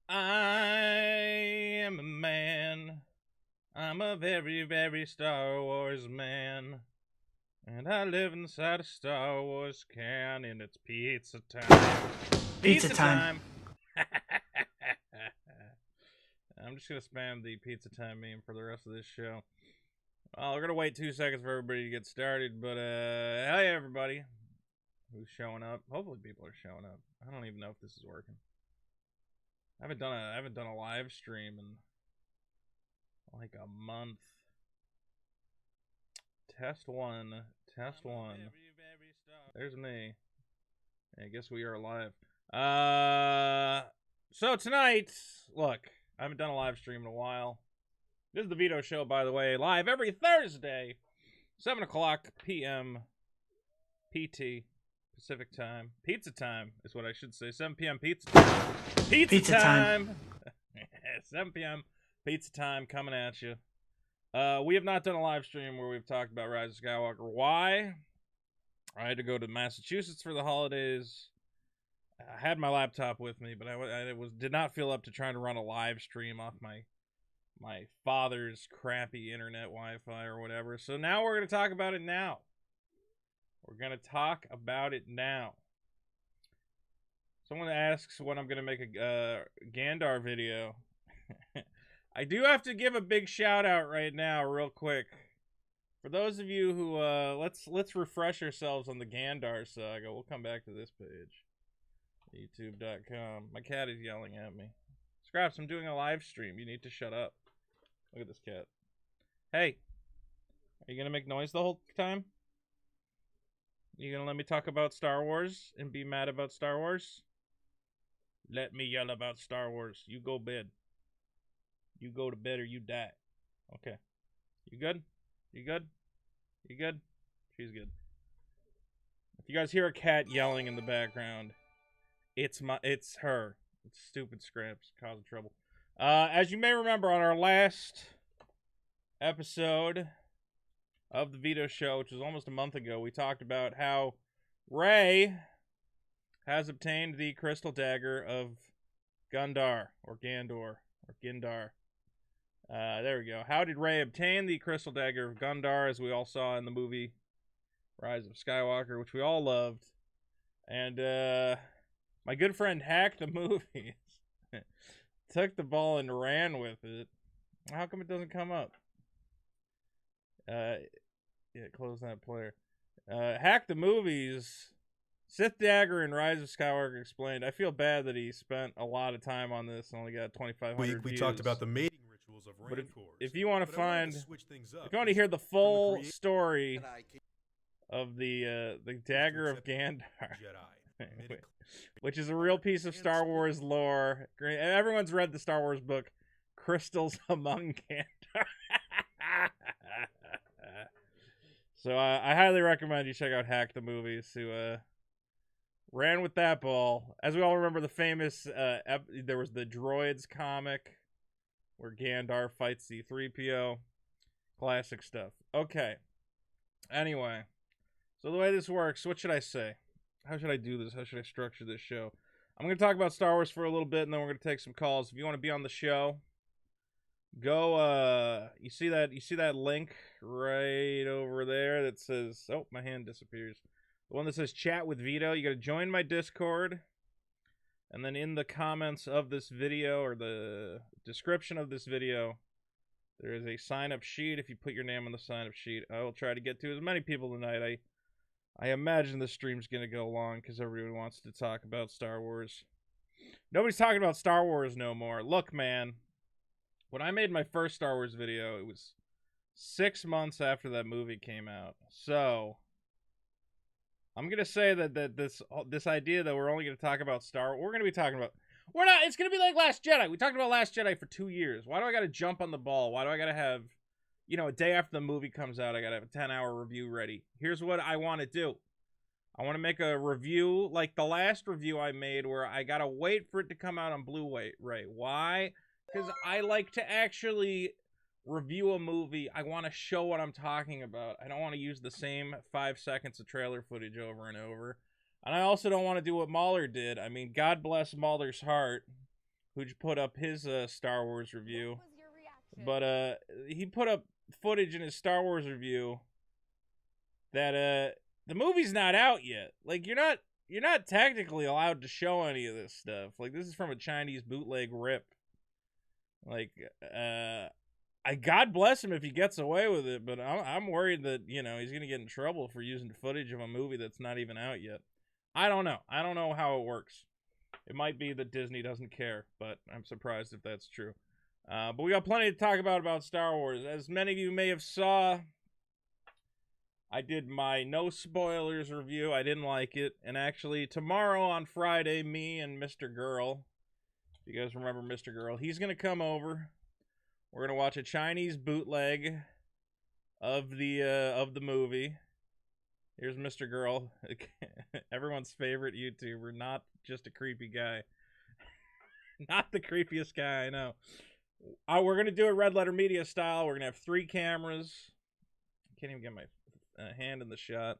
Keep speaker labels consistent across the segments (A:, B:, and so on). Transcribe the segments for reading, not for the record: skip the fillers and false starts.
A: I am a man. I'm a very, very Star Wars man. And I live inside a Star Wars can, and it's pizza time.
B: Pizza time.
A: I'm just going to spam the pizza time meme for the rest of this show. Well, we're going to wait 2 seconds for everybody to get started, but hey everybody who's showing up. Hopefully people are showing up. I don't even know if this is working. I haven't done a live stream in like a month. Test one. There's me. I guess we are live. So tonight, look, I haven't done a live stream in a while. This is the Vito Show, by the way, live every Thursday, 7 o'clock p.m. PT, Pacific time. Pizza time is what I should say. 7 p.m. pizza time. Pizza time. 7 p.m. pizza time coming at you. We have not done a live stream where we've talked about Rise of Skywalker. Why? I had to go to Massachusetts for the holidays. I had my laptop with me, but I did not feel up to trying to run a live stream off my father's crappy internet Wi-Fi or whatever. So now we're going to talk about it now. Someone asks when I'm going to make a Gandar video. I do have to give a big shout out right now, real quick. For those of you who, let's refresh ourselves on the Gandar saga. We'll come back to this page. YouTube.com. My cat is yelling at me. Scraps, I'm doing a live stream. You need to shut up. Look at this cat. Hey. Are you going to make noise the whole time? You going to let me talk about Star Wars and be mad about Star Wars? Let me yell about Star Wars. You go bed. You go to bed or you die. Okay. You good? You good? You good? She's good. If you guys hear a cat yelling in the background, it's her. It's stupid Scraps causing trouble. As you may remember on our last episode of the Vito Show, which was almost a month ago, we talked about how Rey has obtained the crystal dagger of Gundar or Gandor or Gindar. There we go. How did Rey obtain the crystal dagger of Gundar, as we all saw in the movie Rise of Skywalker, which we all loved? And my good friend Hack the Movies took the ball and ran with it. How come it doesn't come up? Yeah, close that player. Hack the Movies, Sith Dagger and Rise of Skywalker explained. I feel bad that he spent a lot of time on this and only got 2,500 views.
C: We talked about the mating rituals of
A: but
C: Rancors.
A: if you want to find, if you want to hear the full story of the Dagger of Gandar, which is a real piece of Star Wars lore. Everyone's read the Star Wars book, Crystals Among Gandar. So I highly recommend you check out Hack the Movies, who ran with that ball. As we all remember, the famous there was the Droids comic where Gandar fights C-3PO. Classic stuff. Okay. Anyway, so the way this works, what should I say? How should I do this? How should I structure this show? I'm going to talk about Star Wars for a little bit, and then we're going to take some calls. If you want to be on the show, go, you see that link right over there that says, oh, my hand disappears. The one that says chat with Vito. You got to join my Discord. And then in the comments of this video, or the description of this video, there is a sign-up sheet. If you put your name on the sign-up sheet, I will try to get to as many people tonight. I imagine the stream's going to go long because everyone wants to talk about Star Wars. Nobody's talking about Star Wars no more. Look, man, when I made my first Star Wars video, it was 6 months after that movie came out. So I'm going to say that this idea that we're only going to talk about Star Wars, we're going to be talking about, we're not, it's going to be like Last Jedi. We talked about Last Jedi for 2 years. Why do I got to jump on the ball? Why do I got to have, a day after the movie comes out, I got to have a 10-hour review ready? Here's what I want to do. I want to make a review like the last review I made where I got to wait for it to come out on Blu-ray. Why? Because I like to actually review a movie. I want to show what I'm talking about. I don't want to use the same 5 seconds of trailer footage over and over. And I also don't want to do what Mahler did. I mean, God bless Mahler's heart. who put up his Star Wars review. But he put up footage in his Star Wars review that the movie's not out yet. Like you're not technically allowed to show any of this stuff. Like this is from a Chinese bootleg rip. Like God bless him if he gets away with it, but I'm worried that, you know, he's going to get in trouble for using footage of a movie that's not even out yet. I don't know. I don't know how it works. It might be that Disney doesn't care, but I'm surprised if that's true. But we got plenty to talk about Star Wars. As many of you may have saw, I did my no spoilers review. I didn't like it. And actually, tomorrow on Friday, me and Mr. Girl, if you guys remember Mr. Girl, he's going to come over. We're going to watch a Chinese bootleg of the movie. Here's Mr. Girl, everyone's favorite YouTuber, not just a creepy guy. Not the creepiest guy I know. We're going to do it Red Letter Media style. We're going to have 3 cameras. I can't even get my hand in the shot.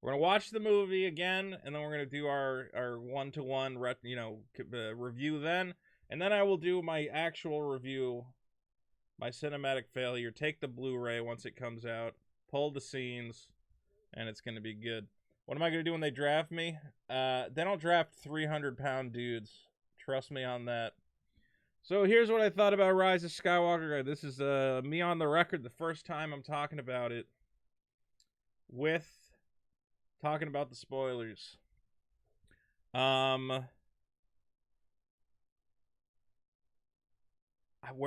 A: We're going to watch the movie again, and then we're going to do our one-to-one review then. And then I will do my actual review, my cinematic failure, take the Blu-ray once it comes out, pull the scenes, and it's going to be good. What am I going to do when they draft me? They don't draft 300-pound dudes. Trust me on that. So here's what I thought about Rise of Skywalker. This is me on the record, the first time I'm talking about it, with talking about the spoilers. Where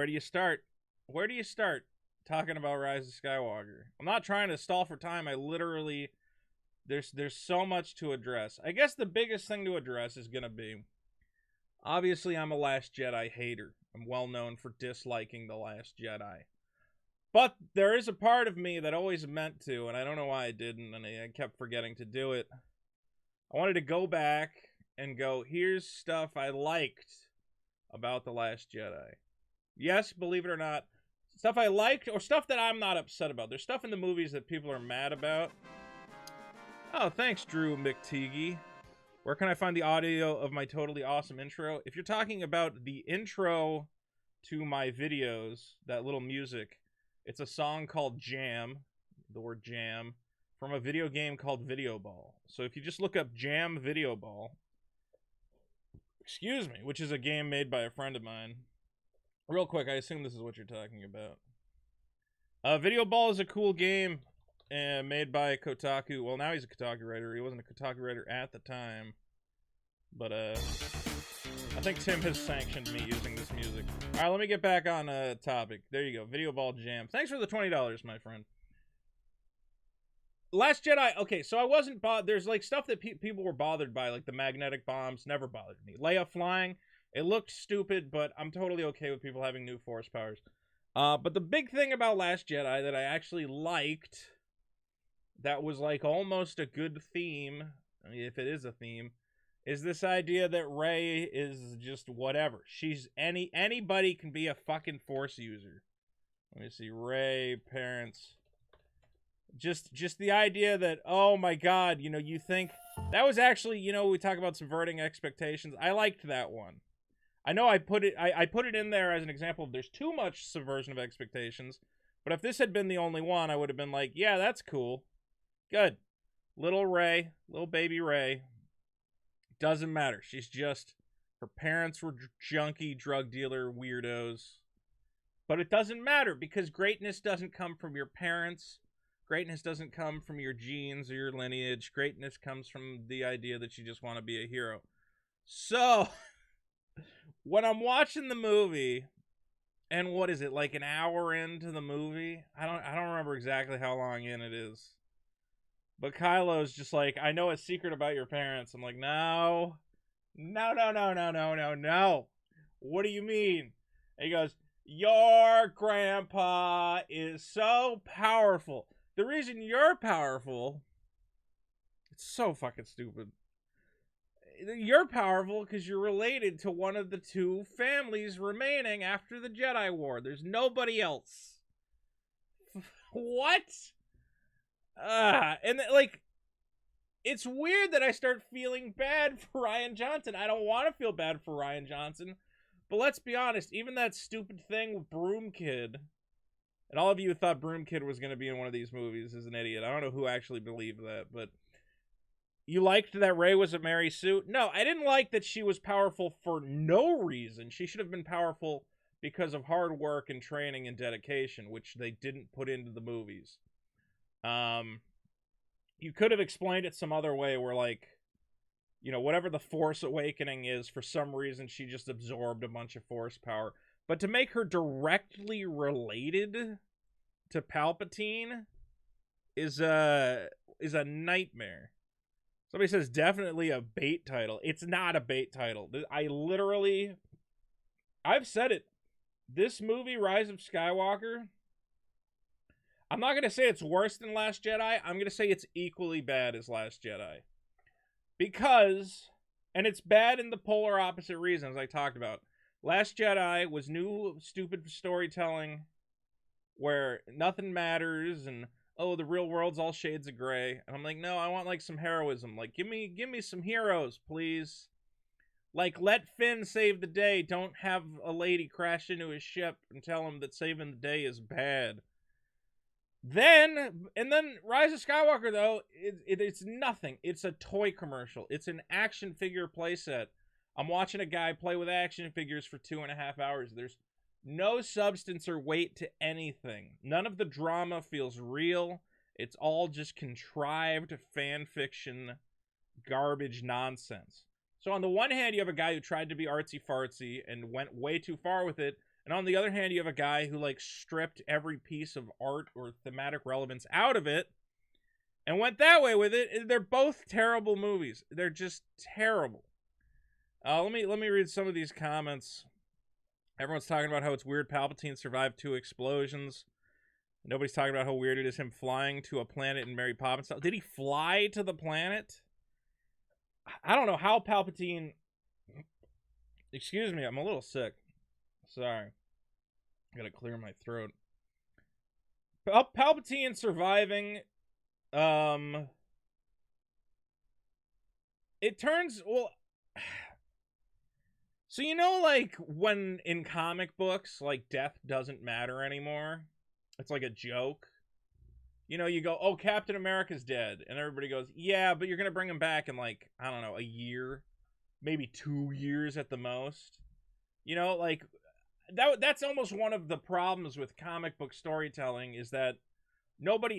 A: do you start? Where do you start talking about Rise of Skywalker? I'm not trying to stall for time. I literally, there's so much to address. I guess the biggest thing to address is going to be, obviously I'm a Last Jedi hater. I'm well known for disliking The Last Jedi. But there is a part of me that always meant to, and I don't know why I didn't, and I kept forgetting to do it. I wanted to go back and go, here's stuff I liked about The Last Jedi. Yes, believe it or not, stuff I liked, or stuff that I'm not upset about. There's stuff in the movies that people are mad about. Oh, thanks, Drew McTeague. Where can I find the audio of my totally awesome intro? If you're talking about the intro to my videos, that little music, it's a song called Jam, the word Jam, from a video game called Video Ball. So if you just look up Jam Video Ball, excuse me, which is a game made by a friend of mine. Real quick, I assume this is what you're talking about. Video Ball is a cool game made by Kotaku. Well, now he's a Kotaku writer. He wasn't a Kotaku writer at the time. But, I think Tim has sanctioned me using this music. Alright, let me get back on topic. There you go. Video Ball Jam. Thanks for the $20, my friend. Last Jedi, okay, so I wasn't bothered. There's, like, stuff that people were bothered by, like the magnetic bombs, never bothered me. Leia flying, it looked stupid, but I'm totally okay with people having new force powers. But the big thing about Last Jedi that I actually liked, that was, like, almost a good theme, I mean, if it is a theme, is this idea that Rey is just whatever. She's anybody can be a fucking force user. Let me see, Rey, parents. Just the idea that, oh my god, you know, you think that was actually, you know, we talk about subverting expectations. I liked that one. I know I put it in there as an example of there's too much subversion of expectations, but if this had been the only one, I would have been like, yeah, that's cool. Good. Little Rey, little baby Rey. Doesn't matter. She's just, her parents were junkie, drug dealer, weirdos. But it doesn't matter because greatness doesn't come from your parents. Greatness doesn't come from your genes or your lineage. Greatness comes from the idea that you just want to be a hero. So, when I'm watching the movie, and what is it, like an hour into the movie? I don't remember exactly how long in it is. But Kylo's just like, I know a secret about your parents. I'm like, no. No. What do you mean? And he goes, your grandpa is so powerful. The reason you're powerful, it's so fucking stupid. You're powerful because you're related to one of the 2 families remaining after the Jedi War. There's nobody else. What? And like, it's weird that I start feeling bad for Rian Johnson. I don't want to feel bad for Rian Johnson, But let's be honest, even that stupid thing with Broom Kid, and all of you who thought Broom Kid was going to be in one of these movies is an idiot. I don't know who actually believed that, but you liked that Rey was a Mary Sue? No, I didn't like that she was powerful for no reason. She should have been powerful because of hard work and training and dedication, which they didn't put into the movies. You could have explained it some other way where, like, you know, whatever the Force Awakening is, for some reason she just absorbed a bunch of Force power. But to make her directly related to Palpatine is a nightmare. Somebody says definitely a bait title. It's not a bait title. I've said it. This movie, Rise of Skywalker, I'm not going to say it's worse than Last Jedi. I'm going to say it's equally bad as Last Jedi. Because, and it's bad in the polar opposite reasons I talked about. Last Jedi was new, stupid storytelling where nothing matters and, oh, the real world's all shades of gray. And I'm like, no, I want, like, some heroism. Like, give me some heroes, please. Like, let Finn save the day. Don't have a lady crash into his ship and tell him that saving the day is bad. Then Rise of Skywalker, though, it's nothing. It's a toy commercial. It's an action figure playset. I'm watching a guy play with action figures for 2.5 hours. There's no substance or weight to anything. None of the drama feels real. It's all just contrived fan fiction, garbage nonsense. So on the one hand, you have a guy who tried to be artsy-fartsy and went way too far with it. And on the other hand, you have a guy who, like, stripped every piece of art or thematic relevance out of it and went that way with it. They're both terrible movies. They're just terrible. Let me read some of these comments. Everyone's talking about how it's weird Palpatine survived 2 explosions. Nobody's talking about how weird it is him flying to a planet in Mary Poppins style. Did he fly to the planet? I don't know how Palpatine... Excuse me, I'm a little sick. Sorry. I gotta clear my throat. Palpatine surviving, it turns, well, so you know, like, when in comic books, like, death doesn't matter anymore? It's like a joke. You know, you go, oh, Captain America's dead, and everybody goes, yeah, but you're gonna bring him back in, like, I don't know, a year, maybe 2 years at the most. You know, like, that's almost one of the problems with comic book storytelling is that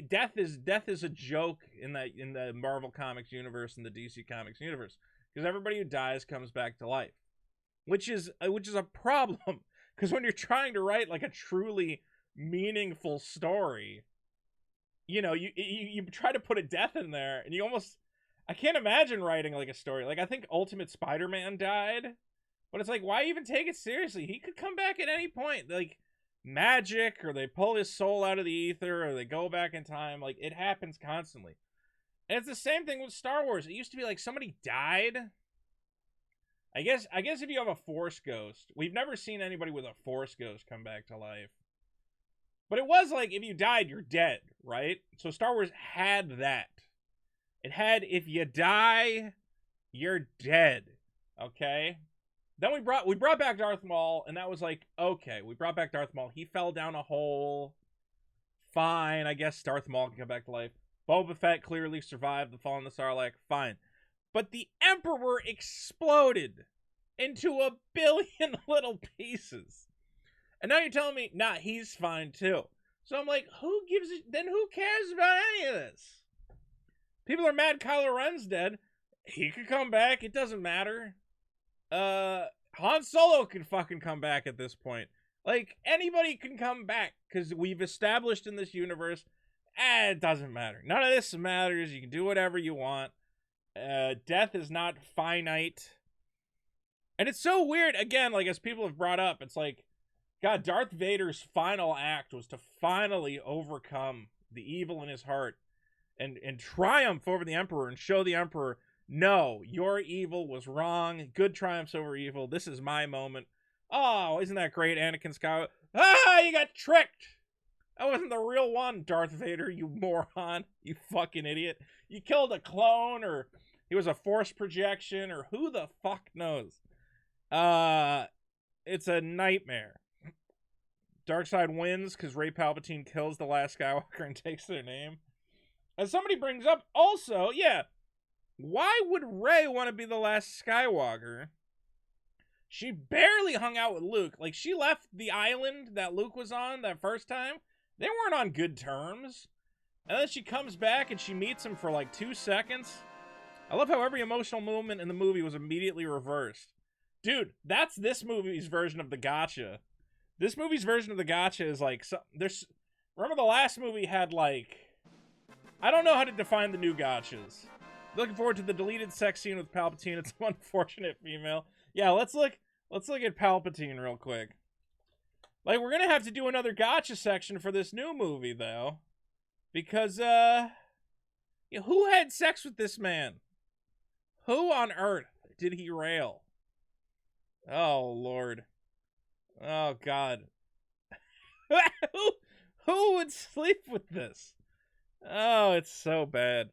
A: death is a joke in the Marvel Comics universe and the DC Comics universe, because everybody who dies comes back to life, which is a problem, because when you're trying to write, like, a truly meaningful story, you know, you try to put a death in there, and I can't imagine writing, like, a story. Like, I think Ultimate Spider-Man died. But it's like, why even take it seriously? He could come back at any point. Like, magic, or they pull his soul out of the ether, or they go back in time. Like, it happens constantly. And it's the same thing with Star Wars. It used to be like somebody died. I guess if you have a Force ghost, we've never seen anybody with a Force ghost come back to life. But it was like, if you died, you're dead, right? So Star Wars had that. It had, if you die, you're dead. Okay? Then we brought back Darth Maul, and that was like, okay, we brought back Darth Maul. He fell down a hole. Fine, I guess Darth Maul can come back to life. Boba Fett clearly survived the fall in the Sarlacc. Fine. But the Emperor exploded into a billion little pieces. And now you're telling me, nah, he's fine too. So I'm like, who cares about any of this? People are mad Kylo Ren's dead. He could come back. It doesn't matter. Han Solo can fucking come back at this point. Like, anybody can come back, because we've established in this universe, it doesn't matter. None of this matters. You can do whatever you want. Death is not finite. And it's so weird, again, like, as people have brought up, it's like, God, Darth Vader's final act was to finally overcome the evil in his heart and triumph over the Emperor and show the Emperor, no, your evil was wrong. Good triumphs over evil. This is my moment. Oh, isn't that great, Anakin Skywalker? Ah, you got tricked. That wasn't the real one, Darth Vader, you moron. You fucking idiot. You killed a clone, or he was a force projection, or who the fuck knows. it's a nightmare. Darkseid wins because Rey Palpatine kills the last Skywalker and takes their name. As somebody brings up, also, yeah, why would Rey want to be the last Skywalker? She barely hung out with Luke. Like, she left the island that Luke was on that first time. They weren't on good terms. And then she comes back and she meets him for like 2 seconds. I love how every emotional moment in the movie was immediately reversed. Dude, that's this movie's version of the gotcha. This movie's version of the gotcha is like, remember the last movie had like, I don't know how to define the new gotchas. Looking forward to the deleted sex scene with Palpatine. It's an unfortunate female. Yeah, let's look at Palpatine real quick. Like, we're gonna have to do another gotcha section for this new movie though, because who had sex with this man? Who on earth did he rail? Oh Lord. Oh God. Who would sleep with this? Oh, it's so bad.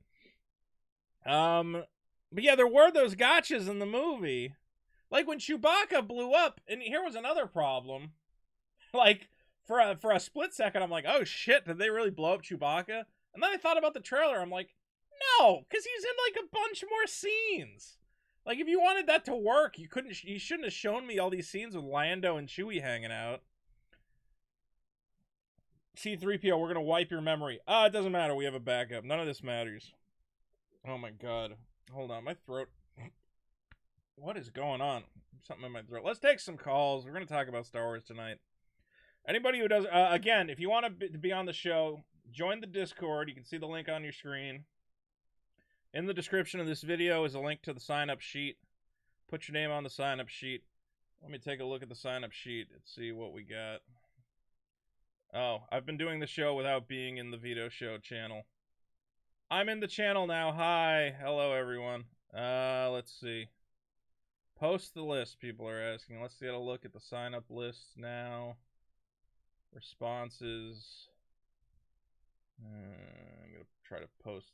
A: But yeah, there were those gotchas in the movie. Like when Chewbacca blew up, and here was another problem. Like, for a split second, I'm like, oh shit, did they really blow up Chewbacca? And then I thought about the trailer, I'm like, no, because he's in like a bunch more scenes. Like, if you wanted that to work, you shouldn't have shown me all these scenes with Lando and Chewie hanging out. C-3PO, we're gonna wipe your memory. It doesn't matter, we have a backup. None of this matters. Oh my god. Hold on, my throat. What is going on? Something in my throat. Let's take some calls. We're gonna talk about Star Wars tonight. Anybody who does, again, if you want to be on the show, join the Discord. You can see the link on your screen. In the description of this video is a link to the sign-up sheet. Put your name on the sign-up sheet. Let me take a look at the sign-up sheet and see what we got. Oh, I've been doing the show without being in the Vito Show channel. I'm in the channel now. Hi. Hello, everyone. Let's see. Post the list, people are asking. Let's get a look at the sign-up list now. Responses. I'm going to try to post.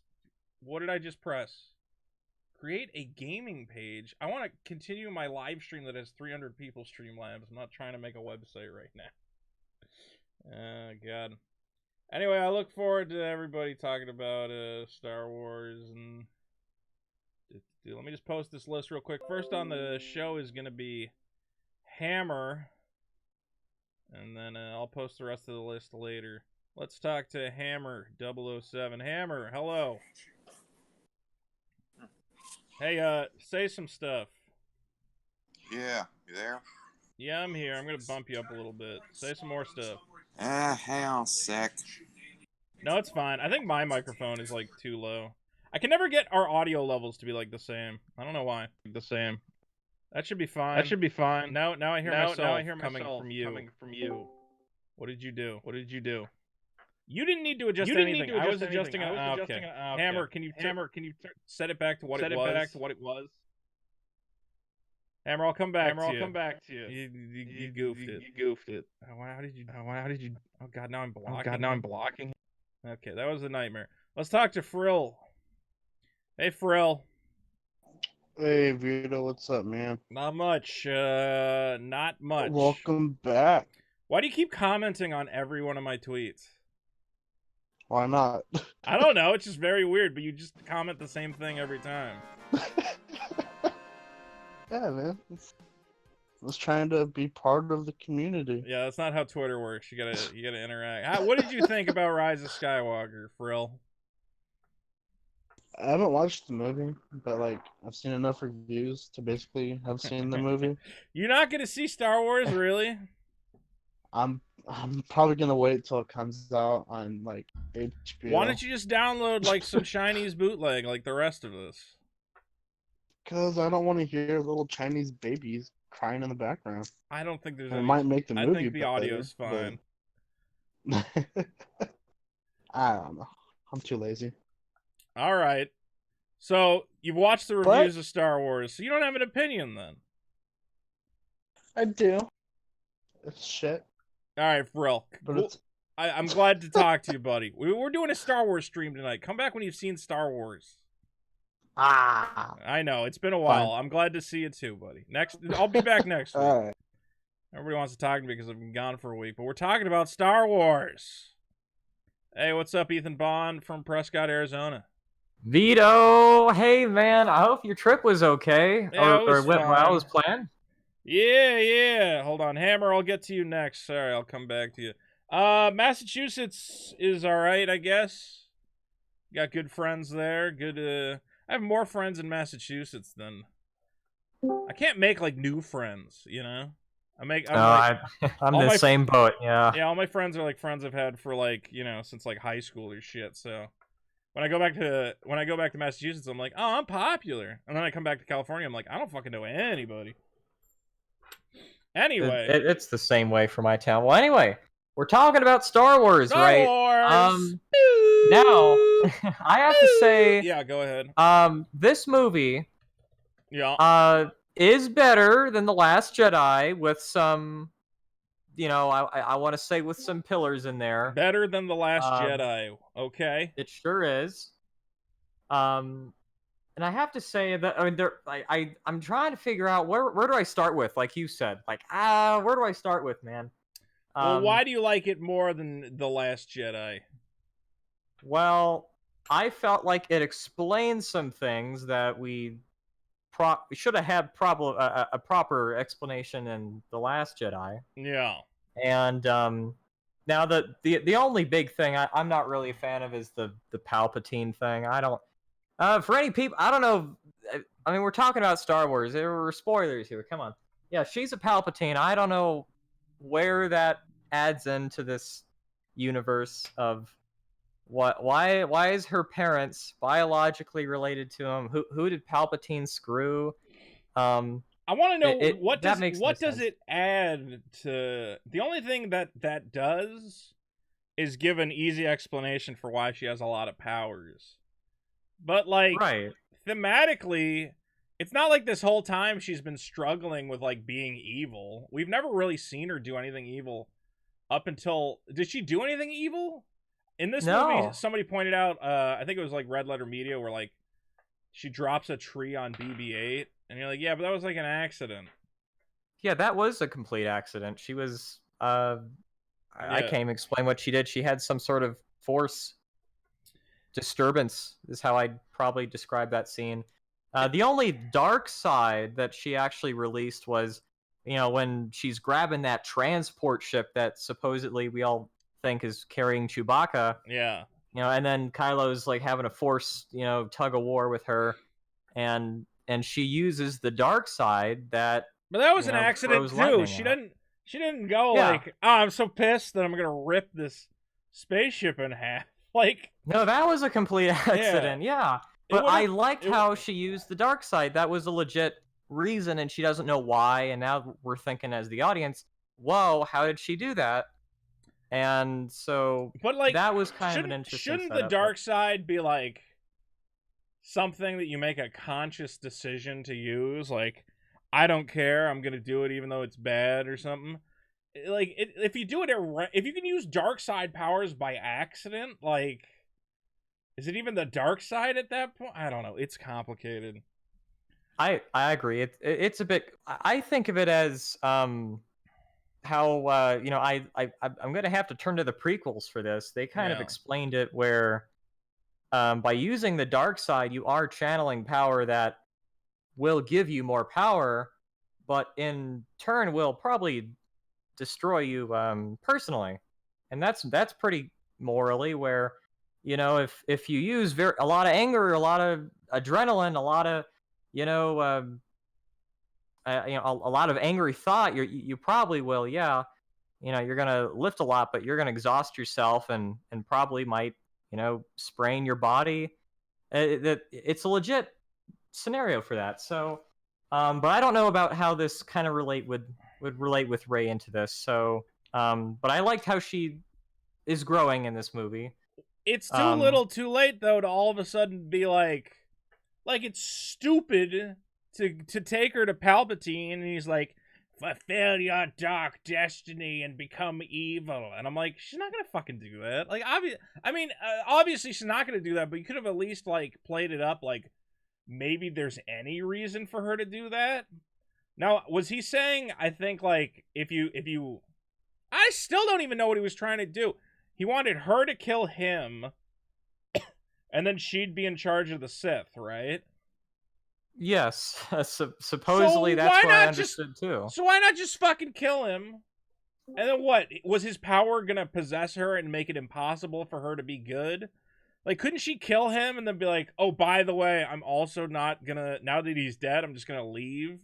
A: What did I just press? Create a gaming page. I want to continue my live stream that has 300 people Streamlabs. I'm not trying to make a website right now. God. Anyway, I look forward to everybody talking about Star Wars and... Let me just post this list real quick. First on the show is going to be Hammer. And then I'll post the rest of the list later. Let's talk to Hammer 007. Hammer, hello. Hey, say some stuff.
B: Yeah, you there?
A: Yeah, I'm here. I'm going to bump you up a little bit. Say some more stuff.
B: Hang on a sec.
A: No, it's fine. I think my microphone is, like, too low. I can never get our audio levels to be, like, the same. I don't know why. The same. That should be fine. That should be fine. Now I hear myself coming from you. What did you do? What did you do? You didn't need to adjust anything. I was adjusting it. Okay. Hammer, can you set it back to what it was? Hammer, I'll come back to you. You goofed it. You goofed it. How did you? Oh God, now I'm blocking. Okay, that was a nightmare. Let's talk to Frill. Hey, Frill.
D: Hey, Vito, what's up, man?
A: Not much. Not much.
D: Welcome back.
A: Why do you keep commenting on every one of my tweets?
D: Why not?
A: I don't know. It's just very weird, but you just comment the same thing every time.
D: Yeah, man. I was trying to be part of the community.
A: Yeah, that's not how Twitter works. You gotta interact. What did you think about Rise of Skywalker, Frill?
D: I haven't watched the movie, but like I've seen enough reviews to basically have seen the movie.
A: You're not gonna see Star Wars, really?
D: I'm probably gonna wait till it comes out on like HBO.
A: Why don't you just download like some Chinese bootleg like the rest of us?
D: Because I don't want to hear little Chinese babies crying in the background.
A: I don't think there's.
D: It might make the movie.
A: I think the audio's fine.
D: But... I don't know. I'm too lazy.
A: All right. So you've watched the reviews of Star Wars, so you don't have an opinion then.
D: I do. It's shit.
A: All right, Frill.
D: But
A: I'm glad to talk to you, buddy. We're doing a Star Wars stream tonight. Come back when you've seen Star Wars. I know it's been a while.
D: Fine.
A: I'm glad to see you too, buddy. I'll be back next week.
D: All right.
A: Everybody wants to talk to me because I've been gone for a week, but we're talking about Star Wars. Hey, what's up, Ethan Bond from Prescott, Arizona?
E: Vito, hey man, I hope your trip was okay,
A: Yeah, it
E: or
A: was
E: went well as
A: fine.
E: planned.
A: Yeah. Hold on, Hammer, I'll get to you next. Sorry, I'll come back to you. Massachusetts is alright, I guess. Got good friends there. I have more friends in Massachusetts than... I can't make, like, new friends, you know? I'm like,
E: I'm
A: all
E: in
A: my
E: the same boat, yeah.
A: yeah, all my friends are like friends I've had for like, since like high school or shit. So when I go back to Massachusetts, I'm like, oh, I'm popular. And then I come back to California, I'm like, I don't fucking know anybody. Anyway,
E: It's the same way for my town. Well, anyway, we're talking about Star Wars,
A: Star
E: right?
A: Wars.
E: Now I have to say,
A: yeah, go ahead.
E: this movie,
A: Yeah,
E: is better than The Last Jedi with some, I want to say with some pillars in there.
A: better than The Last
E: Um,
A: Jedi. Okay.
E: It sure is. And I have to say that I mean, I'm trying to figure out where do I start with, like you said, like where do I start with, man?
A: Well, why do you like it more than The Last Jedi?
E: Well, I felt like it explained some things that we should have had a proper explanation in The Last Jedi.
A: Yeah.
E: And now the only big thing I'm not really a fan of is the Palpatine thing. I don't. For any people, I don't know. I mean, we're talking about Star Wars. There were spoilers here. Come on. Yeah, she's a Palpatine. I don't know where that adds into this universe of why is her parents biologically related to him? Who did Palpatine screw?
A: I want to know what does
E: sense.
A: it add to... The only thing that does is give an easy explanation for why she has a lot of powers. But like,
E: right.
A: Thematically, it's not like this whole time she's been struggling with like being evil. We've never really seen her do anything evil up until... Did she do anything evil? In this movie, somebody pointed out, I think it was like Red Letter Media, where like she drops a tree on BB-8, and you're like, yeah, but that was like an accident.
E: Yeah, that was a complete accident. She was, I can't even explain what she did. She had some sort of force disturbance, is how I'd probably describe that scene. The only dark side that she actually released was, when she's grabbing that transport ship that supposedly we all think is carrying Chewbacca.
A: Yeah.
E: And then Kylo's like having a force, tug of war with her, and she uses the dark side that.
A: But that was an accident too. She didn't go like, oh, I'm so pissed that I'm gonna rip this spaceship in half. Like,
E: no, that was a complete accident. Yeah. But I liked how she used the dark side. That was a legit reason, and she doesn't know why. And now we're thinking as the audience, whoa, how did she do that? And so,
A: but like,
E: that was kind of an interesting
A: shouldn't the dark side be like something that you make a conscious decision to use? Like, I don't care, I'm gonna do it even though it's bad or something. Like, if you do it, if you can use dark side powers by accident, like, is it even the dark side at that point? I don't know. It's complicated.
E: I agree. It's a bit. I think of it as how I'm gonna have to turn to the prequels for this. They kind of explained it where by using the dark side, you are channeling power that will give you more power, but in turn will probably destroy you personally. And that's pretty morally where, if you use a lot of anger, a lot of adrenaline, a lot of a lot of angry thought, you probably will, you're gonna lift a lot, but you're gonna exhaust yourself and probably might sprain your body. It's a legit scenario for that. So but I don't know about how this kind of would relate with Rey into this. So but I liked how she is growing in this movie.
A: It's too little too late though to all of a sudden be like it's stupid to take her to Palpatine, and he's like, fulfill your dark destiny and become evil. And I'm like, she's not gonna fucking do that. Like, obviously she's not gonna do that, but you could have at least like played it up like maybe there's any reason for her to do that. Now, was he saying, I think, like, if you... I still don't even know what he was trying to do. He wanted her to kill him, and then she'd be in charge of the Sith, right?
E: Yes, supposedly that's what I understood too.
A: So why not just fucking kill him? And then what? Was his power gonna possess her and make it impossible for her to be good? Like, couldn't she kill him and then be like, oh, by the way, I'm also not gonna, now that he's dead, I'm just gonna leave?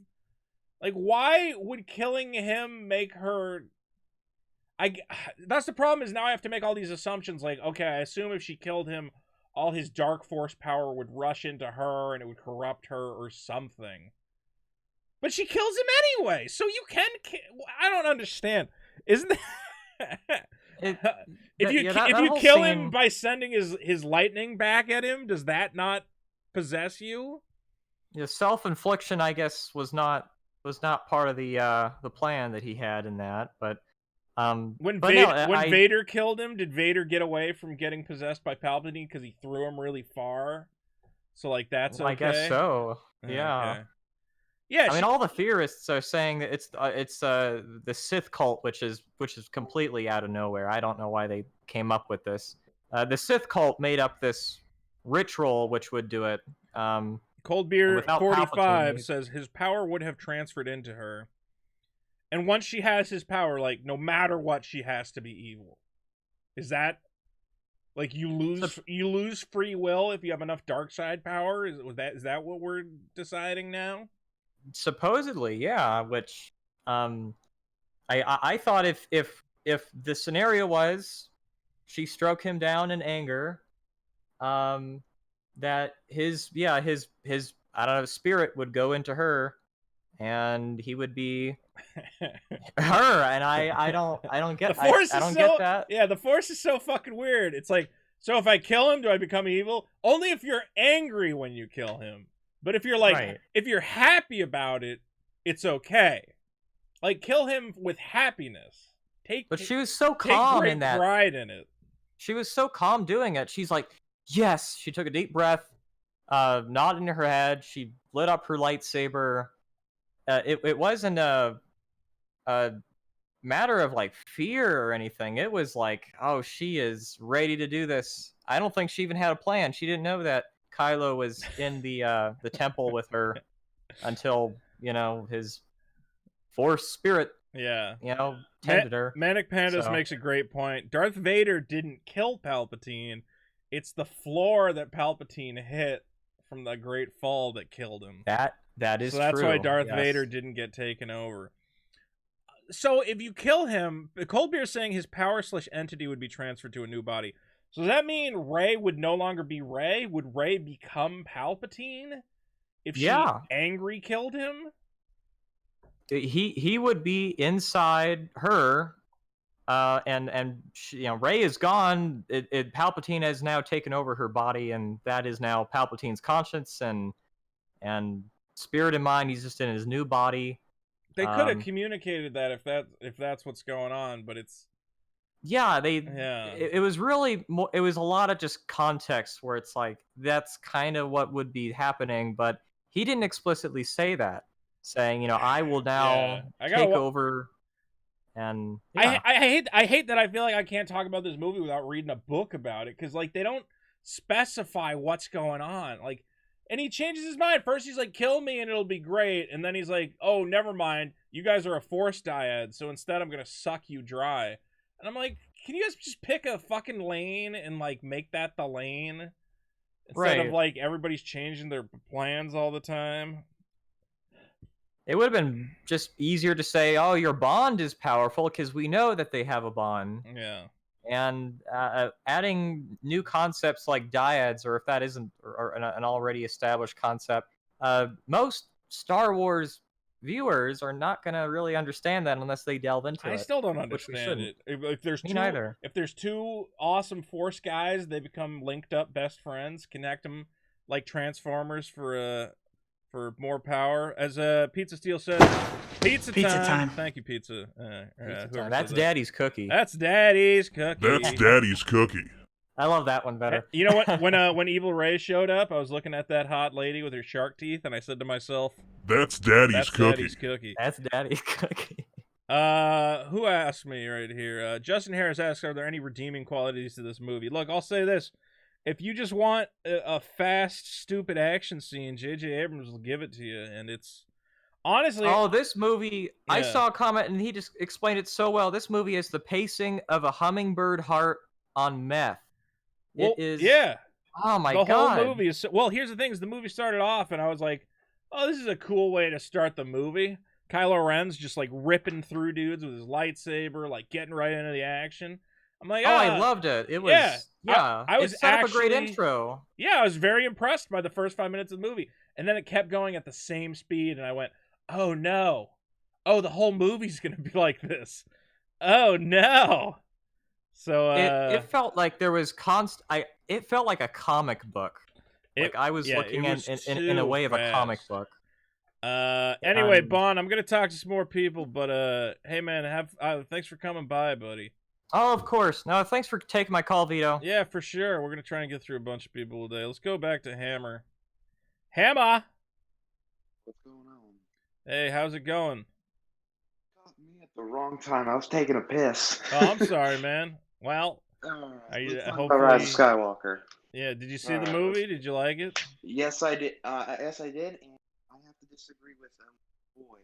A: Like, why would killing him make her... That's the problem, is now I have to make all these assumptions. Like, okay, I assume if she killed him, all his dark force power would rush into her and it would corrupt her or something. But she kills him anyway, so you can... I don't understand. Isn't that... if you kill him by sending his lightning back at him, does that not possess you?
E: Yeah, self-infliction, I guess, was not part of the plan that he had in that, but
A: when Vader killed him, did Vader get away from getting possessed by Palpatine because he threw him really far? So like that's okay.
E: I guess so. Yeah.
A: Okay. Yeah.
E: I mean, all the theorists are saying that it's the Sith cult, which is completely out of nowhere. I don't know why they came up with this. The Sith cult made up this ritual which would do it.
A: Coldbeer 45 says his power would have transferred into her. And once she has his power, like, no matter what, she has to be evil. Is that, like, you lose free will if you have enough dark side power? Is that what we're deciding now?
E: Supposedly, yeah. Which, I thought if the scenario was she struck him down in anger, that his I don't know, spirit would go into her, and he would be her, and I don't get get that.
A: Yeah, the Force is so fucking weird. It's like, so if I kill him, do I become evil? Only if you're angry when you kill him. But if you're like, if you're happy about it, it's okay. Like, kill him with happiness.
E: But she was so calm in that.
A: Pride in it.
E: She was so calm doing it. She's like, yes. She took a deep breath, nodded in her head. She lit up her lightsaber. It wasn't a matter of like fear or anything. It was like, oh, she is ready to do this. I don't think she even had a plan. She didn't know that Kylo was in the temple with her until, his Force spirit, tended her.
A: Manic Pandas makes a great point. Darth Vader didn't kill Palpatine. It's the floor that Palpatine hit from the Great Fall that killed him.
E: That is true.
A: So that's why Darth Vader didn't get taken over. So if you kill him, Coldbeer is saying his power/entity would be transferred to a new body. So does that mean Rey would no longer be Rey? Would Rey become Palpatine if she angry killed him?
E: He would be inside her, and she, Rey is gone. Palpatine has now taken over her body, and that is now Palpatine's conscience and spirit and mind. He's just in his new body.
A: They could have communicated that if that's what's going on, but it's
E: it was really more, it was a lot of just context where it's like that's kind of what would be happening, but he didn't explicitly say that, saying I will now take over. And
A: I hate that I feel like I can't talk about this movie without reading a book about it, because like they don't specify what's going on. Like, and he changes his mind. First he's like, kill me and it'll be great, and then he's like, oh, never mind, you guys are a Force dyad, so instead I'm gonna suck you dry. And I'm like, can you guys just pick a fucking lane and like make that the lane instead of like everybody's changing their plans all the time?
E: It would have been just easier to say, oh, your bond is powerful, because we know that they have a bond.
A: Yeah.
E: And adding new concepts like dyads, or if that isn't an already established concept, most Star Wars viewers are not going to really understand that unless they delve into it.
A: I still don't understand it. If there's two awesome Force guys, they become linked up best friends, connect them like Transformers for more power. As Pizza Steel says, pizza time. Thank you, Pizza.
E: That's Daddy's cookie.
A: That's Daddy's cookie.
C: That's Daddy's cookie.
E: I love that one better.
A: You know what? When Evil Ray showed up, I was looking at that hot lady with her shark teeth, and I said to myself,
C: That's Daddy's
A: "That's
C: cookie.
A: Daddy's cookie."
E: That's Daddy's cookie.
A: Who asked me right here? Justin Harris asks, "Are there any redeeming qualities to this movie?" Look, I'll say this: if you just want a fast, stupid action scene, J.J. Abrams will give it to you, and it's honestly.
E: Oh, this movie!
A: Yeah.
E: I saw a comment, and he just explained it so well. This movie is the pacing of a hummingbird heart on meth.
A: Well,
E: it is.
A: Yeah.
E: Oh my
A: god. The
E: god!
A: whole movie is. Well, here's the thing: is the movie started off, and I was like, "Oh, this is a cool way to start the movie." Kylo Ren's just like ripping through dudes with his lightsaber, like getting right into the action. I'm like,
E: oh, I loved it. It was,
A: I was
E: it set up a great
A: actually-
E: intro.
A: Yeah, I was very impressed by the first 5 minutes of the movie, and then it kept going at the same speed, and I went, "Oh no, oh the whole movie's gonna be like this. Oh no." So
E: it felt like there was it felt like a comic book. Like I was looking in a way of a comic book.
A: Anyway, Bon, I'm gonna talk to some more people, but hey man, thanks for coming by, buddy.
E: Oh, of course. No, thanks for taking my call, Vito.
A: Yeah, for sure. We're gonna try and get through a bunch of people today. Let's go back to Hammer. Hammer!
B: What's going on?
A: Hey, how's it going?
B: Caught me at the wrong time. I was taking a piss.
A: Oh, I'm sorry, man. Well, are you hopefully
B: Rise of Skywalker?
A: Yeah, did you see the movie? Did you like it?
B: Yes, I did. Yes, I did, and I have to disagree with boy.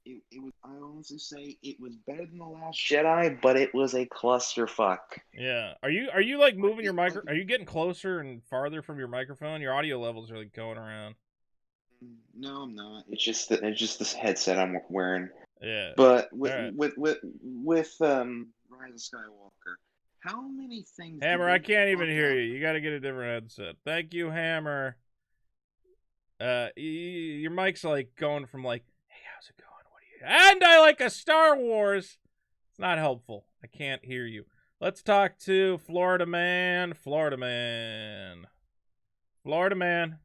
B: It was. I honestly say it was better than the Last Jedi, but it was a clusterfuck.
A: Yeah. Are you like moving your micro? Are you getting closer and farther from your microphone? Your audio levels are like going around.
B: No, I'm not. It's just this headset I'm wearing.
A: Yeah.
B: But
A: Right.
B: with Rise of Skywalker, how many things?
A: Hammer, I can't even hear you. You got to get a different headset. Thank you, Hammer. Your mic's like going from like, "Hey, how's it going? What are you?" And I like a Star Wars. It's not helpful. I can't hear you. Let's talk to Florida Man. Florida Man. Florida Man.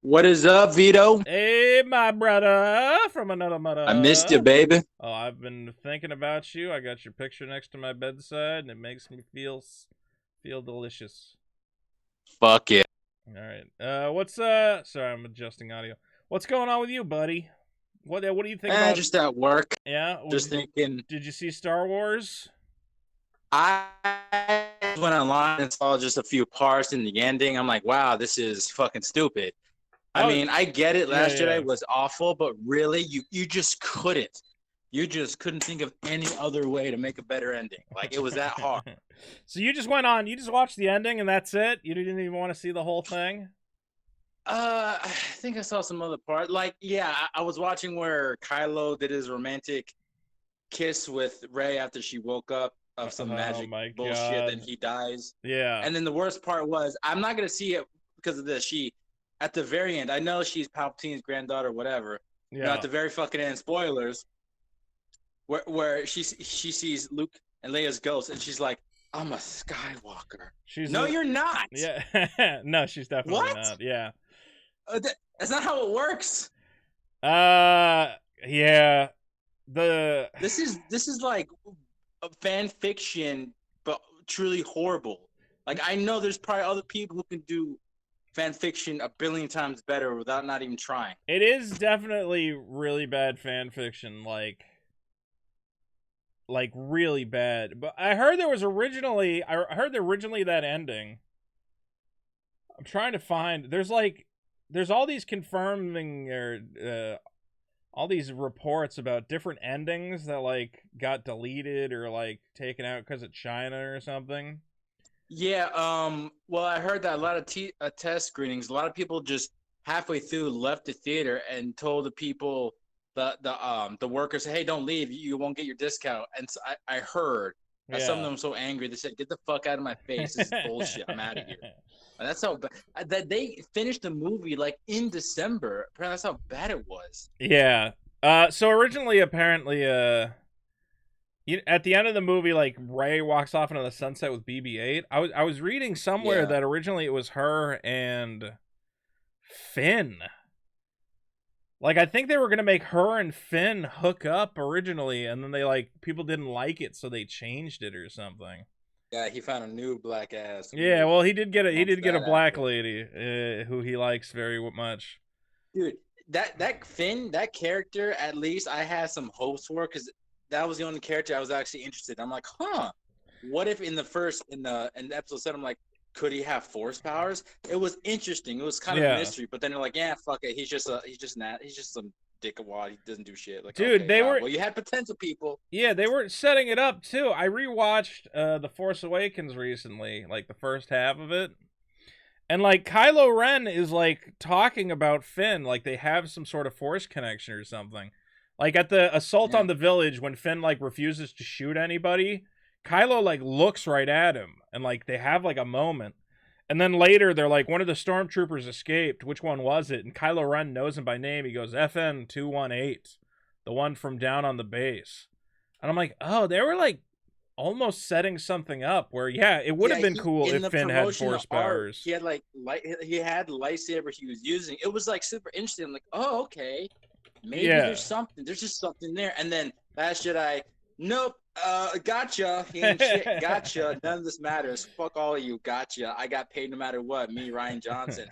F: What is up, Vito?
A: Hey, my brother from another mother.
F: I missed you, baby.
A: Oh, I've been thinking about you. I got your picture next to my bedside, and it makes me feel delicious.
F: Fuck it.
A: All right. What's sorry, I'm adjusting audio. What's going on with you, buddy? What do you think about?
F: Just at work.
A: Yeah.
F: Just thinking.
A: Did you see Star Wars?
F: I went online and saw just a few parts in the ending. I'm like, wow, this is fucking stupid. I mean, I get it. Last Jedi was awful, but really, you just couldn't. You just couldn't think of any other way to make a better ending. Like, it was that hard.
A: So you just went on. You just watched the ending, and that's it. You didn't even want to see the whole thing.
F: I think I saw some other part. Like, yeah, I was watching where Kylo did his romantic kiss with Rey after she woke up of some magic bullshit, then he dies.
A: Yeah.
F: And then the worst part was, I'm not gonna see it because of this. At the very end, I know she's Palpatine's granddaughter, whatever.
A: Yeah.
F: You know, at the very fucking end, spoilers, where she sees Luke and Leia's ghost, and she's like, "I'm a Skywalker." You're not.
A: Yeah. No, she's definitely
F: What?
A: not. Yeah.
F: That's not how it works.
A: Yeah.
F: This is like a fan fiction, but truly horrible. Like, I know there's probably other people who can do fan fiction a billion times better without not even trying.
A: It is definitely really bad fan fiction, like really bad. But I heard originally that ending. I'm trying to find. There's all these confirming or all these reports about different endings that like got deleted or like taken out because of China or something.
F: Yeah, well, I heard that a lot of test screenings, a lot of people just halfway through left the theater and told the people, the workers, "Hey, don't leave, you won't get your discount." And so I heard that some of them were so angry, they said, "Get the fuck out of my face, this is bullshit, I'm out of here." And that's how bad, that they finished the movie like in December. Apparently that's how bad it was.
A: Yeah. So originally, apparently, at the end of the movie, like Rey walks off into the sunset with BB-8. I was reading somewhere that originally it was her and Finn. Like, I think they were gonna make her and Finn hook up originally, and then people didn't like it, so they changed it or something.
F: Yeah, he found a new black ass.
A: Yeah, well, he did get a
F: That
A: black
F: actor.
A: lady who he likes very much.
F: Dude, that Finn, that character, at least I had some hopes for, because that was the only character I was actually interested in. I'm like, huh, what if in the episode 7, I'm like, could he have force powers? It was interesting. It was kind of a
A: Yeah.
F: mystery, but then they're like, yeah, fuck it. He's just some dickwad. He doesn't do shit. Like,
A: Dude,
F: okay,
A: they
F: wow.
A: were-
F: Well, you had potential, people.
A: Yeah, they were setting it up too. I rewatched The Force Awakens recently, like the first half of it. And like Kylo Ren is like talking about Finn, like they have some sort of force connection or something. Like at the assault
F: Yeah.
A: on the village when Finn like refuses to shoot anybody, Kylo like looks right at him and like they have like a moment. And then later they're like, one of the stormtroopers escaped. Which one was it? And Kylo Ren knows him by name. He goes, FN 218, the one from down on the base. And I'm like, oh, they were like almost setting something up where, yeah, it would have been cool if Finn had force powers.
F: He had he had the lightsaber he was using. It was like super interesting. I'm like, oh, okay, maybe there's something. There's just something there. And then Last Jedi, nope. Gotcha. He ain't shit. Gotcha. None of this matters. Fuck all of you. Gotcha. I got paid no matter what. Me, Ryan Johnson.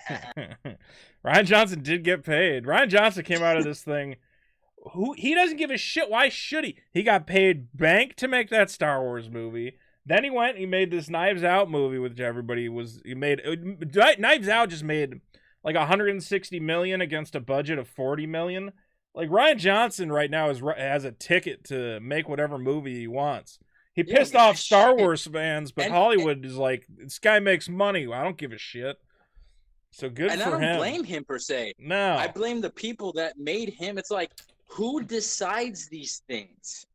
A: Ryan Johnson did get paid. Ryan Johnson came out of this thing. He doesn't give a shit. Why should he? He got paid bank to make that Star Wars movie. Then he went and he made this Knives Out movie, which everybody was. Knives Out just made like 160 million against a budget of 40 million. Like Ryan Johnson right now has a ticket to make whatever movie he wants. He pissed off Star Wars fans, but Hollywood is like, this guy makes money. I don't give a shit. So good for him.
F: And I don't blame him per se.
A: No.
F: I blame the people that made him. It's like, who decides these things?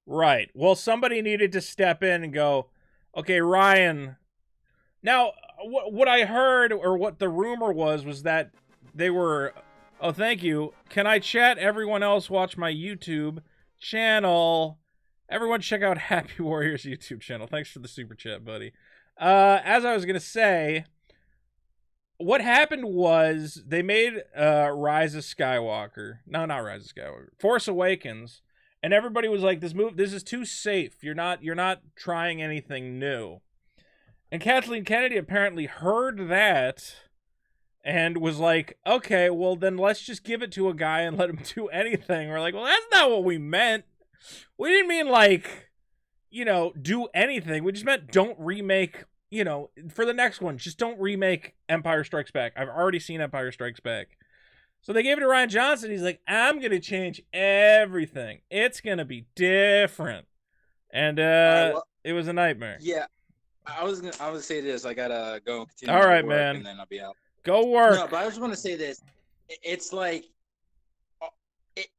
A: Right. Well, somebody needed to step in and go, okay, Ryan. Now, what I heard or what the rumor was that they were, oh, thank you. Can I chat? Everyone else watch my YouTube channel. Everyone check out Happy Warriors YouTube channel. Thanks for the super chat, buddy. As I was going to say, what happened was they made Rise of Skywalker. No, not Rise of Skywalker. Force Awakens. And everybody was like, this is too safe. You're not trying anything new. And Kathleen Kennedy apparently heard that and was like, okay, well then let's just give it to a guy and let him do anything. We're like, well, that's not what we meant. We didn't mean like, do anything. We just meant don't remake, for the next one, just don't remake Empire Strikes Back. I've already seen Empire Strikes Back. So they gave it to Ryan Johnson. He's like, I'm going to change everything. It's going to be different. And it was a nightmare.
F: Yeah. I was gonna say this. I got to go and continue.
A: All right,
F: work,
A: man.
F: And then I'll be out.
A: Go work.
F: No, but I just want to say this. It's like,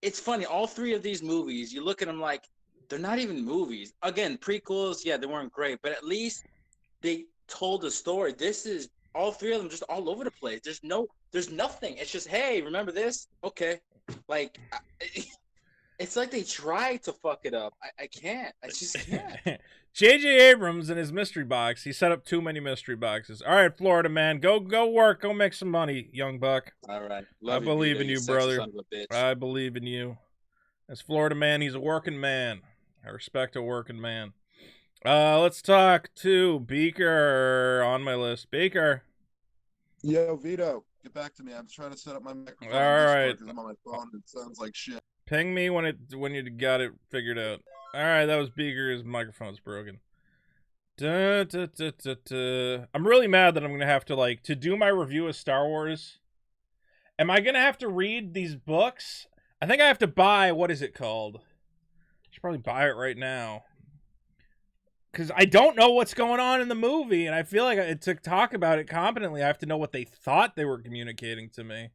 F: it's funny. All three of these movies, you look at them like, they're not even movies. Again, prequels, yeah, they weren't great, but at least they told a story. This is all three of them just all over the place. There's nothing. It's just, hey, remember this? Okay. Like, it's like they tried to fuck it up. I can't. I just can't.
A: J.J. Abrams in his mystery box, he set up too many mystery boxes. All right, Florida man, go work, go make some money, young buck.
F: All right.
A: I believe in you, brother.
F: Son of a bitch.
A: I believe in you. As Florida man, he's a working man. I respect a working man. Let's talk to Beaker on my list. Beaker.
G: Yo, Vito, get back to me. I'm trying to set up my microphone.
A: All right.
G: I'm on my phone. It sounds like shit.
A: Ping me when you got it figured out. All right, that was Beaker. His microphone's broken. I'm really mad that I'm gonna have to do my review of Star Wars. Am I gonna have to read these books? I think I have to buy, what is it called? I should probably buy it right now. Because I don't know what's going on in the movie, and I feel like to talk about it competently, I have to know what they thought they were communicating to me.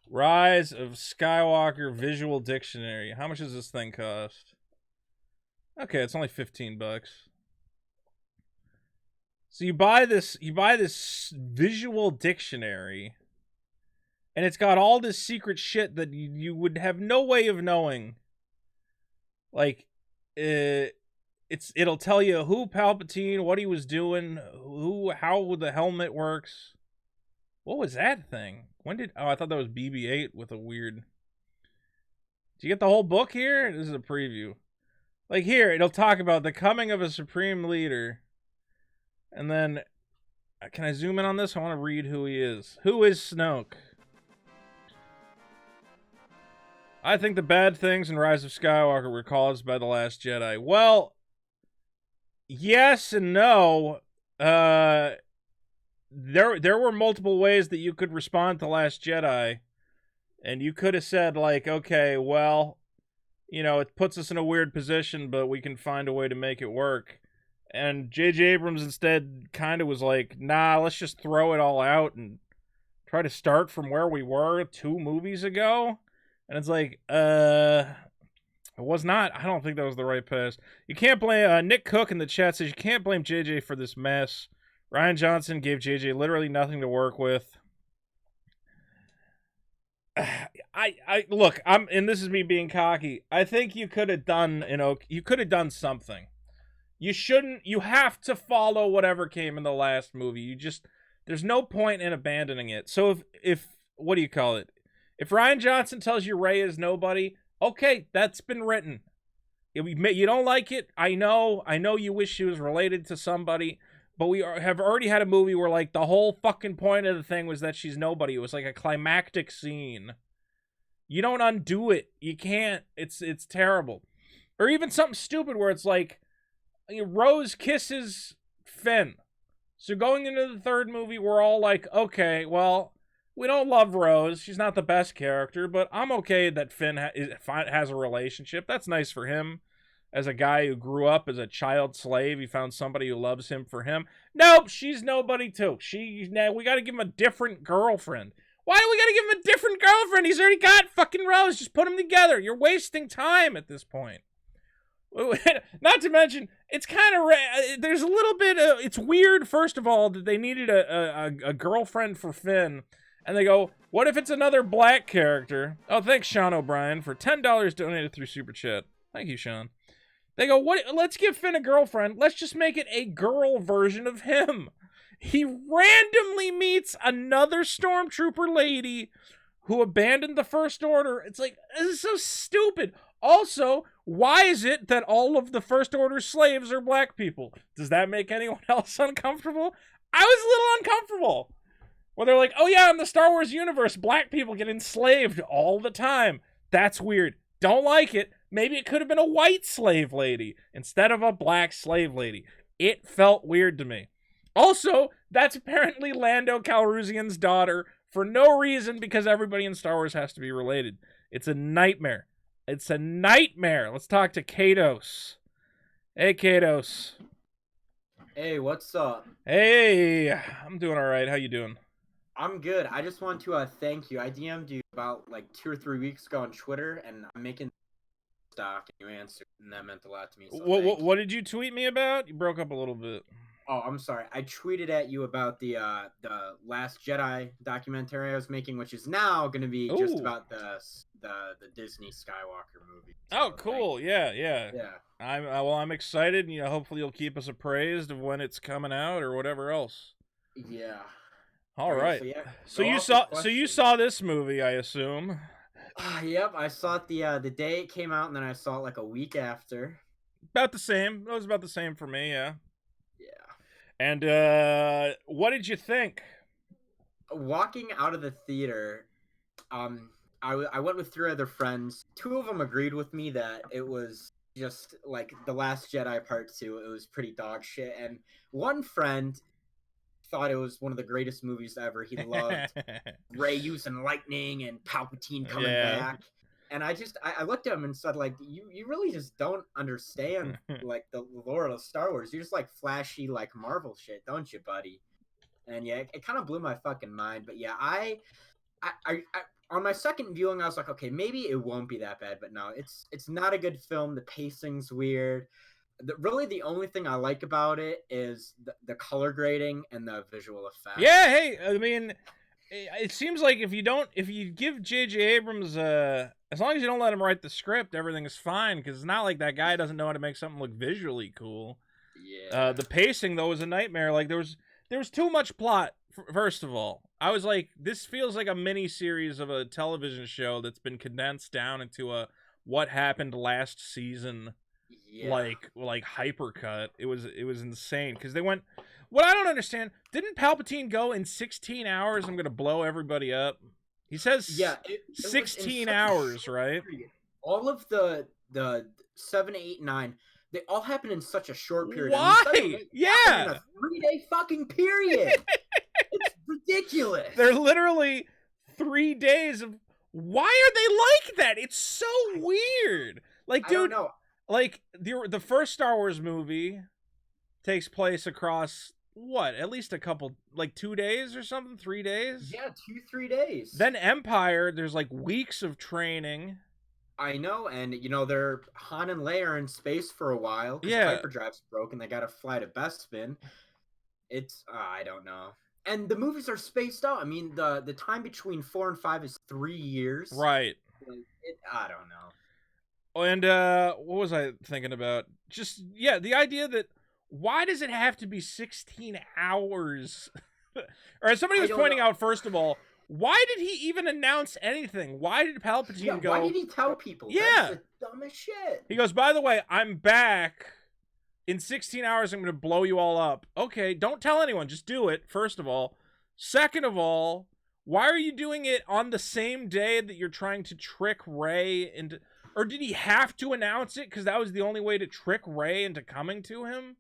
A: Rise of Skywalker Visual Dictionary. How much does this thing cost? Okay, it's only $15. So you buy this visual dictionary, and it's got all this secret shit that you would have no way of knowing. Like, it'll tell you who Palpatine, what he was doing, how the helmet works. What was that thing? I thought that was BB-8 with a weird. Do you get the whole book here? This is a preview. Like here, it'll talk about the coming of a supreme leader. And then, can I zoom in on this? I want to read who he is. Who is Snoke? I think the bad things in Rise of Skywalker were caused by The Last Jedi. Well, yes and no. There were multiple ways that you could respond to Last Jedi. And you could have said, like, okay, well, you know, it puts us in a weird position, but we can find a way to make it work. And J.J. Abrams instead kind of was like, nah, let's just throw it all out and try to start from where we were 2 movies ago. And it's like, it was not. I don't think that was the right pass. You can't blame, Nick Cook in the chat says, you can't blame J.J. for this mess. Rian Johnson gave J.J. literally nothing to work with. I look, and this is me being cocky. I think you could have done, you could have done something. You have to follow whatever came in the last movie. There's no point in abandoning it. So if what do you call it? If Rian Johnson tells you Rey is nobody, okay, that's been written. You don't like it, I know you wish she was related to somebody, but we have already had a movie where, like, the whole fucking point of the thing was that she's nobody. It was like a climactic scene. You don't undo it. You can't. It's terrible. Or even something stupid where it's like, Rose kisses Finn. So going into the 3rd movie, we're all like, okay, well, we don't love Rose. She's not the best character, but I'm okay that Finn has a relationship. That's nice for him. As a guy who grew up as a child slave, he found somebody who loves him for him. Nope, she's nobody too. We gotta give him a different girlfriend. Why do we gotta give him a different girlfriend? He's already got fucking Rose. Just put them together. You're wasting time at this point. Not to mention, it's kind of, there's a little bit of, it's weird, first of all, that they needed a girlfriend for Finn. And they go, what if it's another black character? Oh, thanks, Sean O'Brien, for $10 donated through Super Chat. Thank you, Sean. They go, let's give Finn a girlfriend. Let's just make it a girl version of him. He randomly meets another stormtrooper lady who abandoned the First Order. It's like, this is so stupid. Also, why is it that all of the First Order slaves are black people? Does that make anyone else uncomfortable? I was a little uncomfortable. Well, they're like, oh yeah, in the Star Wars universe, black people get enslaved all the time. That's weird. Don't like it. Maybe it could have been a white slave lady instead of a black slave lady. It felt weird to me. Also, that's apparently Lando Calrissian's daughter for no reason, because everybody in Star Wars has to be related. It's a nightmare. It's a nightmare. Let's talk to Kados. Hey, Kados.
H: Hey, what's up?
A: Hey, I'm doing all right. How you doing?
H: I'm good. I just want to thank you. I DM'd you about like 2 or 3 weeks ago on Twitter, and I'm making stock, and you answered, and that meant a lot to me. So
A: what did you tweet me about? You broke up a little bit.
H: Oh, I'm sorry. I tweeted at you about the Last Jedi documentary I was making, which is now going to be just about the Disney Skywalker movie. So,
A: oh, cool. Yeah. I'm excited. You know, hopefully you'll keep us appraised of when it's coming out or whatever else.
H: Yeah.
A: All right. So you saw this movie, I assume.
H: Yep, I saw it the day it came out, and then I saw it like a week after.
A: About the same. It was about the same for me, yeah.
H: Yeah.
A: And what did you think?
H: Walking out of the theater, I went with 3 other friends. 2 of them agreed with me that it was just like The Last Jedi Part 2. It was pretty dog shit. And one friend thought it was one of the greatest movies ever. He loved Rey using lightning and Palpatine coming back. And I looked at him and said, like, you really just don't understand like the lore of Star Wars. You're just like flashy like Marvel shit, don't you, buddy? And yeah, it kind of blew my fucking mind. But yeah, I on my second viewing, I was like, okay, maybe it won't be that bad. But no, it's not a good film. The pacing's weird. Really, the only thing I like about it is the color grading and the visual effects.
A: Yeah, hey, I mean, it seems like if you give J.J. Abrams, as long as you don't let him write the script, everything is fine, because it's not like that guy doesn't know how to make something look visually cool.
H: Yeah.
A: The pacing, though, was a nightmare. Like, there was too much plot, first of all. I was like, this feels like a mini-series of a television show that's been condensed down into a what happened last season, like hypercut. It was insane, because they went, What I don't understand, didn't Palpatine go in 16 hours, I'm going to blow everybody up? He says
H: Yeah, it was in
A: 16
H: such a
A: hours,
H: short
A: right?
H: period. All of the 7, 8, 9, they all happened in such a short period.
A: Why?
H: 7 and 8 happened
A: Yeah.
H: in a 3-day fucking period. It's ridiculous.
A: They're literally 3 days of... Why are they like that? It's so weird. Like,
H: I don't
A: dude,
H: know.
A: like, the first Star Wars movie takes place across, what, at least a couple, like 2 days or something? 3 days?
H: Yeah, 2-3 days.
A: Then Empire, there's like weeks of training.
H: I know, and you know they're Han and Leia are in space for a while because
A: Yeah.
H: hyperdrive's broken. They got to fly to Bespin. It's I don't know. And the movies are spaced out. I mean, the time between 4 and 5 is 3 years.
A: Right.
H: I don't know.
A: And what was I thinking about? Just, yeah, the idea that why does it have to be 16 hours? Or as somebody was pointing out, first of all, why did he even announce anything? Why did Palpatine go?
H: Why did he tell people?
A: Yeah.
H: That's the dumbest shit.
A: He goes, by the way, I'm back. In 16 hours, I'm going to blow you all up. Okay, don't tell anyone. Just do it, first of all. Second of all, why are you doing it on the same day that you're trying to trick Rey into... Or did he have to announce it because that was the only way to trick Rey into coming to him?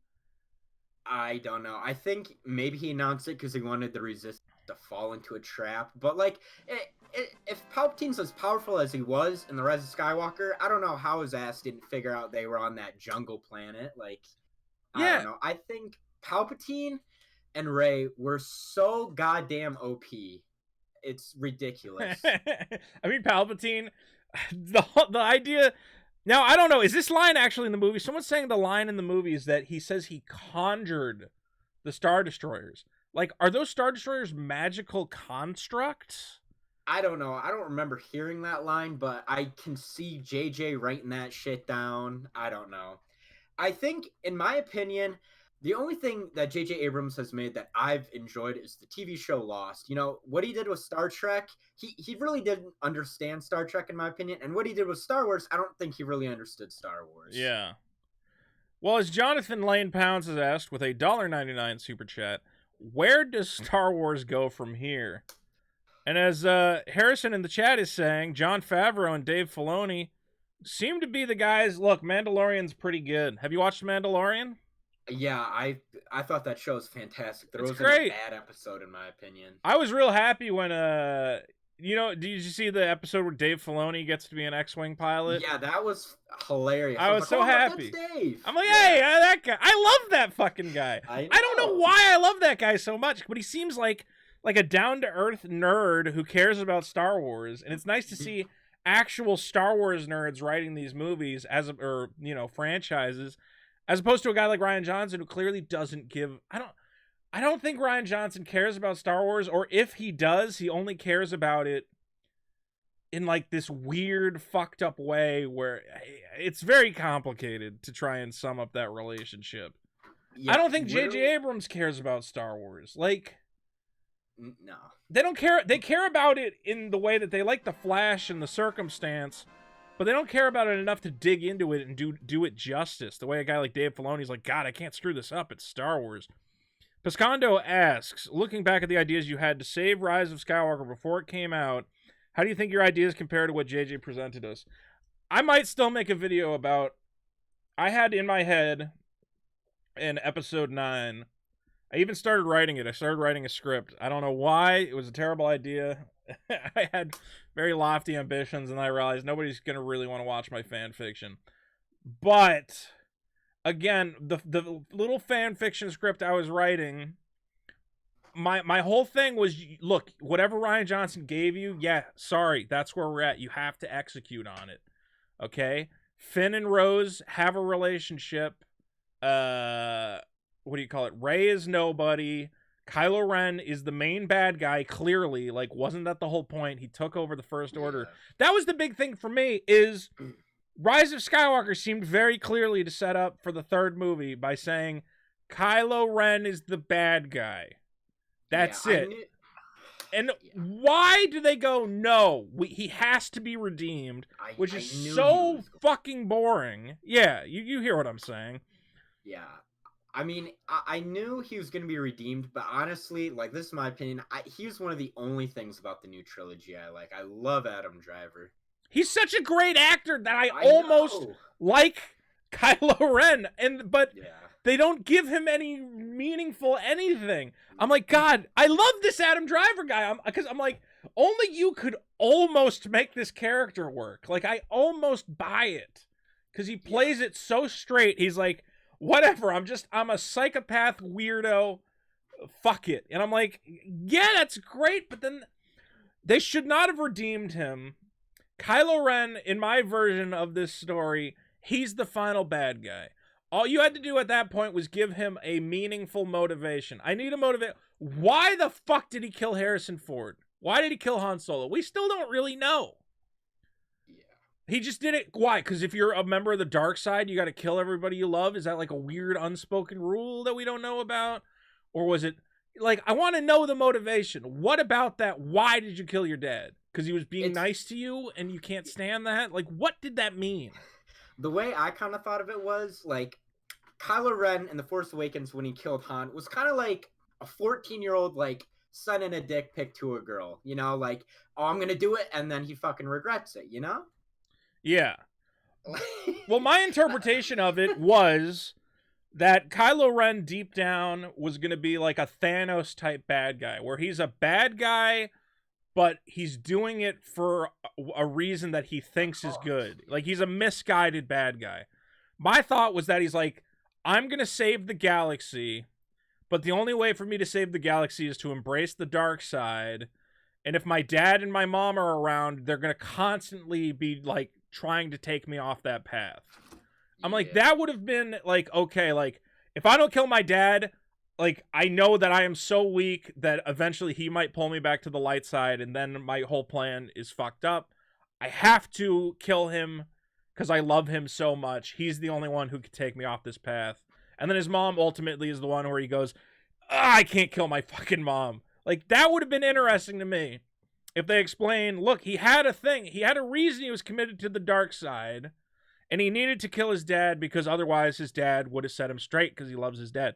H: I don't know. I think maybe he announced it because he wanted the Resistance to fall into a trap. But, like, if Palpatine's as powerful as he was in The Rise of Skywalker, I don't know how his ass didn't figure out they were on that jungle planet. Like,
A: Yeah.
H: I don't know. I think Palpatine and Rey were so goddamn OP. It's ridiculous.
A: I mean, Palpatine, the idea... Now, I don't know, is this line actually in the movie? Someone's saying the line in the movie is that he says he conjured the Star Destroyers. Like, are those Star Destroyers magical constructs?
H: I don't know. I don't remember hearing that line, but I can see JJ writing that shit down. I don't know. I think, in my opinion, the only thing that J.J. Abrams has made that I've enjoyed is the TV show Lost. You know, what he did with Star Trek, he really didn't understand Star Trek, in my opinion. And what he did with Star Wars, I don't think he really understood Star Wars.
A: Yeah. Well, as Jonathan Lane Pounds has asked with a $1.99 super chat, where does Star Wars go from here? And as Harrison in the chat is saying, Jon Favreau and Dave Filoni seem to be the guys. Look, Mandalorian's pretty good. Have you watched Mandalorian?
H: Yeah, I thought that show was fantastic. There
A: It's
H: wasn't
A: great.
H: a bad episode, in my opinion.
A: I was real happy when, you know, did you see the episode where Dave Filoni gets to be an X-Wing pilot?
H: Yeah, that was hilarious.
A: I was
H: like,
A: so
H: oh,
A: happy.
H: That's Dave.
A: I'm like, hey, that guy. I love that fucking guy.
H: I
A: don't know
H: know.
A: why I love that guy so much, but he seems like a down-to-earth nerd who cares about Star Wars, and it's nice to see actual Star Wars nerds writing these movies or franchises, as opposed to a guy like Rian Johnson who clearly doesn't give. I don't think Rian Johnson cares about Star Wars, or if he does, he only cares about it in like this weird, fucked up way where it's very complicated to try and sum up that relationship.
H: Yeah,
A: I don't think J.J. Abrams cares about Star Wars. Like,
H: no.
A: they don't care. They care about it in the way that they like the flash and the circumstance, but they don't care about it enough to dig into it and do it justice. The way a guy like Dave Filoni's like, God, I can't screw this up. It's Star Wars. Piscondo asks, looking back at the ideas you had to save Rise of Skywalker before it came out, how do you think your ideas compare to what JJ presented us? I might still make a video about... I had in my head in episode 9... I even started writing it. I started writing a script. I don't know why. It was a terrible idea. I had very lofty ambitions, and I realized nobody's going to really want to watch my fan fiction. But, again, the little fan fiction script I was writing, my whole thing was, look, whatever Rian Johnson gave you, yeah, sorry, that's where we're at. You have to execute on it. Okay? Finn and Rose have a relationship. What do you call it? Rey is nobody. Kylo Ren is the main bad guy, clearly. Like, wasn't that the whole point? He took over the First Order. That was the big thing for me, is Rise of Skywalker seemed very clearly to set up for the third movie by saying Kylo Ren is the bad guy. That's it. And why do they go, no, he has to be redeemed, which is so fucking boring. Yeah, you hear what I'm saying.
H: Yeah. I mean, I knew he was going to be redeemed, but honestly, like, this is my opinion. He was one of the only things about the new trilogy I like. I love Adam Driver.
A: He's such a great actor that I almost like Kylo Ren, but
H: Yeah.
A: they don't give him any meaningful anything. I'm like, God, I love this Adam Driver guy. Because I'm like, only you could almost make this character work. Like, I almost buy it. Because he plays it so straight. He's like, whatever, I'm a psychopath weirdo. Fuck it. And I'm like, yeah, that's great. But then they should not have redeemed him. Kylo Ren, in my version of this story, he's the final bad guy. All you had to do at that point was give him a meaningful motivation. I need a motivation. Why the fuck did he kill Harrison Ford? Why did he kill Han Solo? We still don't really know.
H: Yeah.
A: He just did it. Why? Because if you're a member of the dark side, you got to kill everybody you love? Is that like a weird unspoken rule that we don't know about? Or was it like, I want to know the motivation. What about that? Why did you kill your dad? Because he was being nice to you and you can't stand that? Like, what did that mean?
H: The way I kind of thought of it was, like, Kylo Ren in The Force Awakens when he killed Han was kind of like a 14-year-old, like, sending a dick pic to a girl. You know, like, oh, I'm going to do it, and then he fucking regrets it, you know?
A: Yeah. Well, my interpretation of it was that Kylo Ren deep down was going to be like a Thanos type bad guy, where he's a bad guy, but he's doing it for a reason that he thinks is good. Like, he's a misguided bad guy. My thought was that he's like, I'm going to save the galaxy, but the only way for me to save the galaxy is to embrace the dark side. And if my dad and my mom are around, they're going to constantly be, like, trying to take me off that path. I'm like, that would have been, like, okay, like, if I don't kill my dad, like, I know that I am so weak that eventually he might pull me back to the light side, and then my whole plan is fucked up. I have to kill him because I love him so much. He's the only one who could take me off this path. And then his mom ultimately is the one where he goes, I can't kill my fucking mom. Like, that would have been interesting to me if they explain, look, he had a thing. He had a reason he was committed to the dark side, and he needed to kill his dad because otherwise his dad would have set him straight because he loves his dad.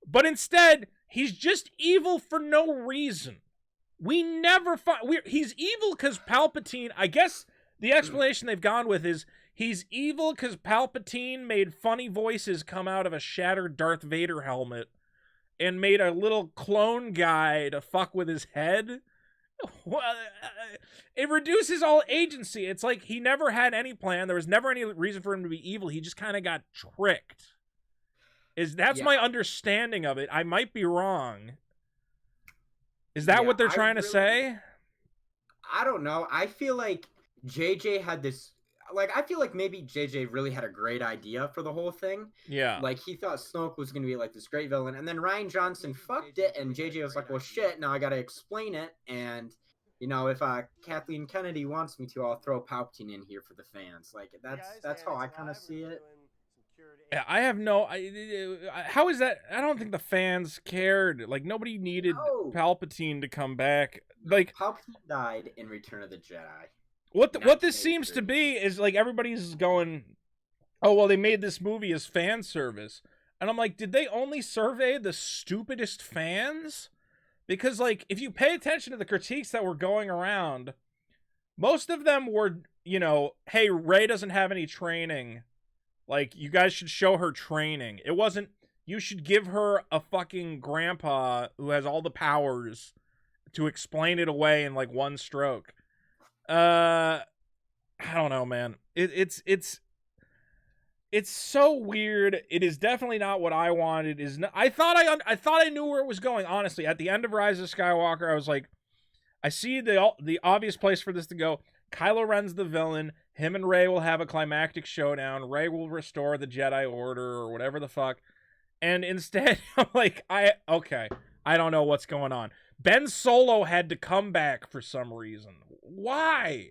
A: But instead, he's just evil for no reason. We never find... He's evil because Palpatine... I guess the explanation they've gone with is he's evil because Palpatine made funny voices come out of a shattered Darth Vader helmet and made a little clone guy to fuck with his head. It reduces all agency. It's like he never had any plan. There was never any reason for him to be evil. He just kind of got tricked. That's my understanding of it. I might be wrong. Is that what they're trying to say?
H: I don't know. I feel like JJ had this... Like, I feel like maybe JJ really had a great idea for the whole thing.
A: Yeah.
H: Like, he thought Snoke was going to be, like, this great villain. And then Rian Johnson fucked it, and JJ was like, well, shit, now I got to explain it. And, you know, if Kathleen Kennedy wants me to, I'll throw Palpatine in here for the fans. Like, that's how I kind of see it.
A: Yeah, I have no... how is that? I don't think the fans cared. Like, nobody needed Palpatine to come back. Like,
H: Palpatine died in Return of the Jedi.
A: What this seems to be is, like, everybody's going, oh, well, they made this movie as fan service. And I'm like, did they only survey the stupidest fans? Because, like, if you pay attention to the critiques that were going around, most of them were, you know, hey, Rey doesn't have any training. Like, you guys should show her training. It wasn't, you should give her a fucking grandpa who has all the powers to explain it away in, like, one stroke. I don't know, man. It's so weird. It is definitely not what I wanted. I thought I knew where it was going. Honestly, at the end of Rise of Skywalker, I was like, I see the obvious place for this to go. Kylo Ren's the villain. Him and Rey will have a climactic showdown. Rey will restore the Jedi Order or whatever the fuck. And instead, I'm like, I don't know what's going on. Ben Solo had to come back for some reason. Why?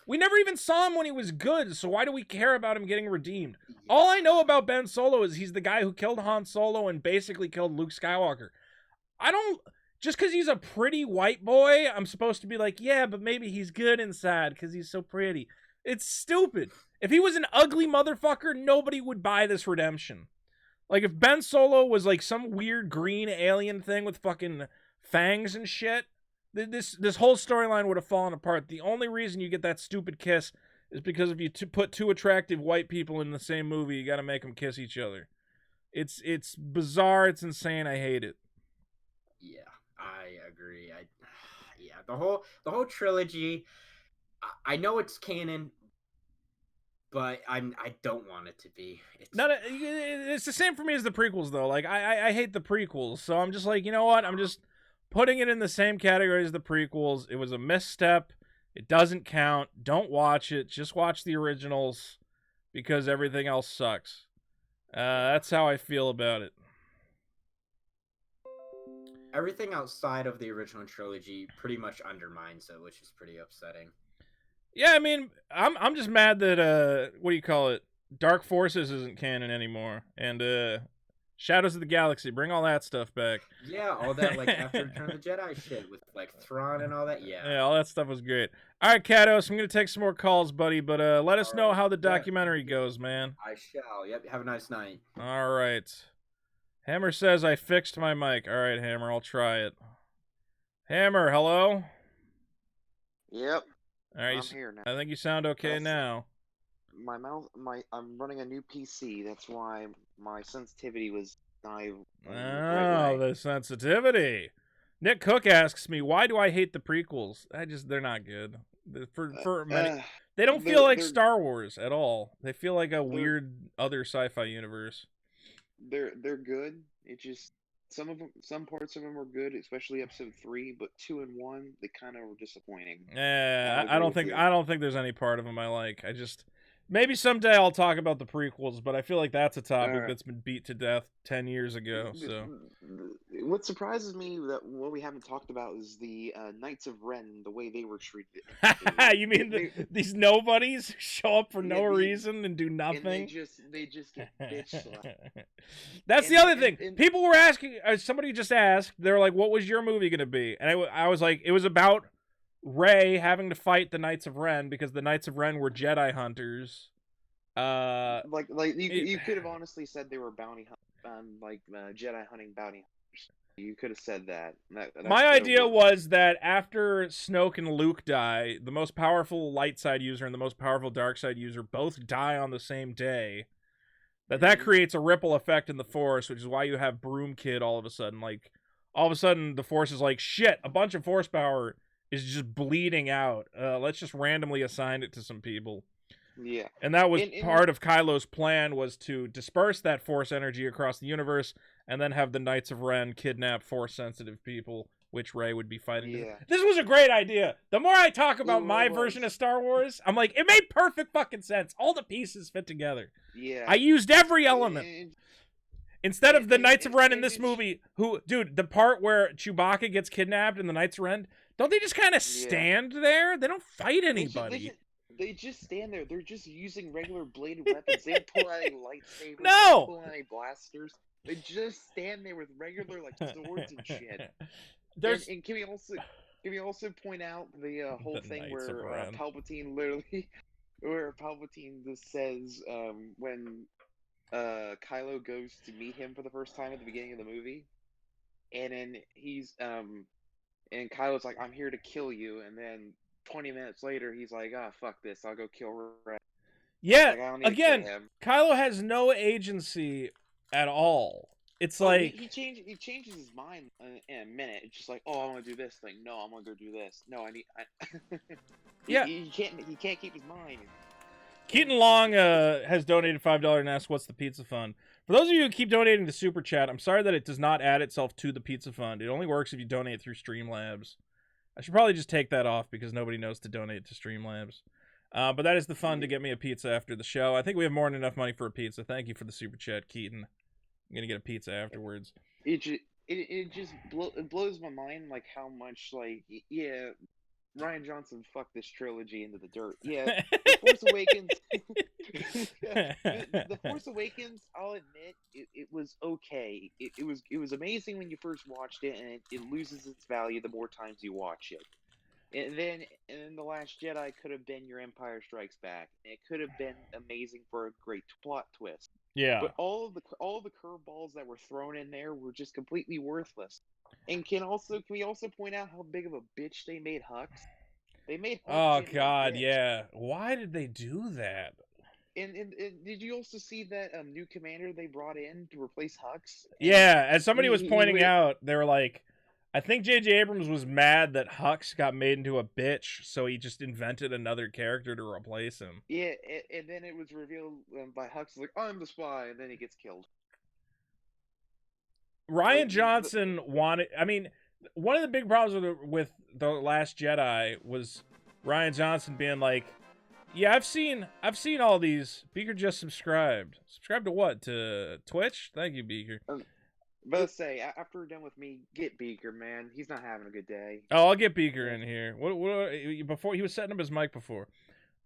A: We never even saw him when he was good, so why do we care about him getting redeemed? All I know about Ben Solo is he's the guy who killed Han Solo and basically killed Luke Skywalker. Just because he's a pretty white boy, I'm supposed to be like, yeah, but maybe he's good inside because he's so pretty. It's stupid. If he was an ugly motherfucker, nobody would buy this redemption. Like, if Ben Solo was like some weird green alien thing with fucking fangs and shit, this whole storyline would have fallen apart. The only reason you get that stupid kiss is because if you put two attractive white people in the same movie, you got to make them kiss each other. It's bizarre. It's insane. I hate it.
H: Yeah, I agree. Yeah, the whole trilogy. I know it's canon, but I don't want it to be.
A: It's the same for me as the prequels, though. Like, I hate the prequels, so I'm just like, you know what? I'm just putting it in the same category as the prequels. It was a misstep. It doesn't count. Don't watch it. Just watch the originals because everything else sucks. That's how I feel about it.
H: Everything outside of the original trilogy pretty much undermines it, which is pretty upsetting.
A: Yeah, I mean, I'm just mad that what do you call it? Dark Forces isn't canon anymore, and Shadows of the Galaxy, bring all that stuff back.
H: Yeah, all that like after Return of the Jedi shit with like Thrawn and all that.
A: Yeah, all that stuff was great. All right, Katos, I'm gonna take some more calls, buddy, but let us know how the documentary goes, man.
H: I shall. Yep. Have a nice night.
A: All right. Hammer says I fixed my mic. All right, Hammer, I'll try it. Hammer, hello.
B: Yep.
A: All right,
B: I'm here now.
A: I think you sound okay now.
B: I'm running a new PC. That's why my sensitivity was not.
A: Oh, the sensitivity. Nick Cook asks me, why do I hate the prequels? They're not good. For many, they don't feel like Star Wars at all. They feel like a weird other sci-fi universe.
B: They're good. It just some parts of them were good, especially episode 3, but 2 and 1 they kind of were disappointing.
A: Yeah, I don't think there's any part of them I like. Maybe someday I'll talk about the prequels, but I feel like that's a topic that's been beat to death 10 years ago. So,
B: what surprises me that what we haven't talked about is the Knights of Ren, the way they were treated.
A: You mean these nobodies who show up for no reason and do nothing?
B: And they just get bitch slapped.
A: That's the other thing. People were asking. Somebody just asked. They're like, "What was your movie gonna be?" And I was like, "It was about Rey having to fight the Knights of Ren because the Knights of Ren were Jedi hunters."
B: You could have honestly said they were bounty Jedi hunting bounty hunters. You could have said that.
A: My idea was that after Snoke and Luke die, the most powerful light side user and the most powerful dark side user both die on the same day. That creates a ripple effect in the Force, which is why you have Broom Kid all of a sudden. Like, all of a sudden, the Force is like, shit, a bunch of Force power is just bleeding out. Let's just randomly assign it to some people.
B: Yeah.
A: And that was part of Kylo's plan, was to disperse that Force energy across the universe and then have the Knights of Ren kidnap Force-sensitive people, which Rey would be fighting.
B: Yeah.
A: This was a great idea. The more I talk about my version of Star Wars, I'm like, it made perfect fucking sense. All the pieces fit together.
B: Yeah.
A: I used every element. Instead of the Knights of Ren in this movie, dude, the part where Chewbacca gets kidnapped in the Knights of Ren, don't they just kind of stand there? They don't fight anybody.
B: They just stand there. They're just using regular bladed weapons. They don't pull out any lightsabers.
A: No!
B: They don't pull out any blasters. They just stand there with regular swords and shit. And can we also point out the whole thing where Palpatine Palpatine just says when Kylo goes to meet him for the first time at the beginning of the movie, and then he's and Kylo's like, "I'm here to kill you," and then 20 minutes later, he's like, fuck this, I'll go kill Rey.
A: Yeah, again, Kylo has no agency at all. It's like...
B: He changes his mind in a minute. It's just like, I want to do this thing. No, I'm going to go do this. No,
A: yeah.
B: He can't keep his mind.
A: Keaton Long has donated $5 and asked, what's the pizza fund? For those of you who keep donating to Super Chat, I'm sorry that it does not add itself to the pizza fund. It only works if you donate through Streamlabs. I should probably just take that off because nobody knows to donate to Streamlabs. But that is the fun to get me a pizza after the show. I think we have more than enough money for a pizza. Thank you for the Super Chat, Keaton. I'm going to get a pizza afterwards.
B: It just blows my mind, like, how much, like, yeah, Rian Johnson fucked this trilogy into the dirt. Yeah, The Force Awakens... the Force Awakens, I'll admit, it was okay. It was amazing when you first watched it, and it loses its value the more times you watch it. And then the Last Jedi could have been your Empire Strikes Back. And it could have been amazing for a great plot twist.
A: Yeah.
B: But all the curveballs that were thrown in there were just completely worthless. And can we also point out how big of a bitch they made Hux? They made Hux
A: Oh
B: into a
A: God,
B: bitch.
A: yeah. Why did they do that?
B: And did you also see that new commander they brought in to replace Hux?
A: Yeah, as somebody was
B: he
A: pointing
B: lit-
A: out, they were like, I think J.J. Abrams was mad that Hux got made into a bitch, so he just invented another character to replace him.
B: Yeah, and then it was revealed by Hux, like, I'm the spy, and then he gets killed.
A: Ryan Johnson wanted. I mean, one of the big problems with the Last Jedi was Ryan Johnson being like, "Yeah, I've seen all these." Beaker just subscribed. Subscribed to what? To Twitch? Thank you, Beaker.
B: But let's say, after we're done with me, get Beaker, man. He's not having a good day.
A: Oh, I'll get Beaker in here. What? Before he was setting up his mic before.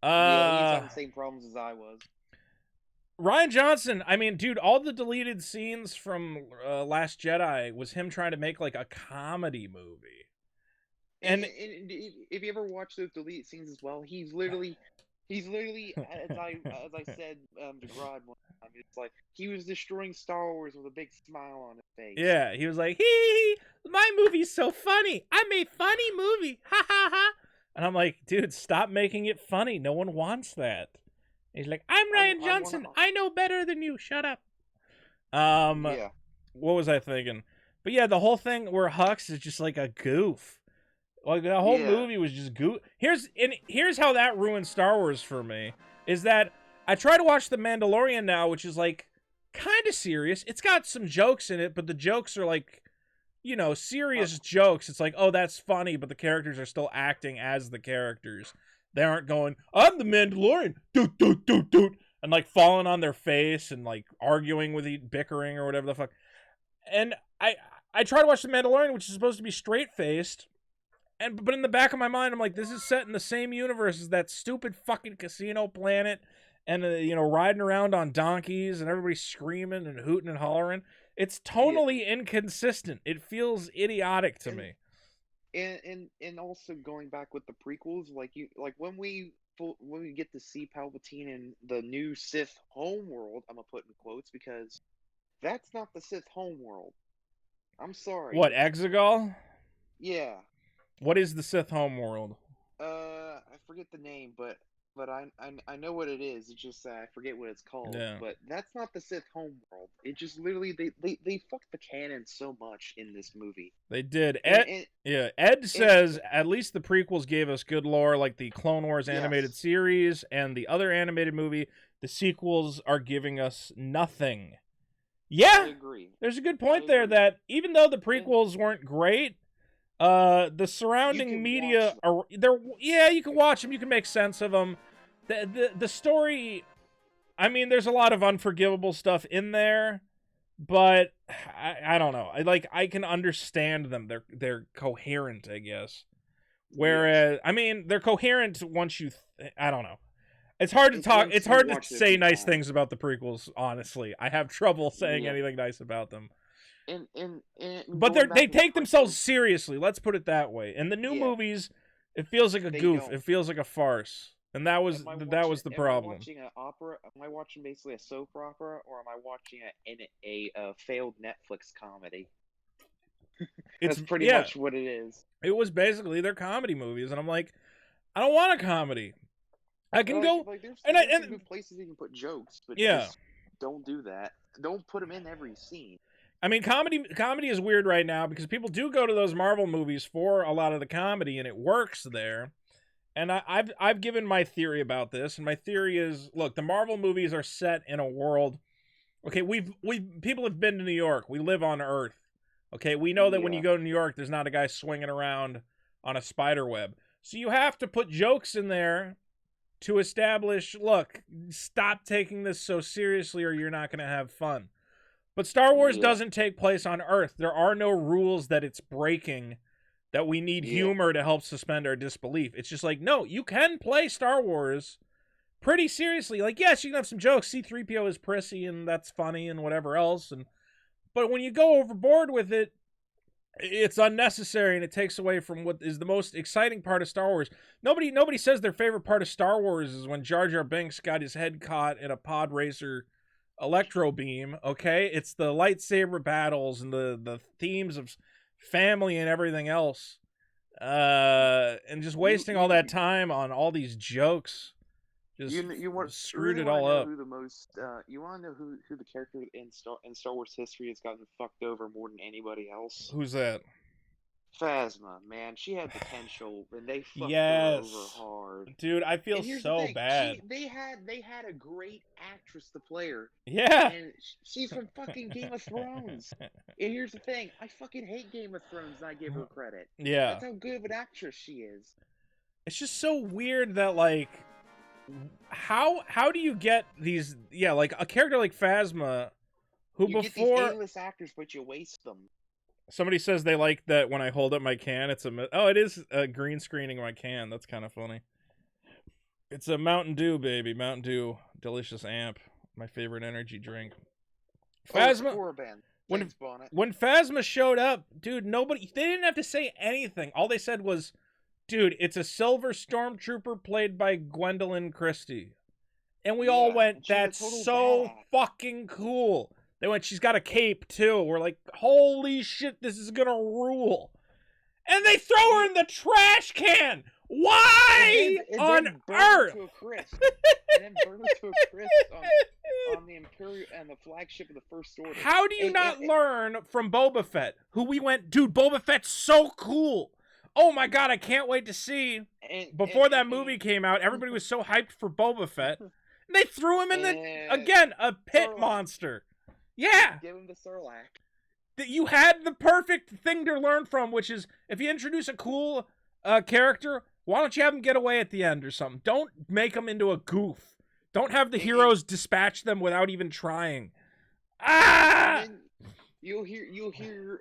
B: Yeah, he's having the same problems as I was.
A: Ryan Johnson, I mean, dude, all the deleted scenes from Last Jedi was him trying to make like a comedy movie. And
B: if you ever watch those deleted scenes as well, he's literally as I said to Grodd one time, it's like he was destroying Star Wars with a big smile on his face.
A: Yeah, he was like, hee, my movie's so funny. I made funny movie. Ha ha ha. And I'm like, dude, stop making it funny. No one wants that. He's like, I'm Ryan Johnson. I know better than you. Shut up.
B: Yeah.
A: What was I thinking? But yeah, the whole thing where Hux is just like a goof. Like the whole movie was just goof. Here's how that ruined Star Wars for me. Is that I try to watch The Mandalorian now, which is like kind of serious. It's got some jokes in it, but the jokes are like, you know, serious jokes. It's like, oh, that's funny, but the characters are still acting as the characters. They aren't going, I'm the Mandalorian, doot, doot, doot, doot, and like falling on their face and like arguing with bickering or whatever the fuck. And I try to watch The Mandalorian, which is supposed to be straight-faced, but in the back of my mind, I'm like, this is set in the same universe as that stupid fucking casino planet and, you know, riding around on donkeys and everybody screaming and hooting and hollering. It's tonally inconsistent. It feels idiotic to me.
B: And also going back with the prequels, like when we get to see Palpatine in the new Sith homeworld, I'm gonna put in quotes because that's not the Sith homeworld. I'm sorry.
A: What, Exegol?
B: Yeah.
A: What is the Sith homeworld?
B: I forget the name, but I know what it is. It's just I forget what it's called.
A: Yeah.
B: But that's not the Sith homeworld. It just literally they fucked the canon so much in this movie.
A: They did. Ed says at least the prequels gave us good lore, like the Clone Wars animated series and the other animated movie. The sequels are giving us nothing. Yeah,
B: I agree.
A: There's a good point there that even though the prequels weren't great, the surrounding media are there. Yeah, you can watch them. You can make sense of them. The story, I mean, there's a lot of unforgivable stuff in there, but I don't know. I can understand them. They're coherent, I guess. Whereas, I mean, they're coherent once you. I don't know. It's hard to talk. It's hard to say nice things about the prequels. Honestly, I have trouble saying anything nice about them. But they take themselves seriously. Let's put it that way. In the new movies, it feels like a goof. It feels like a farce, and that was the problem.
B: Am I watching an opera? Am I watching basically a soap opera, or am I watching a failed Netflix comedy? That's pretty much what it is.
A: It was basically their comedy movies, and I'm like, I don't want a comedy. I can go.
B: There's some good places you can put jokes, but just don't do that. Don't put them in every scene.
A: I mean, comedy is weird right now because people do go to those Marvel movies for a lot of the comedy, and it works there. And I've given my theory about this, and my theory is, look, the Marvel movies are set in a world. Okay, people have been to New York. We live on Earth. Okay, we know that when you go to New York, there's not a guy swinging around on a spider web. So you have to put jokes in there to establish, look, stop taking this so seriously or you're not going to have fun. But Star Wars doesn't take place on Earth. There are no rules that it's breaking that we need humor to help suspend our disbelief. It's just like, no, you can play Star Wars pretty seriously. Like, yes, you can have some jokes. C-3PO is prissy and that's funny and whatever else. But when you go overboard with it, It's unnecessary, and it takes away from what is the most exciting part of Star Wars. Nobody says their favorite part of Star Wars is when Jar Jar Binks got his head caught in a pod racer electro beam. Okay, it's the lightsaber battles and the themes of family and everything else, and just wasting all that time on all these jokes. Just screwed it all up.
B: You want to know who the character in Star Wars history has gotten fucked over more than anybody else?
A: Who's that?
B: Phasma, man. She had potential, and they fucked
A: Yes.
B: her over hard.
A: Dude, I feel
B: And here's
A: so
B: the thing,
A: bad.
B: They had a great actress to play her.
A: Yeah.
B: And she's from fucking Game of Thrones. And here's the thing, I fucking hate Game of Thrones, and I give her credit.
A: Yeah.
B: That's how good of an actress she is.
A: It's just so weird that, like, how do you get these, like a character like Phasma, who
B: You
A: before
B: get these A-list actors, but you waste them.
A: somebody says they like that when I hold up my can, it is a green screening my can. That's kind of funny. It's a Mountain Dew, baby. Mountain Dew, delicious amp, my favorite energy drink. Phasma, when Phasma showed up, dude, they didn't have to say anything. All they said was, dude, it's a silver stormtrooper played by Gwendolyn Christie. And we all went, that's so fucking cool. They went, she's got a cape too. We're like, holy shit, this is gonna rule. And they throw her in the trash can. Why on earth?
B: And then burn her to a crisp on the Imperial and the flagship of the First Order.
A: How do you not learn from Boba Fett? Who we went, dude, Boba Fett's so cool. Oh my god, I can't wait to see. Before that movie came out, everybody was so hyped for Boba Fett. And they threw him in a pit monster. Yeah.
B: Give him the Sarlacc.
A: You had the perfect thing to learn from, which is if you introduce a cool character, why don't you have him get away at the end or something? Don't make him into a goof. Don't have the heroes dispatch them without even trying. Ah!
B: You'll hear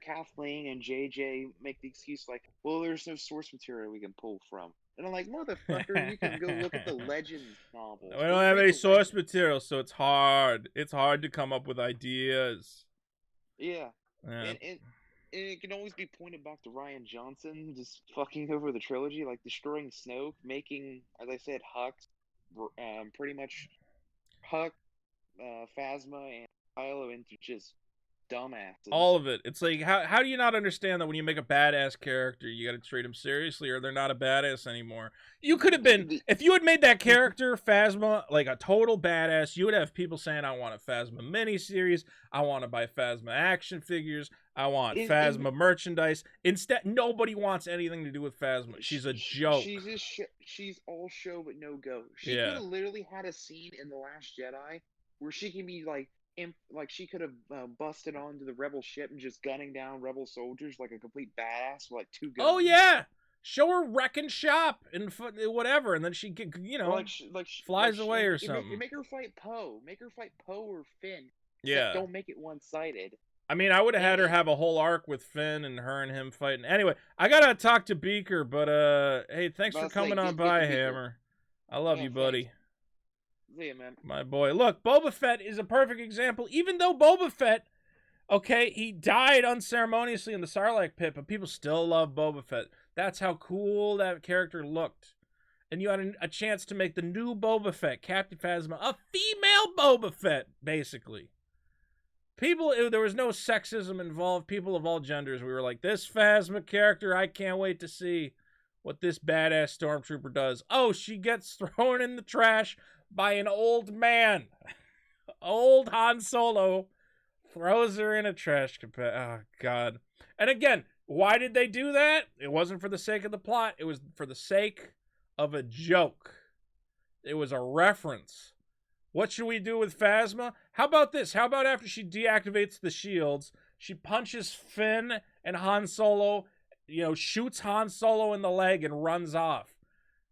B: Kathleen and JJ make the excuse like, well, there's no source material we can pull from. And I'm like, motherfucker, you can go look at the Legends novels.
A: We don't have any source material, so it's hard. It's hard to come up with ideas.
B: Yeah. And it can always be pointed back to Rian Johnson just fucking over the trilogy, like destroying Snoke, making, as I said, Hux, pretty much Hux, Phasma, and Kylo into just dumbasses.
A: All of it. It's like, how do you not understand that when you make a badass character, you gotta treat them seriously or they're not a badass anymore? You could have been, if you had made that character, Phasma, like a total badass, you would have people saying, I want a Phasma miniseries, I want to buy Phasma action figures, I want Phasma merchandise. Instead, nobody wants anything to do with Phasma. She's a joke.
B: She's all show but no go. She could have literally had a scene in The Last Jedi where she can be like she could have busted onto the rebel ship and just gunning down rebel soldiers like a complete badass with like 2 guns.
A: Oh yeah, show her wrecking shop and whatever, and then she flies away or something.
B: You make her fight Poe. Make her fight Poe or Finn.
A: Yeah.
B: Don't make it one-sided.
A: I mean, I would have had her have a whole arc with Finn and her and him fighting. Anyway, I gotta talk to Beaker, but hey, thanks for coming on by, Hammer. I love you, buddy.
B: See ya, man.
A: My boy. Look, Boba Fett is a perfect example. Even though Boba Fett, okay, he died unceremoniously in the Sarlacc pit, but people still love Boba Fett. That's how cool that character looked. And you had a chance to make the new Boba Fett, Captain Phasma, a female Boba Fett, basically. There was no sexism involved. People of all genders, we were like, this Phasma character, I can't wait to see what this badass stormtrooper does. Oh, she gets thrown in the trash by an old man. Old Han Solo throws her in a trash compactor. Oh, God. And again, why did they do that? It wasn't for the sake of the plot. It was for the sake of a joke. It was a reference. What should we do with Phasma? How about this? How about after she deactivates the shields, she punches Finn and Han Solo, shoots Han Solo in the leg and runs off.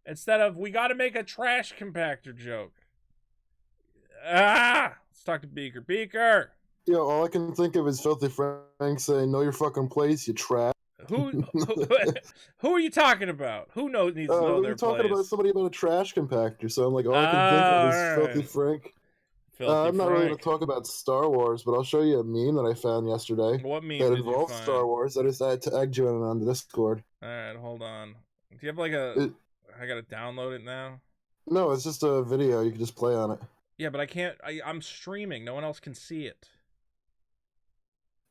A: Instead of, we got to make a trash compactor joke. Let's talk to Beaker. Beaker!
G: All I can think of is Filthy Frank saying, know your fucking place, you trash.
A: Who are you talking about? Who needs to know their place?
G: You're talking about somebody about a trash compactor, so I'm like, all I can think of is Filthy Frank.
A: Filthy
G: I'm not really going
A: Frank.
G: to talk about Star Wars, but I'll show you a meme that I found yesterday
A: What meme
G: that
A: did you
G: involves
A: find?
G: Star Wars. I just had to egg you on the Discord.
A: All right, hold on. Do you have like a? I gotta download it now.
G: No, it's just a video. You can just play on it.
A: Yeah, but I can't. I'm streaming. No one else can see it.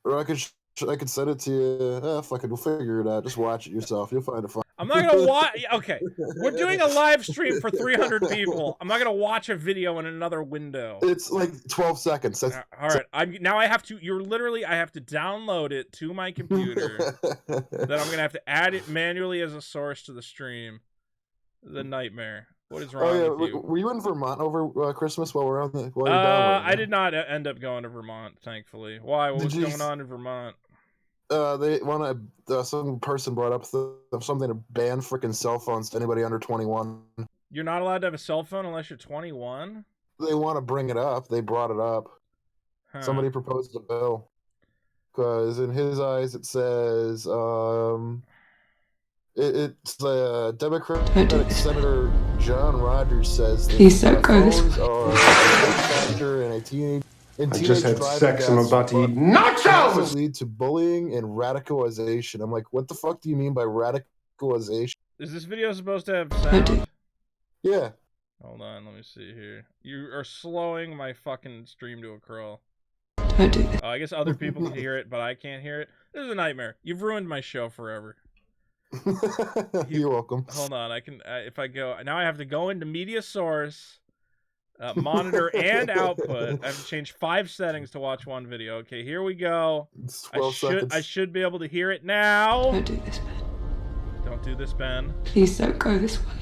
G: Or I could send it to you. Fuck it, we'll figure it out. Just watch it yourself. You'll find it fun.
A: I'm not gonna watch. Okay, we're doing a live stream for 300 people. I'm not gonna watch a video in another window.
G: It's like 12 seconds. That's
A: All right. I have to. I have to download it to my computer. Then I'm gonna have to add it manually as a source to the stream. The nightmare. What is wrong with you?
G: Were you in Vermont over Christmas while we're on the? While you're downloading
A: I did not end up going to Vermont, thankfully. Why? What was going on in Vermont?
G: They want to. Some person brought up something to ban freaking cell phones to anybody under 21.
A: You're not allowed to have a cell phone unless you're 21.
G: They want to bring it up. They brought it up.
A: Huh.
G: Somebody proposed a bill because in his eyes it says it's Democratic Senator John Rogers says that phones are a big factor in a teenage. I just had sex. I'm about to eat nachos. Lead to bullying and radicalization. I'm like, what the fuck do you mean by radicalization?
A: Is this video supposed to have sound?
G: Yeah.
A: Hold on, let me see here. You are slowing my fucking stream to a crawl. I guess other people can hear it, but I can't hear it. This is a nightmare. You've ruined my show forever.
G: You're welcome.
A: Hold on, I can. If I go now, I have to go into media source. Monitor and output. I have to change 5 settings to watch one video. Okay, here we go. I should be able to hear it now.
I: Don't do this, Ben.
A: Don't do this, Ben.
I: Please don't go this way.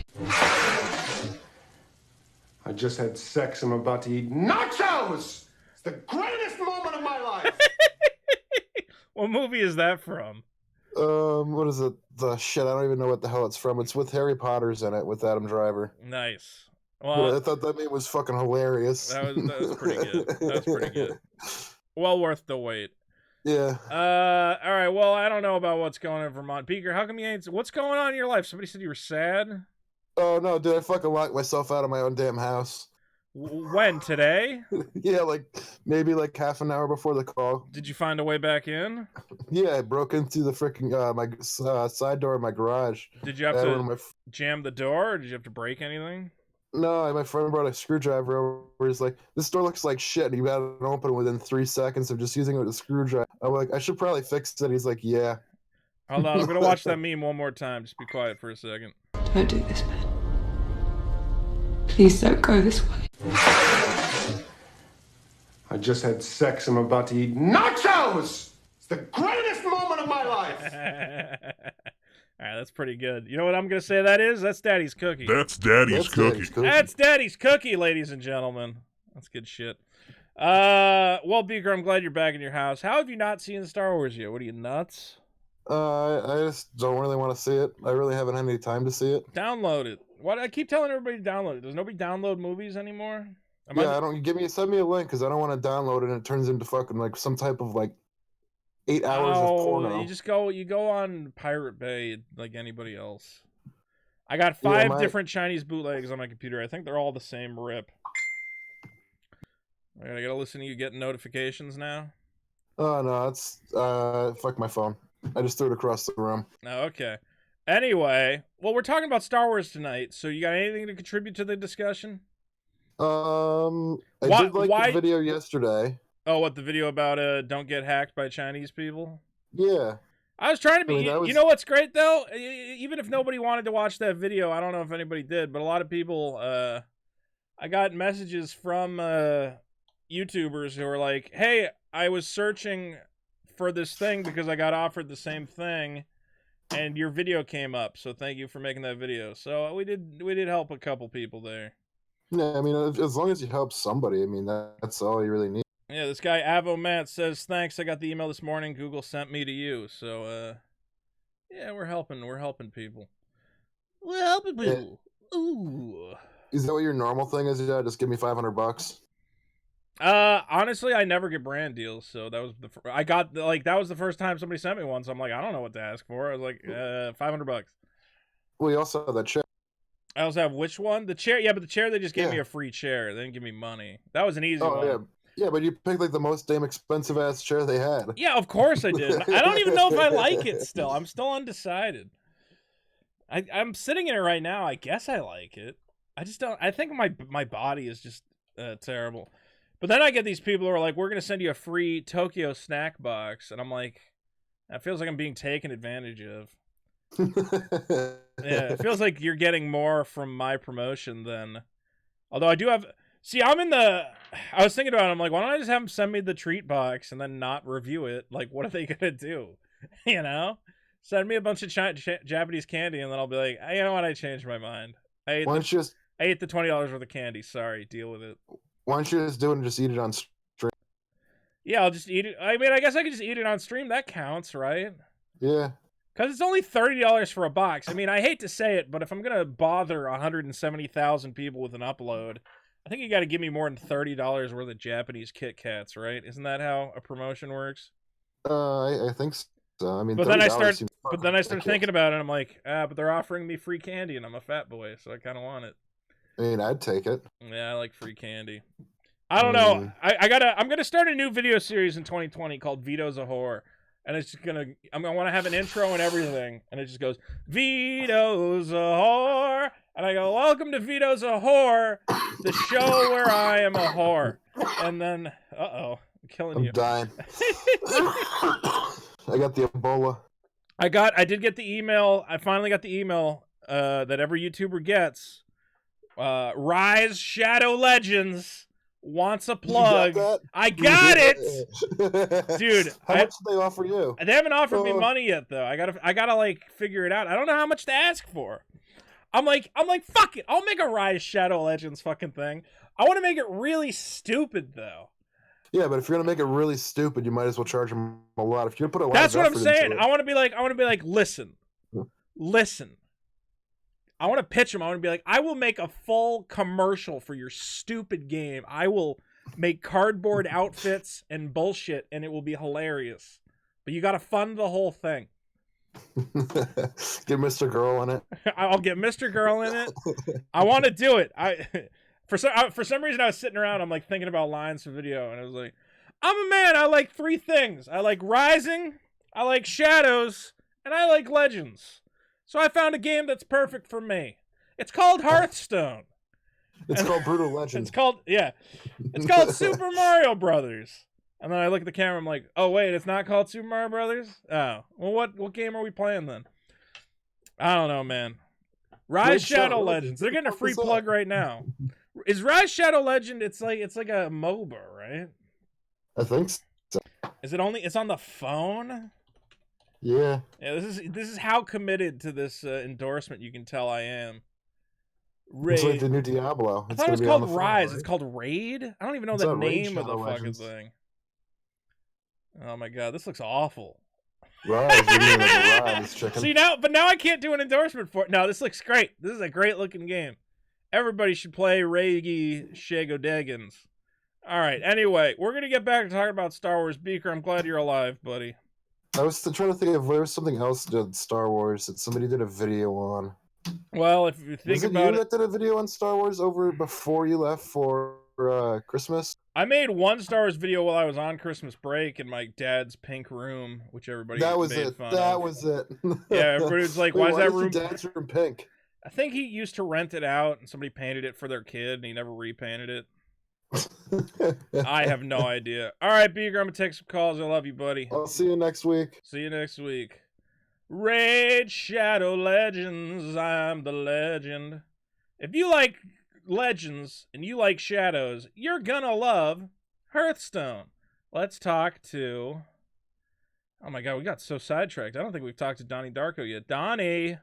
J: I just had sex. I'm about to eat nachos. It's the greatest moment of my life.
A: What movie is that from?
G: What is it? The shit, I don't even know what the hell it's from. It's with Harry Potter's in it with Adam Driver.
A: Nice. Well,
G: I thought that meme was fucking hilarious.
A: That was pretty good. That was pretty good. Well worth the wait.
G: Yeah.
A: All right. Well, I don't know about what's going on in Vermont. Beaker, how come you ain't? What's going on in your life? Somebody said you were sad.
G: Oh no, dude! I fucking locked myself out of my own damn house.
A: When? Today?
G: Yeah, maybe half an hour before the call.
A: Did you find a way back in?
G: Yeah, I broke into the freaking my side door of my garage.
A: Did you have to jam the door, or did you have to break anything?
G: No, my friend brought a screwdriver over. He's like, this door looks like shit, and you got it open within 3 seconds of just using it with a screwdriver. I'm like, I should probably fix it. He's like, yeah.
A: Hold on, I'm gonna watch that meme one more time. Just be quiet for a second.
I: Don't do this, Ben. Please don't go this way.
J: I just had sex. I'm about to eat nachos. It's the greatest moment of my life.
A: All right, that's pretty good. You know what I'm going to say that is? That's Daddy's cookie.
C: That's Daddy's cookie.
A: That's Daddy's cookie, ladies and gentlemen. That's good shit. Well, Beaker, I'm glad you're back in your house. How have you not seen Star Wars yet? What are you, nuts?
G: I just don't really want to see it. I really haven't had any time to see it.
A: Download it. What? I keep telling everybody to download it. Does nobody download movies anymore?
G: I don't. Send me a link because I don't want to download it and it turns into fucking some type of 8 hours of porno.
A: You go on Pirate Bay like anybody else. I got 5 different Chinese bootlegs on my computer. I think they're all the same rip. All right, I gotta listen to you getting notifications now.
G: Oh no, it's fuck my phone. I just threw it across the room.
A: Oh, okay. Anyway, well, we're talking about Star Wars tonight, so you got anything to contribute to the discussion?
G: I did the video yesterday.
A: Oh, what, the video about don't get hacked by Chinese people?
G: Yeah.
A: I was trying to be... You know what's great, though? Even if nobody wanted to watch that video, I don't know if anybody did, but a lot of people... I got messages from YouTubers who were like, hey, I was searching for this thing because I got offered the same thing, and your video came up, so thank you for making that video. So we did help a couple people there.
G: Yeah, I mean, as long as you help somebody, I mean, that's all you really need.
A: Yeah, this guy Avomat says, thanks, I got the email this morning, Google sent me to you. So, yeah, we're helping people. We're helping people. Yeah. Ooh.
G: Is that what your normal thing is? Yeah, just give me $500.
A: Honestly, I never get brand deals, so that was that was the first time somebody sent me one, so I'm like, I don't know what to ask for. I was like, $500.
G: Well, you also have that chick.
A: I also have which one? The chair. Yeah, but the chair they just gave me
G: Yeah.
A: a free chair. They didn't give me money. That was an easy
G: Oh
A: one.
G: yeah, yeah, but you picked like the most damn expensive ass chair they had.
A: Yeah, of course I did. I don't even know if I like it still. I'm still undecided. I'm sitting in it right now. I guess I like it. I just don't. I think my body is just terrible. But then I get these people who are like, "We're gonna send you a free Tokyo snack box," and I'm like, that feels like I'm being taken advantage of. Yeah, it feels like you're getting more from my promotion than. Although I do have. See, I'm in the. I was thinking about it. I'm like, why don't I just have them send me the treat box and then not review it? Like, what are they gonna do? You know, send me a bunch of Japanese candy and then I'll be like, you know what? I changed my mind. I ate the $20 worth of candy. Sorry, deal with it.
G: Why don't you just do it and just eat it on stream?
A: Yeah, I'll just eat it. I mean, I guess I could just eat it on stream. That counts, right?
G: Yeah.
A: Because it's only $30 for a box. I mean, I hate to say it, but if I'm going to bother 170,000 people with an upload, I think you got to give me more than $30 worth of Japanese Kit Kats, right? Isn't that how a promotion works?
G: I think so. I mean,
A: but then I start thinking about it, and I'm like, but they're offering me free candy, and I'm a fat boy, so I kind of want it.
G: I mean, I'd take it.
A: Yeah, I like free candy. I don't know. I'm gonna start a new video series in 2020 called Vito's a Whore. And it's just gonna want to have an intro and everything. And it just goes, Vito's a whore. And I go, welcome to Vito's a Whore, the show where I am a whore. And then, I'm killing you.
G: I'm dying. I got the Ebola.
A: I did get the email. I finally got the email that every YouTuber gets. Rise Shadow Legends wants a plug. I got it, dude.
G: How much did they offer you?
A: They haven't offered me money yet, though. I gotta like figure it out. I don't know how much to ask for. I'm like, fuck it. I'll make a Rise Shadow Legends fucking thing. I want to make it really stupid, though.
G: Yeah, but if you're gonna make it really stupid, you might as well charge them a lot. If you put a lot
A: that's
G: of
A: what I'm
G: effort
A: saying.
G: into it.
A: I want to be like, listen. I want to pitch them. I want to be like, I will make a full commercial for your stupid game. I will make cardboard outfits and bullshit, and it will be hilarious. But you got to fund the whole thing.
G: Get Mr. Girl in it.
A: I'll get Mr. Girl in it. I want to do it. For some reason, I was sitting around. I'm like thinking about lines for video, and I was like, I'm a man. I like 3 things. I like Rising, I like Shadows, and I like Legends. So I found a game that's perfect for me. It's called Hearthstone.
G: It's called Brutal Legend.
A: It's called Super Mario Brothers. And then I look at the camera, I'm like, oh wait, it's not called Super Mario Brothers? Oh. Well, what game are we playing then? I don't know, man. Rise Shadow Legends. They're getting a free plug right now. Is Rise Shadow Legend, it's like a MOBA, right?
G: I think so.
A: Is it only it's on the phone?
G: Yeah.
A: Yeah, this is how committed to this endorsement you can tell I am.
G: Raid. It's like the new Diablo.
A: I thought it was called Rise. Right? It's called Raid? I don't even know the name of the fucking thing. Oh my god, this looks awful.
G: Rise, Rise chicken.
A: See now I can't do an endorsement for it. No, this looks great. This is a great looking game. Everybody should play Reigi Shagodeggins. Alright, anyway, we're gonna get back to talking about Star Wars. Beaker, I'm glad you're alive, buddy.
G: I was trying to think if there was something else to Star Wars that somebody did a video on.
A: Well, if you think about it...
G: Was it you that did a video on Star Wars before you left for Christmas?
A: I made one Star Wars video while I was on Christmas break in my dad's pink room, which everybody
G: made
A: fun of.
G: That was it.
A: Yeah, everybody was like, why is that room...
G: dad's room pink?
A: I think he used to rent it out, and somebody painted it for their kid, and he never repainted it. I have no idea. All right, Beaker, I'm going to take some calls. I love you, buddy.
G: I'll see you next week.
A: See you next week. Raid Shadow Legends, I'm the legend. If you like Legends and you like Shadows, you're gonna love Hearthstone. Let's talk to... Oh my god, we got so sidetracked. I don't think we've talked to Donnie Darko yet. Donnie!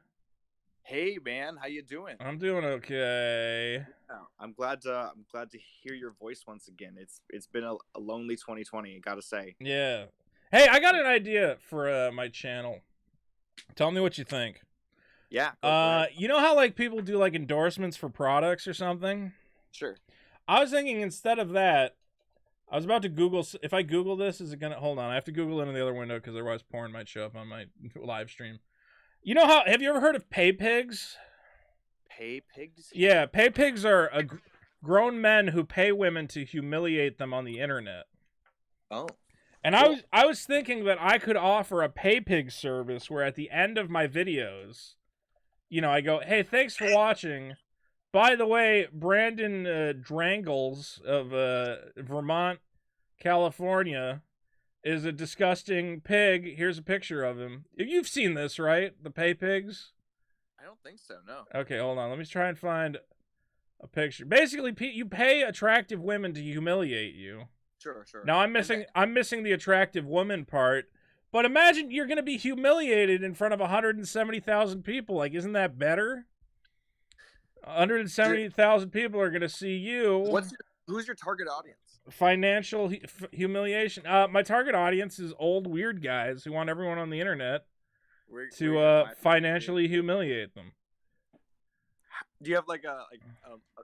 K: Hey man, how you doing?
A: I'm doing okay.
K: I'm glad to hear your voice once again. It's been a lonely 2020, I gotta say.
A: Yeah. Hey, I got an idea for my channel. Tell me what you think.
K: Yeah.
A: You know how like people do like endorsements for products or something?
K: Sure.
A: I was thinking instead of that, I was about to Google. If I Google this, is it gonna? Hold on, I have to Google it in the other window because otherwise porn might show up on my live stream. You know how? Have you ever heard of pay pigs?
K: Pay pigs?
A: Yeah, pay pigs are grown men who pay women to humiliate them on the internet.
K: Oh.
A: And
K: Cool.
A: I was thinking that I could offer a pay pig service where at the end of my videos, you know, I go, hey, thanks for watching. By the way, Brandon Drangles of Vermont, California, is a disgusting pig. Here's a picture of him. You've seen this, right? The pay pigs?
K: I don't think so, no.
A: Okay, hold on. Let me try and find a picture. Basically, you pay attractive women to humiliate you.
K: Sure.
A: Now I'm missing the attractive woman part. But imagine you're going to be humiliated in front of 170,000 people. Like, isn't that better? 170,000 people are going to see you.
K: Who's your target audience?
A: Financial humiliation. My target audience is old weird guys who want everyone on the internet to financially humiliate them.
K: Do you have like a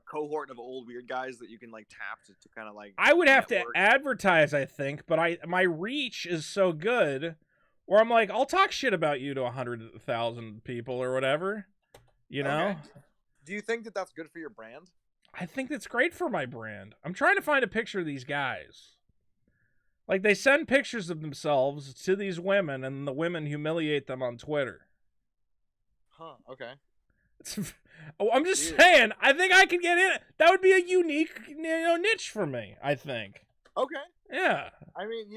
K: cohort of old weird guys that you can like tap to kind of like?
A: I would have to advertise, I think, but my reach is so good, where I'm like, I'll talk shit about you to 100,000 people or whatever, you know.
K: Okay. Do you think that that's good for your brand?
A: I think that's great for my brand. I'm trying to find a picture of these guys. Like, they send pictures of themselves to these women, and the women humiliate them on Twitter.
K: Huh. Okay.
A: I'm just saying, I think I could get in. That would be a unique, niche for me, I think.
K: Okay.
A: Yeah.
K: I mean,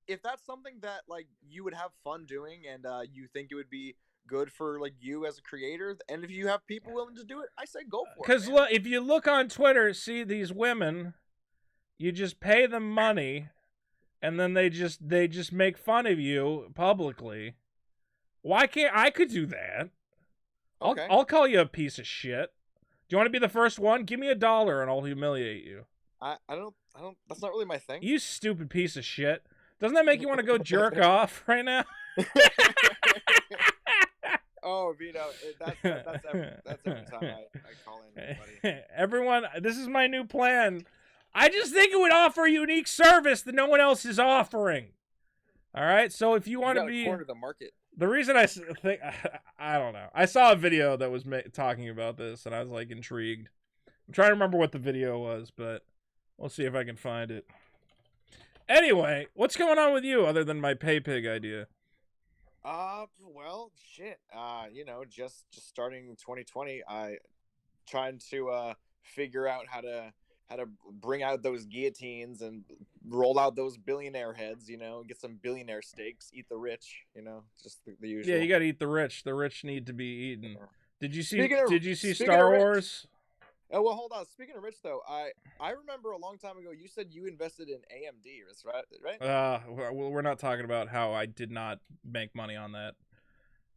K: if that's something that like you would have fun doing, and you think it would be good for like you as a creator, and if you have people willing to do it, I say go for it.
A: Because look, if you look on Twitter, see these women, you just pay them money, and then they just make fun of you publicly. Why can't I could do that?
K: Okay.
A: I'll call you a piece of shit. Do you want to be the first one? Give me $1 and I'll humiliate you.
K: I don't. That's not really my thing.
A: You stupid piece of shit. Doesn't that make you want to go jerk off right now?
K: Oh, Vito, that's every time I call in anybody.
A: Everyone, this is my new plan. I just think it would offer a unique service that no one else is offering. All right, so if you want to be
K: corner the market.
A: The reason I think I don't know. I saw a video that was talking about this, and I was like intrigued. I'm trying to remember what the video was, but we'll see if I can find it. Anyway, what's going on with you other than my pay pig idea?
K: Well, shit. Just starting 2020, I trying to figure out how to bring out those guillotines and roll out those billionaire heads, get some billionaire steaks, eat the rich, just the usual.
A: Yeah, you gotta eat the rich. The rich need to be eaten. Did you see
K: speaking
A: Star Wars?
K: Oh, well, hold on. Speaking of rich, though, I remember a long time ago you said you invested in AMD, right?
A: We're not talking about how I did not make money on that.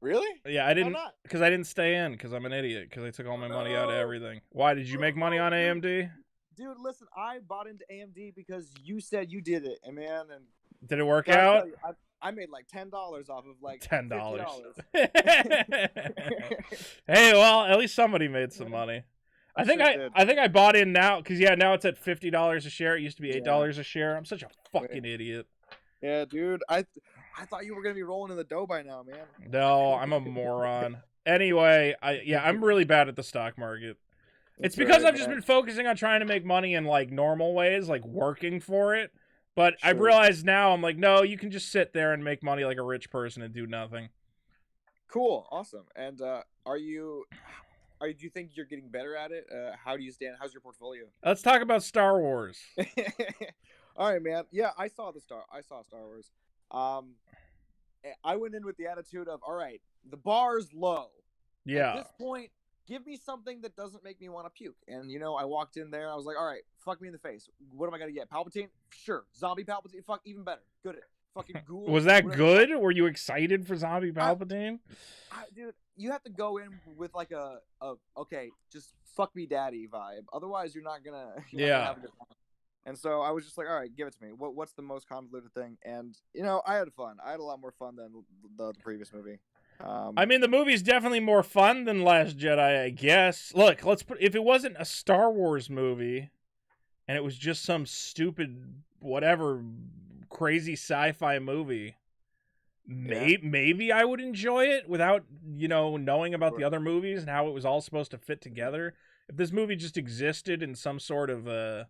K: Really?
A: Yeah, I didn't,
K: How not?
A: because I didn't stay in, because I'm an idiot, because I took all my money out of everything. Why, did you make money on AMD?
K: Dude, listen, I bought into AMD because you said you did it, and man, and
A: did it work out?
K: I made like $10 off of like
A: $10.
K: $50.
A: Hey, well, at least somebody made some money. I think I bought in now because now it's at $50 a share. It used to be $8 a share. I'm such a fucking idiot.
K: Yeah, dude. I thought you were gonna be rolling in the dough by now, man.
A: No, I'm a moron. Anyway, I'm really bad at the stock market. It's because I've just been focusing on trying to make money in like normal ways, like working for it. But I've realized now, I'm like, no, you can just sit there and make money like a rich person and do nothing.
K: Cool, awesome. And do you think you're getting better at it? How do you stand? How's your portfolio?
A: Let's talk about Star Wars.
K: All right, man. Yeah, I saw Star Wars. I went in with the attitude of, all right, the bar's low.
A: Yeah.
K: At this point, give me something that doesn't make me want to puke. And, I walked in there. I was like, all right, fuck me in the face. What am I going to get? Palpatine? Sure. Zombie Palpatine? Fuck, even better. Good. Fucking ghoul.
A: Was that good? Were you excited for Zombie Palpatine?
K: Dude, you have to go in with like a okay, just fuck me daddy vibe. Otherwise, you're not gonna have a good time. And so I was just like, all right, give it to me. What's the most convoluted thing? And I had fun. I had a lot more fun than the previous movie.
A: I mean, the movie's definitely more fun than Last Jedi, I guess. Look, if it wasn't a Star Wars movie, and it was just some stupid whatever crazy sci-fi movie, maybe I would enjoy it without, knowing about the other movies and how it was all supposed to fit together. If this movie just existed in some sort of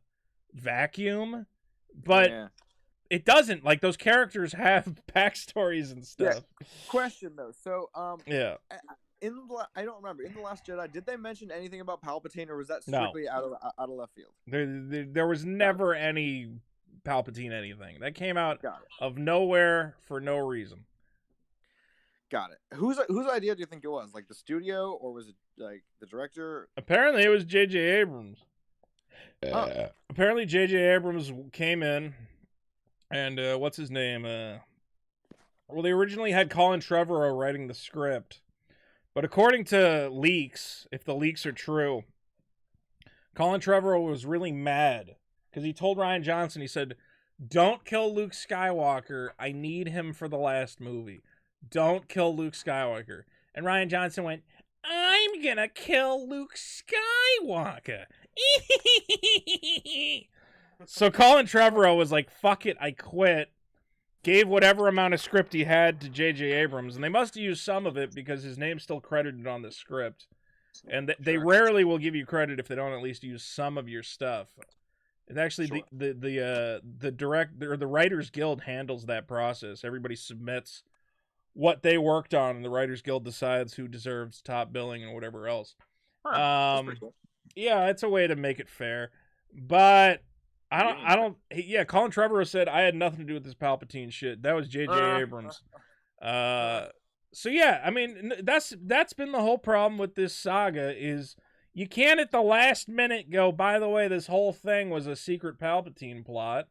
A: vacuum, but it doesn't. Like, those characters have backstories and stuff.
K: Yeah. Question though, so
A: yeah.
K: I don't remember. In The Last Jedi, did they mention anything about Palpatine, or was that strictly out of left field?
A: There was never any Palpatine anything. That came out of nowhere for no reason.
K: Got it. Whose idea do you think it was? Like the studio, or was it like the director?
A: Apparently, it was J.J. Abrams. Apparently, J.J. Abrams came in, and what's his name? Well, they originally had Colin Trevorrow writing the script. But according to leaks, if the leaks are true, Colin Trevorrow was really mad because he told Rian Johnson, he said, "Don't kill Luke Skywalker. I need him for the last movie. Don't kill Luke Skywalker." And Rian Johnson went, "I'm gonna kill Luke Skywalker." So Colin Trevorrow was like, "Fuck it, I quit." Gave whatever amount of script he had to J.J. Abrams, and they must have used some of it because his name's still credited on the script. And they rarely will give you credit if they don't at least use some of your stuff. It's actually the director or the Writers Guild handles that process. Everybody submits what they worked on, and the Writers Guild decides who deserves top billing and whatever else.
K: That's pretty cool.
A: Yeah, it's a way to make it fair, but. Colin Trevorrow said, "I had nothing to do with this Palpatine shit. That was J.J. Abrams." So yeah, I mean, that's been the whole problem with this saga is you can't at the last minute go, "By the way, this whole thing was a secret Palpatine plot,"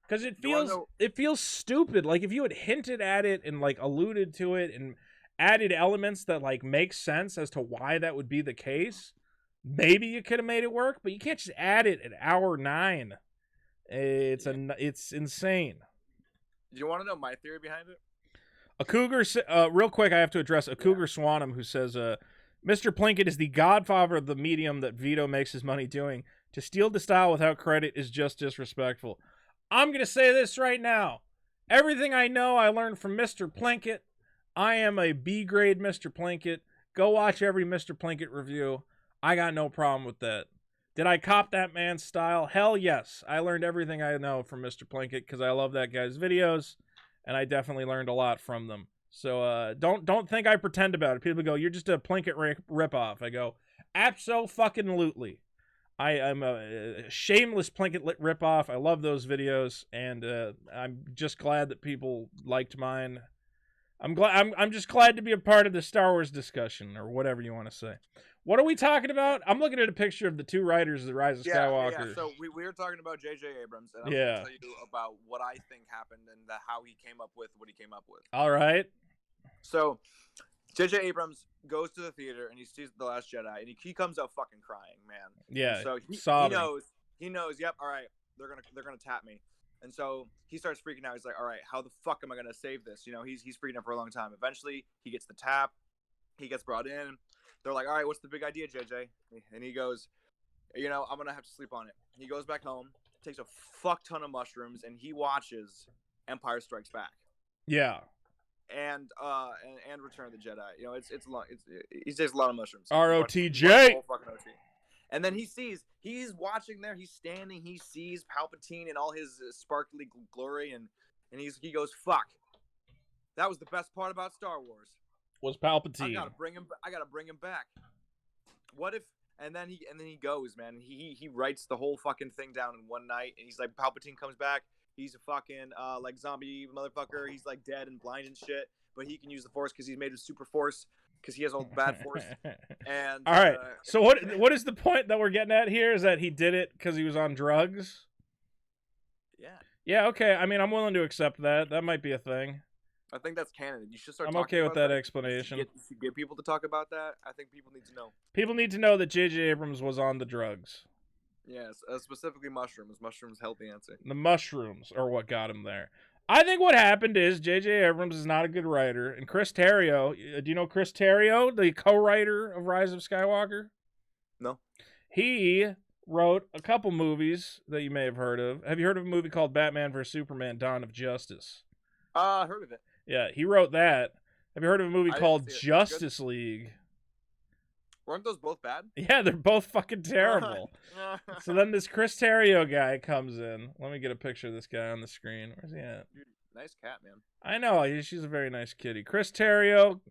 A: because it feels stupid. Like, if you had hinted at it and like alluded to it and added elements that like make sense as to why that would be the case, maybe you could have made it work. But you can't just add it at hour 9. It's insane.
K: Do you want to know my theory behind it?
A: A cougar, real quick, I have to address a cougar Swanum who says, "Mr. Plinkett is the godfather of the medium that Vito makes his money doing. To steal the style without credit is just disrespectful." I'm gonna say this right now. Everything I know, I learned from Mr. Plinkett. I am a B grade Mr. Plinkett. Go watch every Mr. Plinkett review. I got no problem with that. Did I cop that man's style? Hell yes. I learned everything I know from Mr. Plinkett because I love that guy's videos, and I definitely learned a lot from them. So don't think I pretend about it. People go, "You're just a Plinkett ripoff." I go, "Abso-fucking-lutely. I am a shameless Plinkett ripoff. I love those videos, and I'm just glad that people liked mine. I'm just glad to be a part of the Star Wars discussion, or whatever you want to say." What are we talking about? I'm looking at a picture of the two writers of The Rise of Skywalker.
K: Yeah. So we were talking about J.J. Abrams, and I'm going to tell you about what I think happened and how he came up with what he came up with.
A: All right.
K: So J.J. Abrams goes to the theater, and he sees The Last Jedi, and he comes out fucking crying, man.
A: Yeah,
K: and so he knows, yep, all right, they're gonna tap me. And so he starts freaking out. He's like, all right, how the fuck am I going to save this? He's freaking out for a long time. Eventually, he gets the tap. He gets brought in. They're like, all right, what's the big idea, JJ? And he goes, I'm going to have to sleep on it. He goes back home, takes a fuck ton of mushrooms, and he watches Empire Strikes Back.
A: Yeah.
K: And Return of the Jedi. It's long. He takes a lot of mushrooms.
A: ROTJ.
K: And then he's watching there. He's standing. He sees Palpatine in all his sparkly glory, and he goes, fuck. That was the best part about Star Wars.
A: Was Palpatine.
K: I gotta bring him back. What if? And then he goes, man. He writes the whole fucking thing down in one night, and he's like, Palpatine comes back. He's a fucking like zombie motherfucker. He's like dead and blind and shit, but he can use the Force because he's made of super Force because he has all the bad Force. And
A: all right. So what is the point that we're getting at here? Is that he did it because he was on drugs?
K: Yeah.
A: Yeah. Okay. I mean, I'm willing to accept that. That might be a thing.
K: I think that's canon. You should start.
A: I'm okay with that explanation.
K: You get people to talk about that. I think people need to know.
A: People need to know that J.J. Abrams was on the drugs.
K: Yes, specifically mushrooms. Mushrooms help the answer.
A: The mushrooms are what got him there. I think what happened is J.J. Abrams is not a good writer, and Chris Terrio. Do you know Chris Terrio, the co-writer of Rise of Skywalker?
K: No.
A: He wrote a couple movies that you may have heard of. Have you heard of a movie called Batman vs Superman: Dawn of Justice?
K: Heard of it.
A: Yeah, he wrote that. Have you heard of a movie
K: I didn't
A: called
K: see it.
A: Justice League?
K: Weren't those both bad?
A: Yeah, they're both fucking terrible. So then this Chris Terrio guy comes in. Let me get a picture of this guy on the screen. Where's he at?
K: Dude, nice cat, man.
A: I know, she's a very nice kitty. Chris Terrio,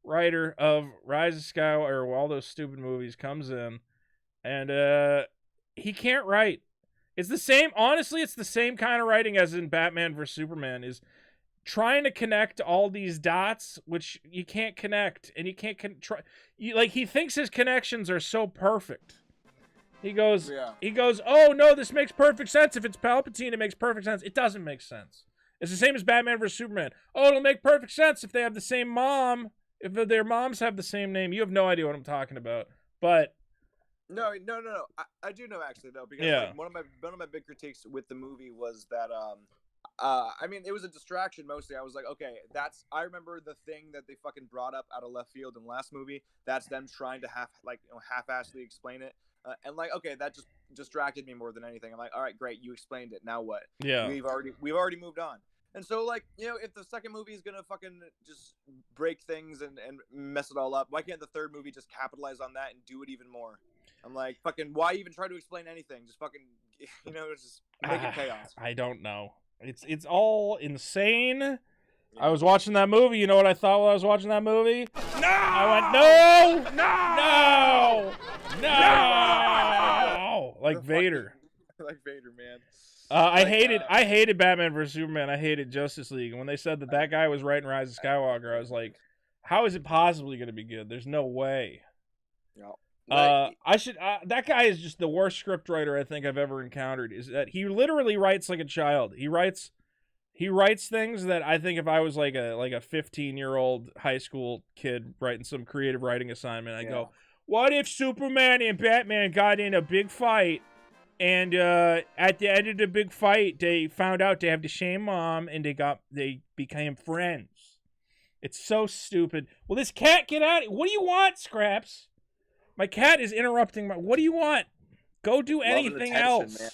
A: writer of Rise of Skywalker, or all those stupid movies, comes in, and he can't write. It's the same, honestly, it's the same kind of writing as in Batman vs. Superman, is trying to connect all these dots, which you can't connect, and you can't like, he thinks his connections are so perfect. He goes, oh no, this makes perfect sense. If it's Palpatine, it makes perfect sense. It doesn't make sense. It's the same as Batman vs. Superman. Oh, it'll make perfect sense if they have the same mom, if their moms have the same name. You have no idea what I'm talking about, but
K: No. I do know, actually, though, because like, one of my big critiques with the movie was that I mean, it was a distraction mostly. I was like, okay, I remember the thing that they fucking brought up out of left field in the last movie. That's them trying to half-assedly explain it, and like, okay, that just distracted me more than anything. I'm like, all right, great, you explained it. Now what?
A: Yeah,
K: we've already moved on. And so, like, you know, if the second movie is gonna fucking just break things and mess it all up, why can't the third movie just capitalize on that and do it even more? I'm like, fucking, why even try to explain anything? Just fucking, you know, just make it chaos.
A: I don't know. It's all insane. Yeah. I was watching that movie. You know what I thought while I was watching that movie? No! I went, no! Like Vader.
K: Like Vader, man.
A: I hated Batman vs. Superman. I hated Justice League. And when they said that guy was writing Rise of Skywalker, I was like, how is it possibly going to be good? There's no way.
K: No.
A: That guy is just the worst scriptwriter I think I've ever encountered. Is that he literally writes like a child. He writes things that I think if I was like a 15-year-old high school kid writing some creative writing assignment, I go, what if Superman and Batman got in a big fight, and at the end of the big fight they found out they have the same mom and they became friends? It's so stupid. Will this cat get out? What do you want, Scraps? My cat is interrupting what do you want? Go do anything else. Man.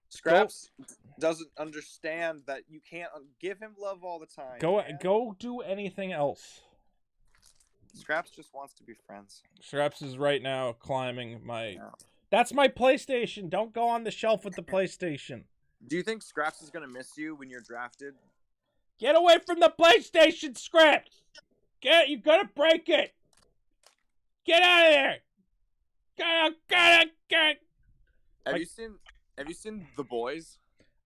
K: Scraps doesn't understand that you can't give him love all the time.
A: Go do anything else.
K: Scraps just wants to be friends.
A: Scraps is right now climbing my... No. That's my PlayStation. Don't go on the shelf with the PlayStation.
K: Do you think Scraps is going to miss you when you're drafted?
A: Get away from the PlayStation, Scraps! You're going to break it! Get out of there! Get!
K: Have you seen The Boys?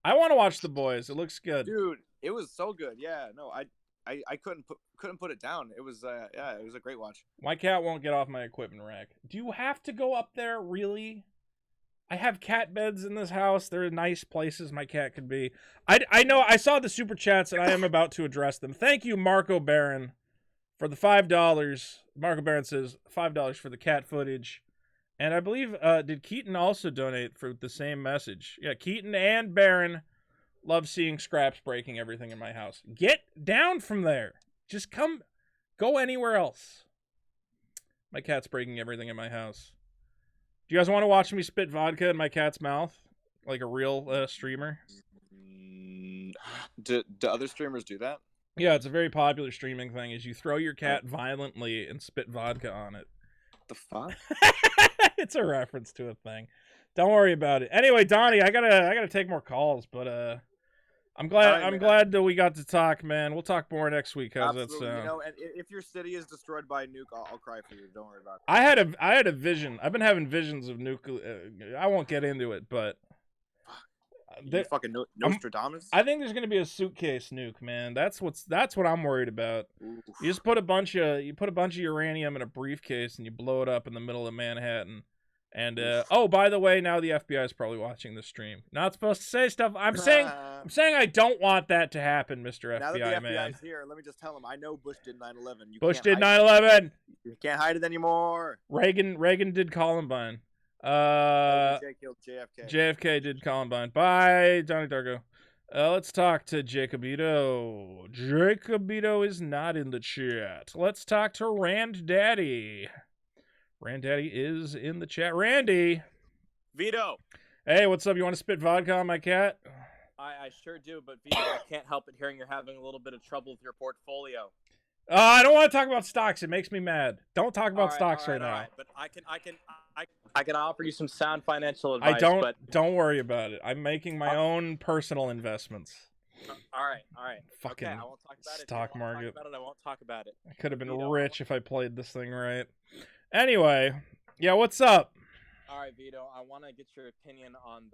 A: I want to watch The Boys. It looks good,
K: dude. It was so good. Yeah, no, I couldn't put it down. It was it was a great watch.
A: My cat won't get off my equipment rack. Do you have to go up there, really? I have cat beds in this house. There are nice places my cat could be. I know. I saw the super chats and I am about to address them. Thank you, Marco Barron, for the $5. Marco Barron says $5 for the cat footage. And I believe, did Keaton also donate for the same message? Yeah, Keaton and Barron love seeing Scraps breaking everything in my house. Get down from there. Just go anywhere else. My cat's breaking everything in my house. Do you guys want to watch me spit vodka in my cat's mouth? Like a real streamer?
K: Do other streamers do that?
A: Yeah, it's a very popular streaming thing, is you throw your cat violently and spit vodka on it.
K: The fuck?
A: It's a reference to a thing. Don't worry about it. Anyway, Donnie, I gotta take more calls, but I'm glad that we got to talk, man. We'll talk more next week. How's that sound?
K: You know, and if your city is destroyed by a nuke, I'll cry for you. Don't worry about it.
A: I had a vision. I've been having visions of nuclear. I won't get into it, but
K: fucking Nostradamus.
A: I think there's gonna be a suitcase nuke, man. That's what I'm worried about. Oof. You just put a bunch of uranium in a briefcase and you blow it up in the middle of Manhattan. And oh, by the way, now the FBI is probably watching the stream. Not supposed to say stuff. I'm saying I don't want that to happen, Mr.
K: Now
A: FBI
K: that the
A: man.
K: FBI's here, let me just tell him I know Bush did 9/11.
A: Bush did 9/11.
K: You can't hide it anymore.
A: Reagan did Columbine.
K: killed JFK.
A: JFK did Columbine. Bye, Donnie Darko. Let's talk to Jacobito. Jacobito is not in the chat. Let's talk to Rand Daddy. Rand Daddy is in the chat. Randy.
K: Vito.
A: Hey, what's up? You want to spit vodka on my cat?
K: I
L: I sure do, but Vito, I can't help but hearing you're having a little bit of trouble with your portfolio.
A: I don't want to talk about stocks. It makes me mad. Don't talk about stocks right now.
L: But I can offer you some sound financial advice.
A: Don't worry about it. I'm making my own personal investments.
L: All right.
A: Fucking
L: okay, I won't talk about it.
A: Stock market.
L: I won't talk about it.
A: I could have been rich if I played this thing right. Anyway, yeah, what's up?
L: All right, Vito, I want to get your opinion on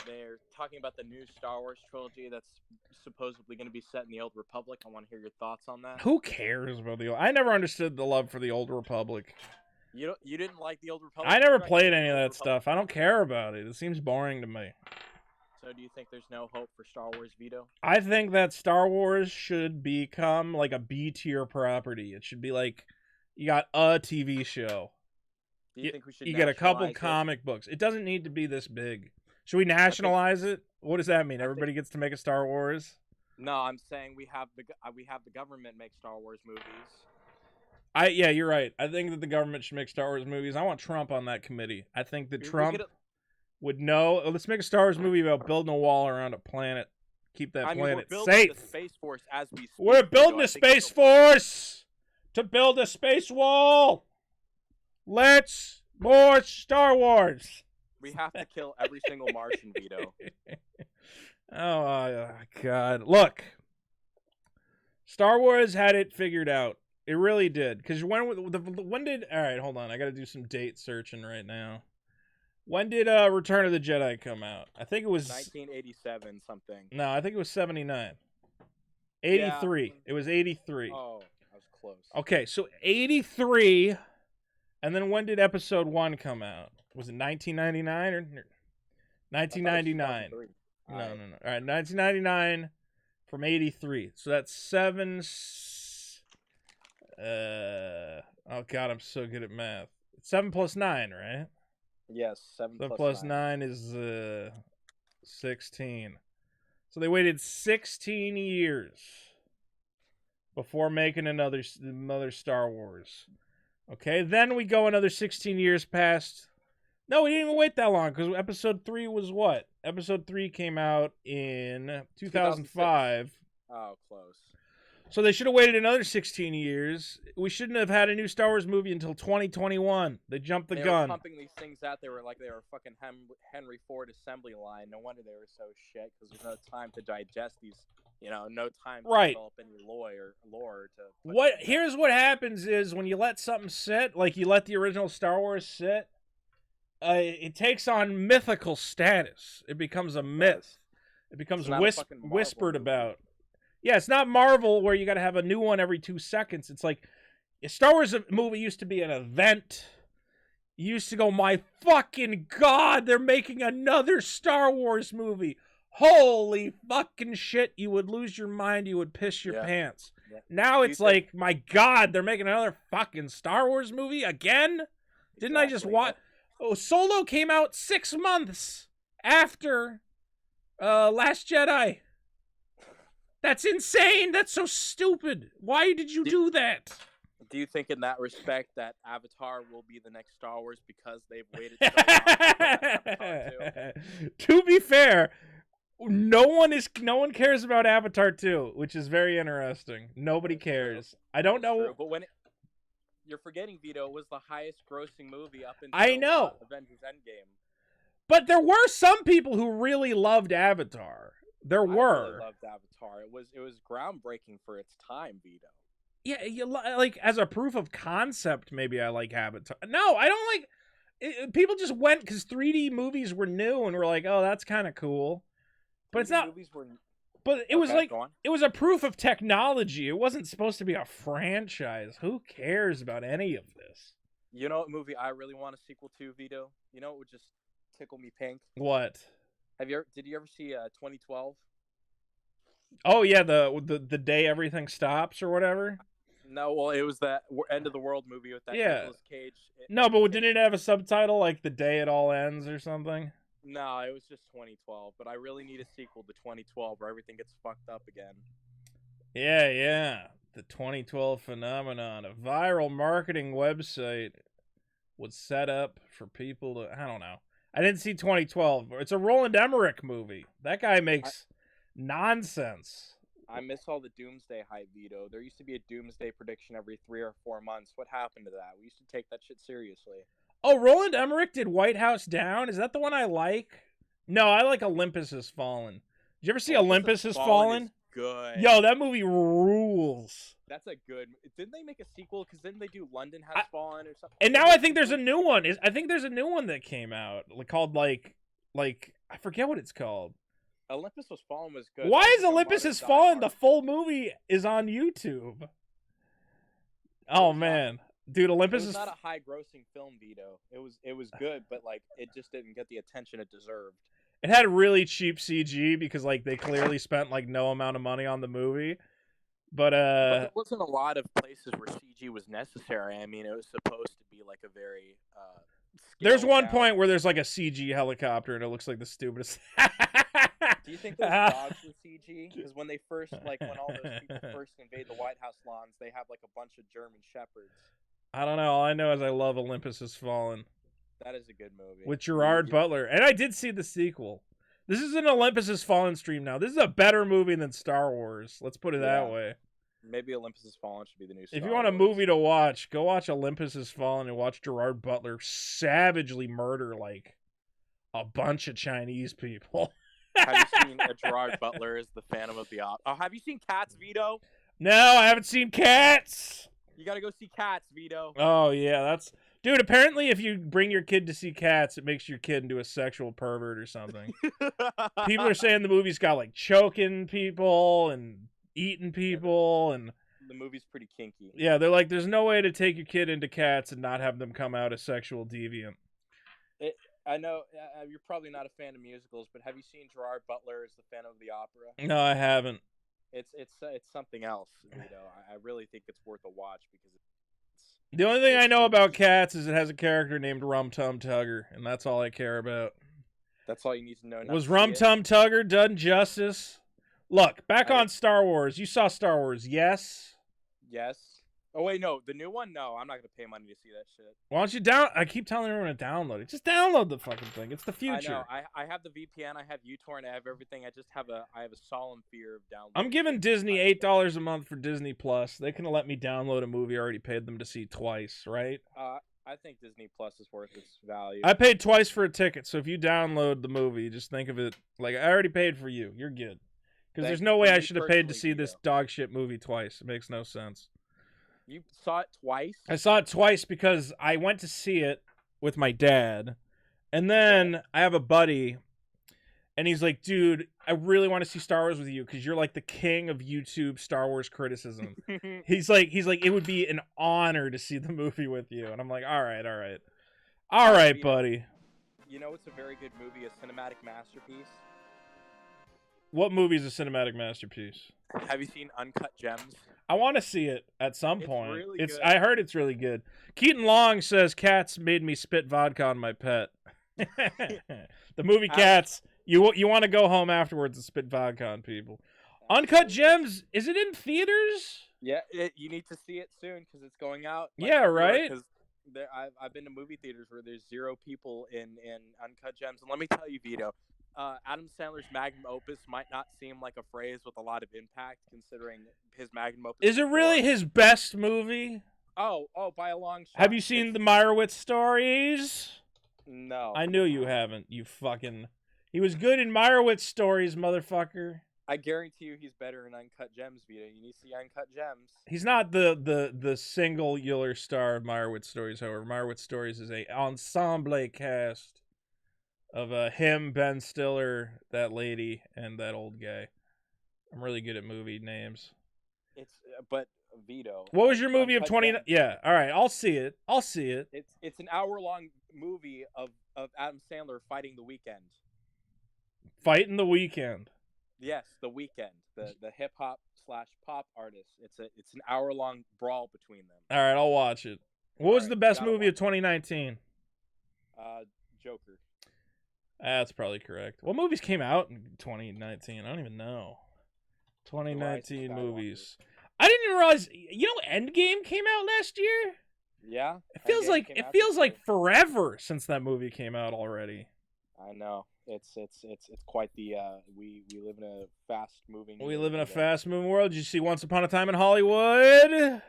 L: they're talking about the new Star Wars trilogy that's supposedly going to be set in the Old Republic. I want to hear your thoughts on that.
A: Who cares about I never understood the love for the Old Republic.
L: You didn't like the Old Republic?
A: I never played any of that stuff. I don't care about it. It seems boring to me.
L: So do you think there's no hope for Star Wars, Vito?
A: I think that Star Wars should become like a B-tier property. It should be like you got a TV show.
L: Do you think we should
A: you get a couple
L: nationalize
A: comic books. It doesn't need to be this big. Should we nationalize it? What does that mean? Everybody gets to make a Star Wars?
L: No, I'm saying we have the government make Star Wars movies.
A: Yeah, you're right. I think that the government should make Star Wars movies. I want Trump on that committee. I think that Trump would know. Let's make a Star Wars movie about building a wall around a planet. Keep that planet
L: we're
A: safe.
L: The Space Force as we speak,
A: we're building a Space Force to build a space wall. Let's more Star Wars.
L: We have to kill every single Martian, Vito.
A: Oh, God. Look. Star Wars had it figured out. It really did. Because when did... All right, hold on. I got to do some date searching right now. When did Return of the Jedi come out? I think it was...
L: 1987 something.
A: No, I think it was 79. 83. Yeah. It was 83.
L: Oh, I was close.
A: Okay, so 83... And then when did episode 1 come out? Was it 1999 or 1999? No. All right, 1999 from 83. So that's 7. Oh God, I'm so good at math. 7 plus 9, right?
L: Yes, 7
A: plus 9 is 16. So they waited 16 years before making another Star Wars. Okay, then we go another 16 years past. No, we didn't even wait that long because episode 3 was what? Episode 3 came out in 2005.
L: Oh, close.
A: So they should have waited another 16 years. We shouldn't have had a new Star Wars movie until 2021. They jumped the gun.
L: They were pumping these things out. They were fucking Henry Ford assembly line. No wonder they were so shit because there's no time to digest these. No time to develop any lore to...
A: Here's what happens is when you let something sit, like you let the original Star Wars sit, it takes on mythical status. It becomes a myth. It becomes whispered about. Yeah, it's not Marvel where you got to have a new one every 2 seconds. It's like a Star Wars movie used to be an event. You used to go, my fucking God, they're making another Star Wars movie. Holy fucking shit, you would lose your mind, you would piss your pants. Yeah. Now it's like, my God, they're making another fucking Star Wars movie again? Exactly. Didn't I just watch... Oh, Solo came out 6 months after Last Jedi. That's insane. That's so stupid. Why did you do that?
L: Do you think in that respect that Avatar will be the next Star Wars because they've waited so long for Avatar 2?
A: To be fair... No one cares about Avatar 2, which is very interesting. Nobody cares. I don't know.
L: True, but you're forgetting, Vito, it was the highest grossing movie up until Avengers Endgame.
A: But there were some people who really loved Avatar. I really
L: loved Avatar. It was groundbreaking for its time, Vito.
A: Yeah, like as a proof of concept, maybe I like Avatar. No, I don't like. People just went because 3D movies were new and were like, oh, that's kind of cool. But it's not. But it was like it was a proof of technology. It wasn't supposed to be a franchise. Who cares about any of this?
L: You know what movie I really want a sequel to, Vito? You know what would just tickle me pink?
A: What?
L: Did you ever see 2012?
A: Oh yeah, the day everything stops or whatever.
L: No, well, it was that end of the world movie with that Nicolas Cage.
A: No, but didn't it have a subtitle like "The Day It All Ends" or something?
L: No, it was just 2012, but I really need a sequel to 2012 where everything gets fucked up again.
A: Yeah. The 2012 phenomenon. A viral marketing website was set up for people to... I don't know. I didn't see 2012. It's a Roland Emmerich movie. That guy makes Nonsense.
L: I miss all the Doomsday hype, Vito. There used to be a Doomsday prediction every 3 or 4 months. What happened to that? We used to take that shit seriously.
A: Oh, Roland Emmerich did White House Down? Is that the one I like? No, I like Olympus Has Fallen. Did you ever see Olympus Has Fallen?
L: Is good.
A: Yo, that movie rules.
L: That's a good... Didn't they make a sequel? Because didn't they do London Has Fallen or something?
A: And now I think there's a new one. I think there's a new one that came out called like I forget what it's called.
L: Olympus Has Fallen was good.
A: Why is Olympus Has Fallen? The full movie is on YouTube. Oh man, dude, Olympus
L: is
A: is
L: not a high-grossing film, Vito. It was good, but like it just didn't get the attention it deserved.
A: It had really cheap CG because like they clearly spent like no amount of money on the movie. But
L: there wasn't a lot of places where CG was necessary. I mean, it was supposed to be like a very
A: there's one point where there's like a CG helicopter and it looks like the stupidest.
L: Do you think those dogs were CG? Because when they first, when all those people first invade the White House lawns, they have like a bunch of German shepherds.
A: I don't know. All I know is I love Olympus Has Fallen.
L: That is a good movie.
A: With Gerard Butler. And I did see the sequel. This is an Olympus Has Fallen stream now. This is a better movie than Star Wars. Let's put it that way.
L: Maybe Olympus Has Fallen should be the new Star
A: If you want a movie to watch, go watch Olympus Has Fallen and watch Gerard Butler savagely murder like a bunch of Chinese people.
L: Have you seen Gerard Butler as the Phantom of the Opera? Oh, have you seen Cats, Vito?
A: No, I haven't seen Cats.
L: You gotta go see Cats, Vito.
A: Oh yeah, that's dude. Apparently, if you bring your kid to see Cats, it makes your kid into a sexual pervert or something. People are saying the movie's got like choking people and eating people, and
L: the movie's pretty kinky.
A: Yeah, they're like, there's no way to take your kid into Cats and not have them come out as sexual deviant.
L: I know you're probably not a fan of musicals, but have you seen Gerard Butler as the Phantom of the Opera?
A: No, I haven't.
L: It's something else, Vito. I really think it's worth a watch because
A: the only thing I know about Cats is it has a character named Rum Tum Tugger, and that's all I care about.
L: That's all you need to know.
A: Was Rum Tum Tugger done justice? Look, back on Star Wars. You saw Star Wars, yes?
L: Yes. Oh, wait, no. The new one? No, I'm not going to pay money to see that shit.
A: Why don't you I keep telling everyone to download it. Just download the fucking thing. It's the future.
L: I know. I have the VPN. I have uTorrent. I have everything. I just have a solemn fear of downloading.
A: I'm giving Disney $8 a month for Disney Plus. They can let me download a movie I already paid them to see twice, right?
L: I think Disney Plus is worth its value.
A: I paid twice for a ticket, so if you download the movie, just think of it like I already paid for you. You're good. Because there's no way I should have paid to see this dog shit movie twice. It makes no sense.
L: You saw it twice?
A: I saw it twice because I went to see it with my dad. And then I have a buddy, and he's like, dude, I really want to see Star Wars with you because you're like the king of YouTube Star Wars criticism. he's like, it would be an honor to see the movie with you. And I'm like, all right, buddy.
L: You know it's a very good movie, a cinematic masterpiece?
A: What movie is a cinematic masterpiece?
L: Have you seen Uncut Gems?
A: I want to see it at some point.
L: Really good.
A: I heard it's really good. Keaton Long says Cats made me spit vodka on my pet. The movie Cats, you want to go home afterwards and spit vodka on people. Uncut Gems, is it in theaters?
L: Yeah, you need to see it soon because it's going out.
A: Yeah, right?
L: Because I've been to movie theaters where there's 0 people in Uncut Gems. And let me tell you, Vito, Adam Sandler's magnum opus might not seem like a phrase with a lot of impact, considering his magnum opus.
A: Is it really his best movie?
L: Oh, by a long shot.
A: Have you seen the Meyerowitz Stories?
L: No.
A: I knew you haven't. You fucking. He was good in Meyerowitz Stories, motherfucker.
L: I guarantee you, he's better in Uncut Gems, Vito. You need to see Uncut Gems.
A: He's not the singular star of Meyerowitz Stories, however. Meyerowitz Stories is a ensemble cast of him, Ben Stiller, that lady, and that old guy. I'm really good at movie names.
L: But Vito.
A: What was your movie of 20? Yeah, all right, I'll see it.
L: It's an hour-long movie of Adam Sandler fighting The Weeknd.
A: Fighting The Weeknd.
L: Yes, The Weeknd, the hip hop / pop artist. It's an hour-long brawl between them.
A: All right, I'll watch it. What was the best movie of 2019?
L: Joker.
A: That's probably correct. What movies came out in 2019? I don't even know. 2019 movies. I didn't even realize. You know, Endgame came out last year.
L: Yeah.
A: It feels like forever since that movie came out already.
L: I know. It's quite the we live in a fast moving.
A: We live in a fast moving world. Did you see Once Upon a Time in Hollywood?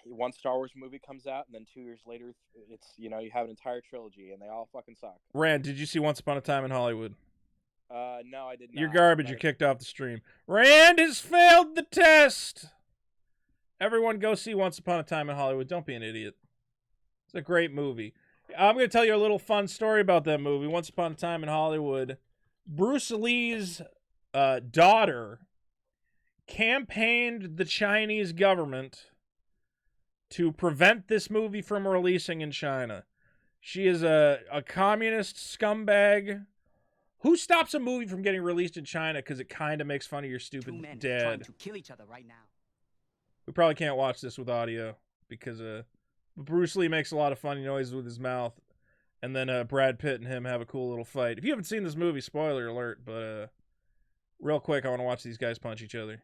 L: One Star Wars movie comes out, and then 2 years later, it's you have an entire trilogy, and they all fucking suck.
A: Rand, did you see Once Upon a Time in Hollywood?
L: No, I did not.
A: You're garbage. You're kicked off the stream. Rand has failed the test. Everyone go see Once Upon a Time in Hollywood. Don't be an idiot. It's a great movie. I'm going to tell you a little fun story about that movie. Once Upon a Time in Hollywood. Bruce Lee's daughter campaigned the Chinese government to prevent this movie from releasing in China. She is a communist scumbag. Who stops a movie from getting released in China because it kind of makes fun of your stupid dad?
M: Trying to kill each other right now.
A: We probably can't watch this with audio because Bruce Lee makes a lot of funny noises with his mouth, and then Brad Pitt and him have a cool little fight. If you haven't seen this movie, spoiler alert, but real quick, I want to watch these guys punch each other.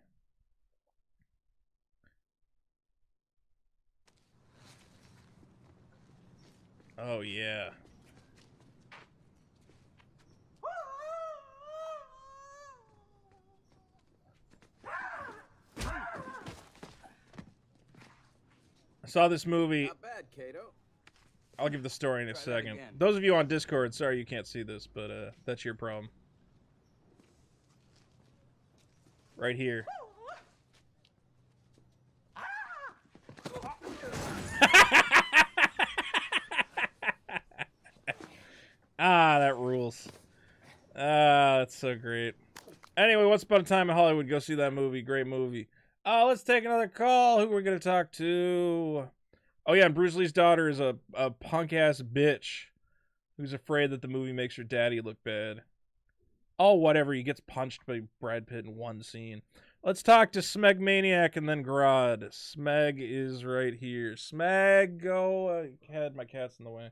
A: Oh, yeah. I saw this movie.
N: Not bad, Kato.
A: I'll give the story in a second.
N: again.
A: Those of you on Discord, sorry you can't see this, but that's your problem. Right here. Ah, that rules. Ah, that's so great. Anyway, Once Upon a Time in Hollywood. Go see that movie. Great movie. Let's take another call. Who are we going to talk to? Oh, yeah, and Bruce Lee's daughter is a punk-ass bitch who's afraid that the movie makes her daddy look bad. Oh, whatever. He gets punched by Brad Pitt in one scene. Let's talk to Smeg Maniac and then Grodd. Smeg is right here. Smeg, go ahead. My cat's in the way.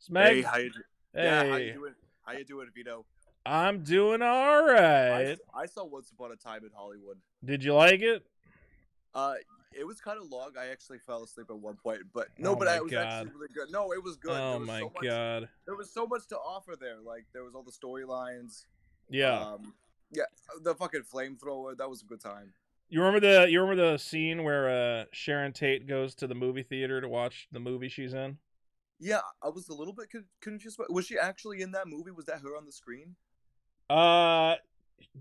A: Smeg.
K: Hey, how you doing?
A: Hey.
K: Yeah, how you doing? How you doing, Vito?
A: I'm doing all right.
K: I saw Once Upon a Time in Hollywood.
A: Did you like it?
K: It was kind of long. I actually fell asleep at one point, but no, but it was actually really good. No, it was good.
A: Oh my god.
K: There was so much to offer there. Like there was all the storylines.
A: Yeah.
K: Yeah, the fucking flamethrower. That was a good time.
A: You remember the scene where Sharon Tate goes to the movie theater to watch the movie she's in?
K: Yeah, I was a little bit confused. Was she actually in that movie? Was that her on the screen?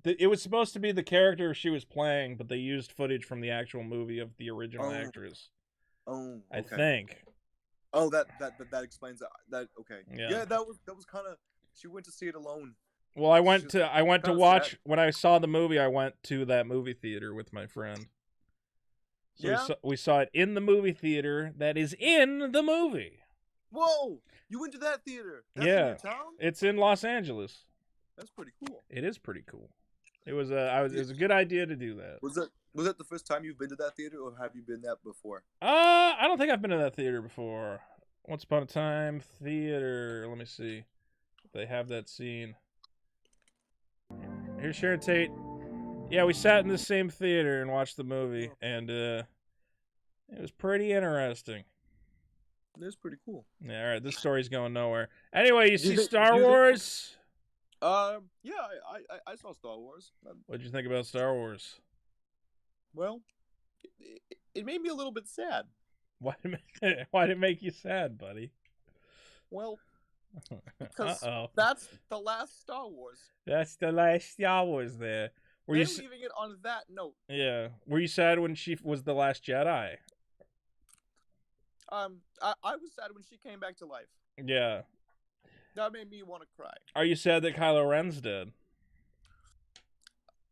A: It was supposed to be the character she was playing, but they used footage from the actual movie of the original actress.
K: Oh, okay.
A: I think.
K: Oh, that explains that. That okay.
A: Yeah.
K: That was kind of. She went to see it alone.
A: Well, I went to watch when I saw the movie. I went to that movie theater with my friend. So
K: yeah.
A: We saw it in the movie theater that is in the movie.
K: Whoa! You went to that theater? That's
A: yeah.
K: In your town?
A: It's in Los Angeles.
K: That's pretty cool.
A: It is pretty cool. It was a good idea to do that.
K: Was it the first time you've been to that theater, or have you been there before?
A: I don't think I've been to that theater before. Once Upon a Time theater. Let me see if they have that scene. Here's Sharon Tate. Yeah, we sat in the same theater and watched the movie, and it was pretty interesting.
K: That's pretty cool.
A: Yeah, all right. This story's going nowhere. Anyway, you see Star Wars?
K: Yeah, I saw Star Wars.
A: What'd you think about Star Wars?
K: Well, it made me a little bit sad.
A: Why did it make you sad, buddy?
K: Well, because that's the last Star Wars.
A: That's the last Star Wars there. Were you
K: leaving it on that note?
A: Yeah. Were you sad when she was the last Jedi?
K: I was sad when she came back to life.
A: Yeah.
K: That made me want to cry.
A: Are you sad that Kylo Ren's dead?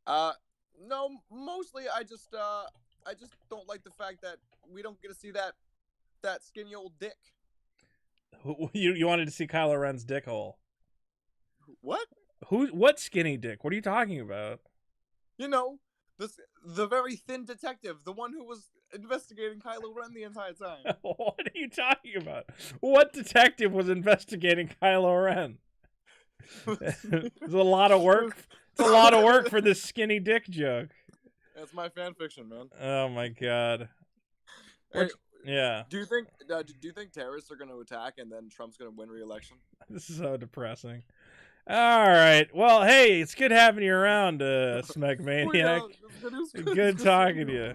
K: No, mostly I just don't like the fact that we don't get to see that skinny old dick.
A: You wanted to see Kylo Ren's dick hole.
K: What?
A: What skinny dick? What are you talking about?
K: You know, the very thin detective, the one who was investigating Kylo Ren the entire time.
A: What are you talking about? What detective was investigating Kylo Ren? It's a lot of work. It's a lot of work for this skinny dick joke.
K: That's my fan fiction, man.
A: Oh my god.
K: Hey,
A: yeah.
K: Do you think terrorists are going to attack and then Trump's going to win re-election?
A: This is so depressing. All right. Well, hey, it's good having you around, Smeg Maniac. Good talking to you.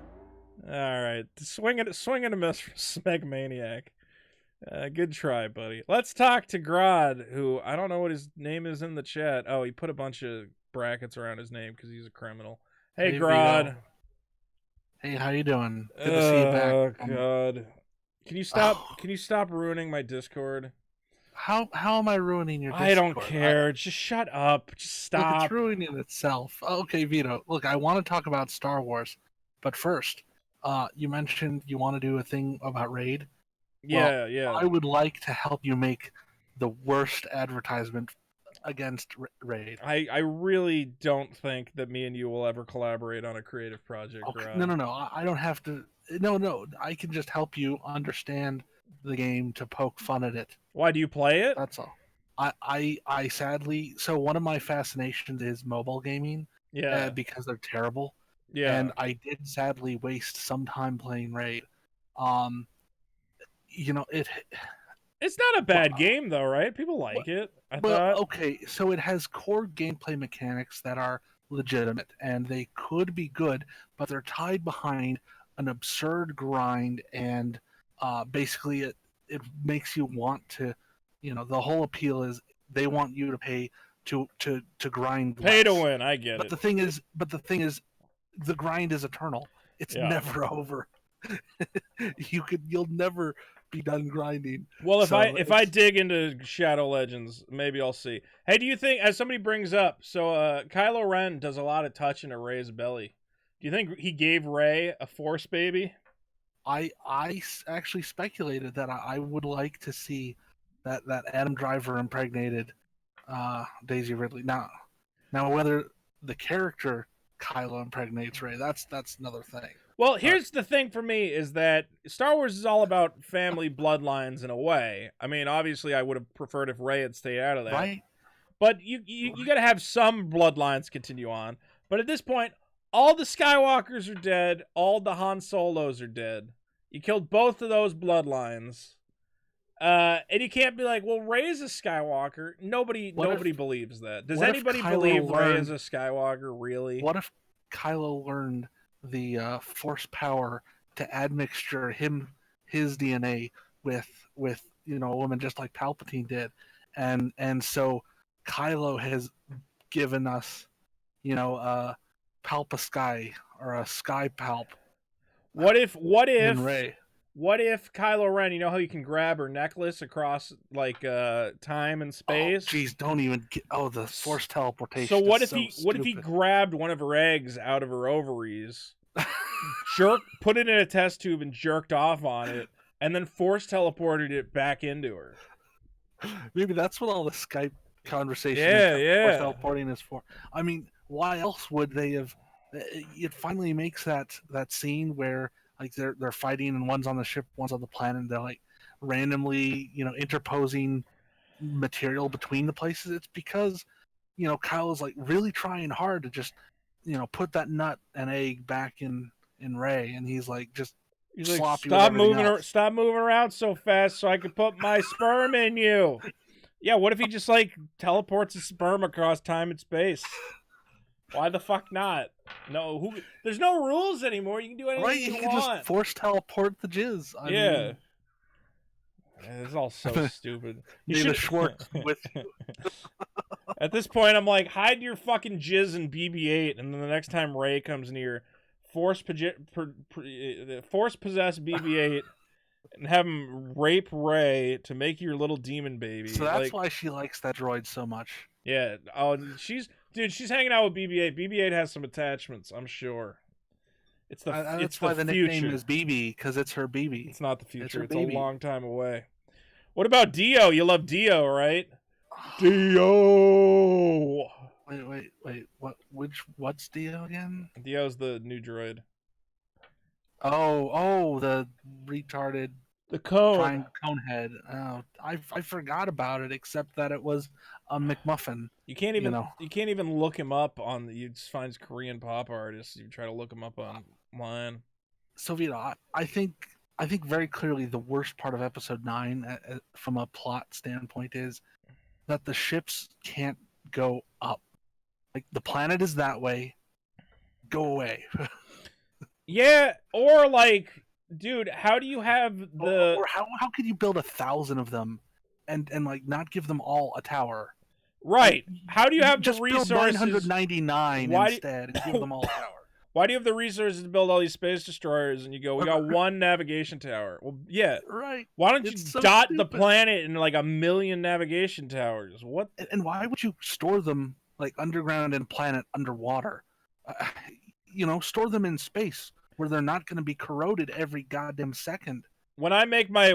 A: All right, swing and a miss from Smeg Maniac. Good try, buddy. Let's talk to Grodd, who I don't know what his name is in the chat. Oh, he put a bunch of brackets around his name because he's a criminal. Hey, Grodd.
M: Vito. Hey, how you doing? Good to see you back.
A: Oh God. Can you stop? Can you stop ruining my Discord?
M: How am I ruining your Discord?
A: I don't care. Just shut up. Just stop.
M: Look, it's ruining itself. Okay, Vito. Look, I want to talk about Star Wars, but first, you mentioned you want to do a thing about Raid.
A: Yeah, yeah.
M: I would like to help you make the worst advertisement against Raid.
A: I really don't think that me and you will ever collaborate on a creative project.
M: Okay. No. I don't have to. No. I can just help you understand the game to poke fun at it.
A: Why do you play it?
M: That's all. I sadly, so one of my fascinations is mobile gaming.
A: Yeah.
M: Because they're terrible.
A: Yeah.
M: And I did sadly waste some time playing Raid.
A: It's not a bad game though, right? People like it. I thought.
M: Okay, so it has core gameplay mechanics that are legitimate and they could be good, but they're tied behind an absurd grind, and basically it makes you want to, the whole appeal is they want you to pay to grind less.
A: Pay to win. I get it.
M: But the thing is, the grind is eternal. It's never over. You'll never be done grinding.
A: Well, if I dig into Shadow Legends, maybe I'll see. Hey, do you think, as somebody brings up, so Kylo Ren does a lot of touching to Rey's belly. Do you think he gave Rey a Force baby?
M: I actually speculated that I would like to see that Adam Driver impregnated Daisy Ridley. Now whether the character Kylo impregnates Rey, that's another thing.
A: Well, here's the thing for me is that Star Wars is all about family bloodlines in a way. I mean, obviously, I would have preferred if Rey had stayed out of that.
M: Right.
A: But you got to have some bloodlines continue on. But at this point, all the Skywalkers are dead. All the Han Solos are dead. You killed both of those bloodlines. And you can't be like, well, Rey's a Skywalker. Nobody believes that. Does anybody believe Rey is a Skywalker, really?
M: What if Kylo learned the Force power to admixture his DNA with a woman just like Palpatine did, and so Kylo has given us Palpa Sky or a Sky Palp.
A: What if
M: Rey?
A: What if Kylo Ren, you know how you can grab her necklace across like time and space?
M: Oh, geez, don't even get the Force teleportation.
A: So what if he grabbed one of her eggs out of her ovaries, put it in a test tube and jerked off on it, and then Force teleported it back into her?
M: Maybe that's what all the Skype conversation Force teleporting is for. I mean, why else would they have? It finally makes that scene where like they're fighting and one's on the ship, one's on the planet, and they're like randomly, interposing material between the places. It's because, Kylo's like really trying hard to just, put that nut and egg back in Rey, and he's like sloppy.
A: Stop moving around so fast so I can put my sperm in you. Yeah, what if he just like teleports his sperm across time and space? Why the fuck not? No, there's no rules anymore. You can do anything you
M: can
A: want.
M: Just Force teleport the jizz. I mean...
A: It's all so stupid.
M: You should Schwartz with you.
A: At this point, I'm like, hide your fucking jizz in BB-8, and then the next time Rey comes near, force possess BB-8 and have him rape Rey to make your little demon baby.
M: So that's why she likes that droid so much.
A: Yeah. Oh, she's hanging out with BB-8. BB-8 has some attachments, I'm sure.
M: That's why the nickname is BB, because it's her BB.
A: It's not the future. It's a long time away. What about Dio? You love Dio, right? Dio.
M: Wait. What's Dio again?
A: Dio's the new droid.
M: Oh, the retarded.
A: The cone.
M: Conehead. Oh, I forgot about it, except that it was a McMuffin.
A: You can't even look him up on. You just find Korean pop artists. You try to look him up online.
M: So Vito, I think very clearly the worst part of Episode 9, from a plot standpoint, is that the ships can't go up. Like, the planet is that way. Go away.
A: Yeah, or like, dude, how do you have the...
M: Or how could you build 1,000 of them and like not give them all a tower?
A: Right. How do you have
M: just
A: the resources?
M: Build 999 instead and give them all a tower.
A: Why do you have the resources to build all these space destroyers and you go, we got one navigation tower? Well, yeah.
M: Right.
A: Why don't you
M: so
A: dot
M: stupid.
A: the planet in like 1 million navigation towers? What?
M: And why would you store them like underground and planet underwater? Store them in space where they're not going to be corroded every goddamn second.
A: When I make my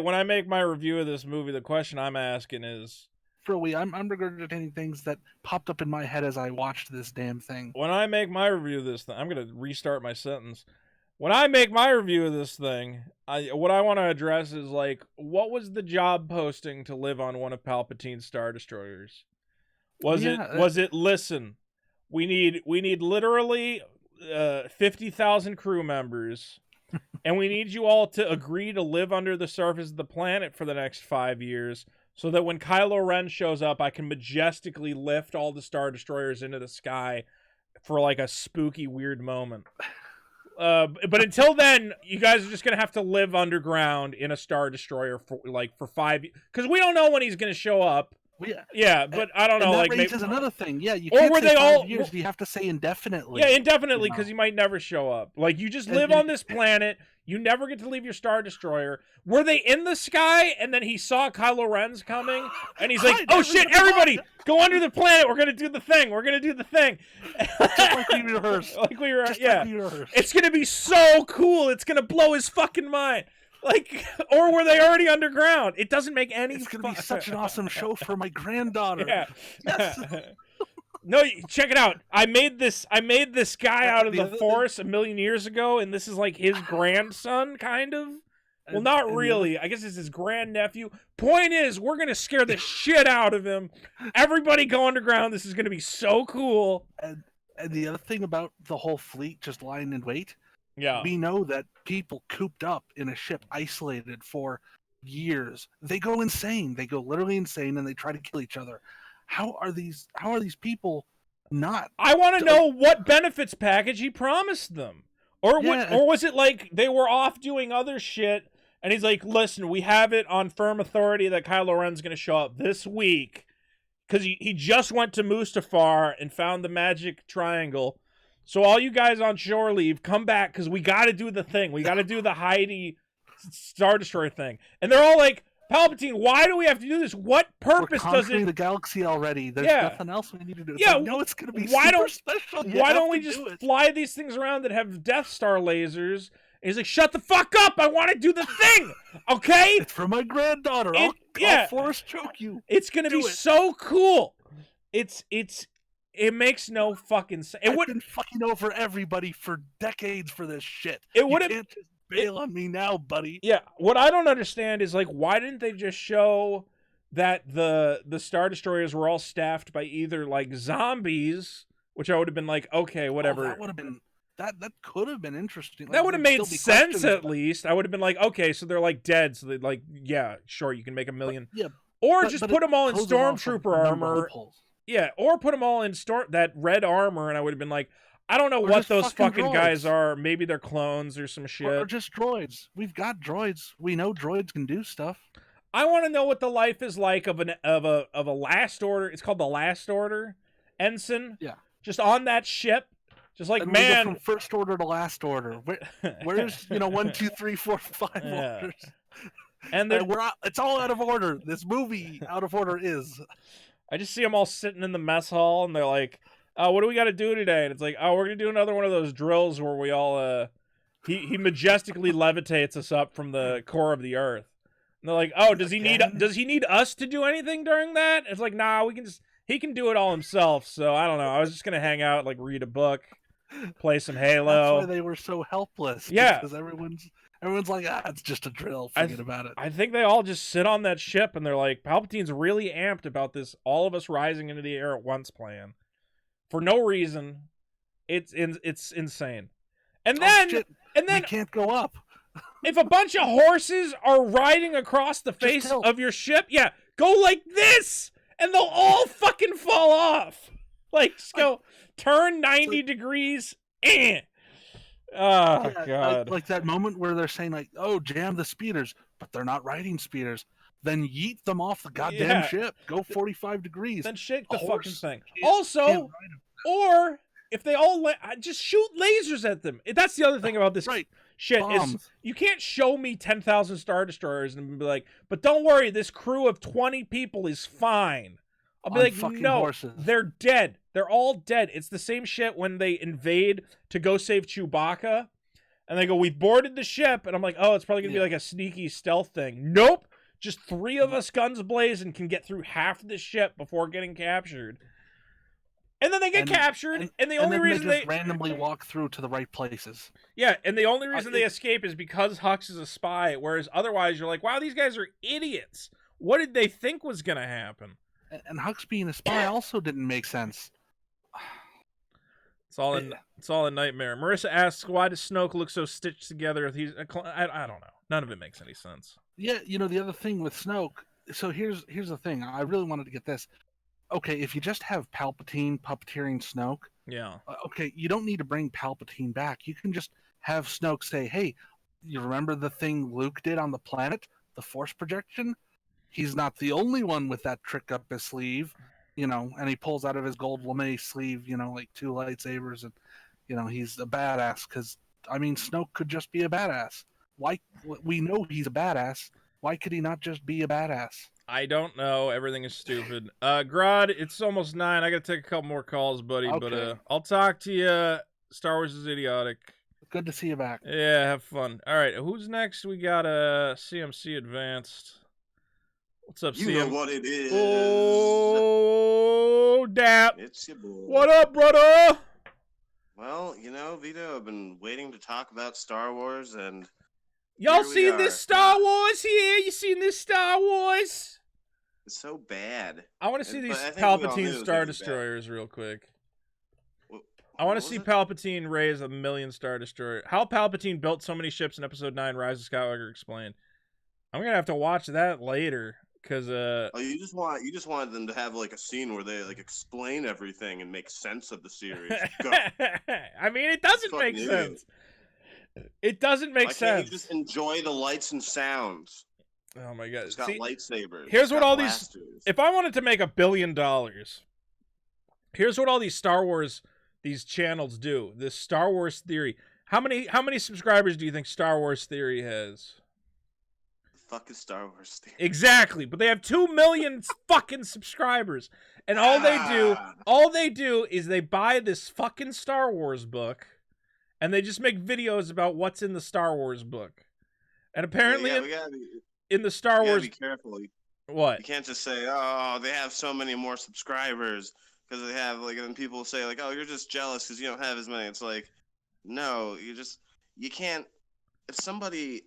A: review of this movie, the question I'm asking is,
M: Froey, I'm regurgitating things that popped up in my head as I watched this damn thing.
A: When I make my review of this thing, I'm going to restart my sentence. When I make my review of this thing, what I want to address is, like, what was the job posting to live on one of Palpatine's Star Destroyers? Was it, listen, we need literally 50,000 crew members, and we need you all to agree to live under the surface of the planet for the next 5 years, so that when Kylo Ren shows up, I can majestically lift all the Star Destroyers into the sky for like a spooky, weird moment. But until then, you guys are just going to have to live underground in a Star Destroyer for 5 years. Because we don't know when he's going to show up. Yeah, but I don't know.
M: That
A: like
M: raises another thing. Yeah, you
A: or
M: can't
A: were
M: say
A: they
M: 5
A: all
M: years. You have to say indefinitely.
A: Yeah, indefinitely, because you might never show up. Like, you just live on this planet. You never get to leave your Star Destroyer. Were they in the sky, and then he saw Kylo Ren's coming, and he's like, oh shit, everybody, go under the planet. We're going to do the thing. We're going to do the thing.
M: Just like we rehearsed.
A: It's going to be so cool. It's going to blow his fucking mind. Like, or were they already underground? It doesn't make any
M: It's going to be such an awesome show for my granddaughter.
A: Yeah.
M: Yes.
A: No, check it out. I made this guy out of the Force 1 million years ago, and this is like his grandson, kind of. Well, not really. I guess it's his grandnephew. Point is, we're going to scare the shit out of him. Everybody go underground. This is going to be so cool.
M: And the other thing about the whole fleet just lying in wait,
A: yeah,
M: we know that people cooped up in a ship, isolated for years, they go insane. They go literally insane, and they try to kill each other. How are these people not?
A: I want to know what benefits package he promised them. Or was it like they were off doing other shit, and he's like, listen, we have it on firm authority that Kylo Ren's going to show up this week, because he just went to Mustafar and found the magic triangle. So all you guys on shore leave, come back, because we got to do the thing. We got to do the Heidi Star Destroyer thing. And they're all like, Palpatine, why do we have to do this? What purpose does it?
M: The galaxy already. There's nothing else we need to do. It's like, no, it's going to be super special.
A: Why don't we just fly these things around that have Death Star lasers? And he's like, shut the fuck up! I want to do the thing, okay?
M: It's for my granddaughter. I'll force choke you.
A: It's going to be so cool. It makes no fucking sense.
M: I've been fucking over everybody for decades for this shit.
A: It would
M: have. Bail on me now, buddy.
A: Yeah, what I don't understand is, like, why didn't they just show that the Star Destroyers were all staffed by either, like, zombies, which I would have been like, okay, whatever.
M: That would have been that could have been interesting.
A: That would have made sense at least. I would have been like, okay, so they're like dead, so they like, yeah, sure, you can make 1 million. Or just put them all in stormtrooper armor. Yeah, or put them all in that red armor, and I would have been like, I don't know what those fucking guys are. Maybe they're clones or some shit.
M: Or just droids. We've got droids. We know droids can do stuff.
A: I want to know what the life is like of a Last Order. It's called the Last Order ensign.
M: Yeah.
A: Just on that ship. Just like,
M: and
A: man,
M: we go from First Order to Last Order. Where's 1, 2, 3, 4, 5 orders? And it's all out of order. This movie out of order is.
A: I just see them all sitting in the mess hall, and they're like, what do we got to do today? And it's like, we're going to do another one of those drills where we all, he majestically levitates us up from the core of the earth. And they're like, does he need us to do anything during that? It's like, nah, he can do it all himself. So I don't know. I was just going to hang out, like read a book, play some Halo.
M: That's why they were so helpless.
A: Yeah.
M: Because everyone's like, it's just a drill. Forget about it.
A: I think they all just sit on that ship and they're like, Palpatine's really amped about this all of us rising into the air at once plan. For no reason. It's insane. And then
M: we can't go up.
A: If a bunch of horses are riding across the face of your ship, go like this, and they'll all fucking fall off. Like, just go turn 90 degrees. Oh,
M: Yeah,
A: God.
M: like that moment where they're saying, like, oh, jam the speeders, but they're not riding speeders. Then yeet them off the goddamn ship. Go 45 degrees.
A: Then shake the fucking thing.
M: can't
A: Also,
M: ride 'em.
A: or if they all just shoot lasers at them. That's the other thing about this shit is
M: Bombs.
A: you can't show me 10,000 Star Destroyers and be like, but don't worry, this crew of 20 people is fine. I'll be
M: On
A: like,
M: fucking
A: no,
M: horses.
A: they're dead. They're all dead. It's the same shit when they invade to go save Chewbacca. And they go, we boarded the ship. And I'm like, oh, it's probably going to be like a sneaky stealth thing. Nope. Just 3 of us guns blazing can get through half the ship before getting captured. And then they get captured. And the only reason
M: they just randomly walk through to the right places.
A: Yeah, and the only reason they escape is because Hux is a spy. Whereas otherwise, you're like, wow, these guys are idiots. What did they think was going to happen?
M: And Hux being a spy also didn't make sense.
A: It's all a nightmare. Marissa asks, why does Snoke look so stitched together? I don't know. None of it makes any sense.
M: Yeah, the other thing with Snoke. So here's the thing. I really wanted to get this. Okay, if you just have Palpatine puppeteering Snoke,
A: yeah.
M: Okay, you don't need to bring Palpatine back. You can just have Snoke say, "Hey, you remember the thing Luke did on the planet, the Force projection? He's not the only one with that trick up his sleeve." And he pulls out of his gold lame sleeve, like 2 lightsabers, and he's a badass. Because Snoke could just be a badass. Why? We know he's a badass. Why could he not just be a badass?
A: I don't know. Everything is stupid. Grodd, it's almost 9. I gotta take a couple more calls, buddy.
M: Okay.
A: But I'll talk to you. Star Wars is idiotic.
M: Good to see you back.
A: Yeah, have fun. All right, who's next? We got CMC Advanced. What's up, CM?
N: You know what it is.
A: Oh, Dap.
N: It's your boy.
A: What up, brother?
N: Well, Vito, I've been waiting to talk about Star Wars, and
A: y'all seen this Star Wars here? You seen this Star Wars?
N: It's so bad.
A: I want to see these Palpatine Star Destroyers real quick. I want to see Palpatine raise 1 million Star Destroyer. How Palpatine built so many ships in Episode 9, Rise of Skywalker explained. I'm gonna have to watch that later. Because
N: you just wanted them to have like a scene where they like explain everything and make sense of the series. Go.
A: It doesn't make sense. It doesn't make sense.
N: Can't you just enjoy the lights and sounds?
A: Oh my god!
N: It's got lightsabers.
A: Here's what all blasters. If I wanted to make $1 billion, here's what all these Star Wars channels do. This Star Wars Theory. How many subscribers do you think Star Wars Theory has?
N: Fuck is Star Wars Theory?
A: Exactly, but they have 2 million fucking subscribers, and all they do is they buy this fucking Star Wars book, and they just make videos about what's in the Star Wars book. And apparently, in the Star Wars,
N: be careful.
A: What?
N: You can't just say, "Oh, they have so many more subscribers," because they have and people say like, "Oh, you're just jealous because you don't have as many." It's like, no, you can't. If somebody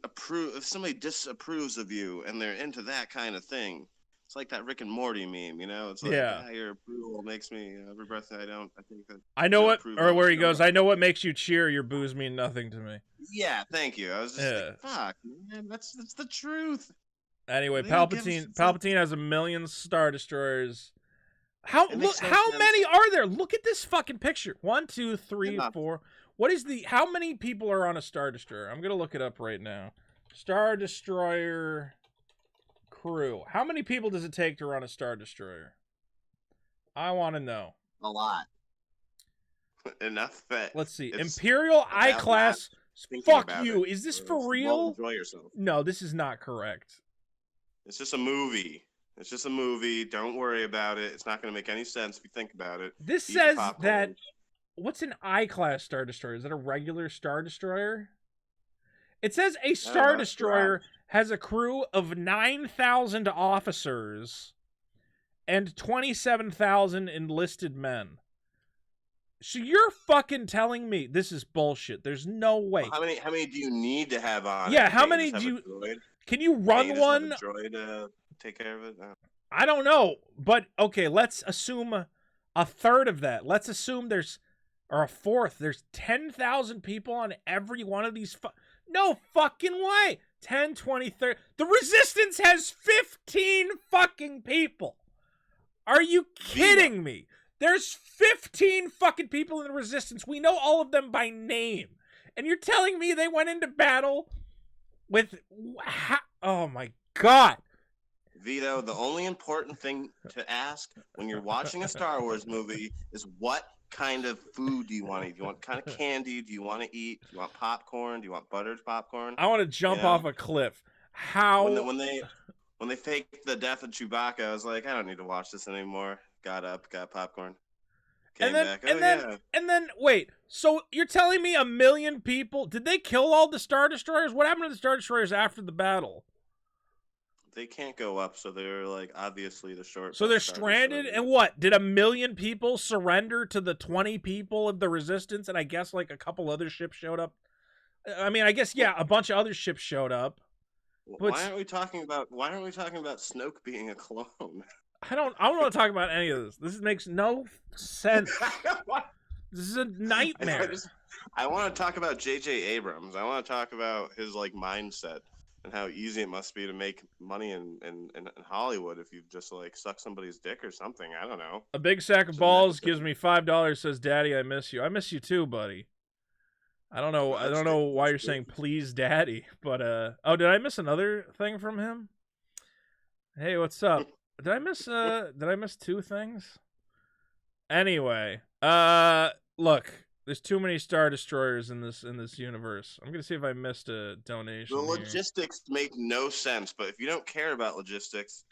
N: disapproves of you and they're into that kind of thing, it's like that Rick and Morty meme, It's like, your approval makes me every breath I don't. I think that
A: I know what, or where he goes. I know what makes you cheer. Your boos mean nothing to me.
N: Yeah, thank you. I was just like, fuck, man, that's the truth.
A: Anyway, Palpatine has 1 million Star Destroyers. How many are there? Look at this fucking picture. 1, 2, 3, 4. What is how many people are on a Star Destroyer? I'm going to look it up right now. Star Destroyer crew. How many people does it take to run a Star Destroyer? I want to know.
N: A lot. Enough that.
A: Let's see. Imperial I-Class. Fuck you. Is this for real?
N: Enjoy yourself.
A: No, this is not correct.
N: It's just a movie. Don't worry about it. It's not going to make any sense if you think about it.
A: This says that... What's an I-Class Star Destroyer? Is that a regular Star Destroyer? It says a Star Destroyer has a crew of 9,000 officers and 27,000 enlisted men. So you're fucking telling me this is bullshit. There's no way.
N: Well, how many do you need to have on?
A: Yeah, how many do you... Can you run one?
N: Have a droid take care of it?
A: I don't know. But, okay, let's assume a third of that. Let's assume or a fourth. There's 10,000 people on every one of these. No fucking way. 10, 20, 30. The Resistance has 15 fucking people. Are you kidding me? There's 15 fucking people in the Resistance. We know all of them by name. And you're telling me they went into battle with... Oh, my God.
N: Vito, the only important thing to ask when you're watching a Star Wars movie is what kind of food do you want to eat? Do you want kind of candy? Do you want to eat? Do you want popcorn? Do you want buttered popcorn?
A: I want to jump off a cliff. How...
N: When they faked the death of Chewbacca, I was like, I don't need to watch this anymore. Got up, got popcorn. Came back.
A: And then, wait. So you're telling me 1 million people... Did they kill all the Star Destroyers? What happened to the Star Destroyers after the battle?
N: They can't go up, so they're, like, obviously the short...
A: So they're stranded? And what? Did 1 million people surrender to the 20 people of the Resistance? And I guess, like, a couple other ships showed up? I mean, I guess, yeah, a bunch of other ships showed up. But
N: why aren't we talking about Snoke being a clone?
A: I don't want to talk about any of this. This makes no sense. This is a nightmare.
N: I want to talk about J.J. Abrams. I want to talk about his like mindset and how easy it must be to make money in Hollywood if you just like suck somebody's dick or something. I don't know.
A: A big sack of balls gives me $5. Says, "Daddy, I miss you. I miss you too, buddy." I don't know. I don't know why you're saying "please, Daddy," but oh, did I miss another thing from him? Hey, what's up? Did I miss 2 things? Anyway, look, there's too many Star Destroyers in this universe. I'm gonna see if I missed a donation.
N: The logistics make no sense, but if you don't care about logistics,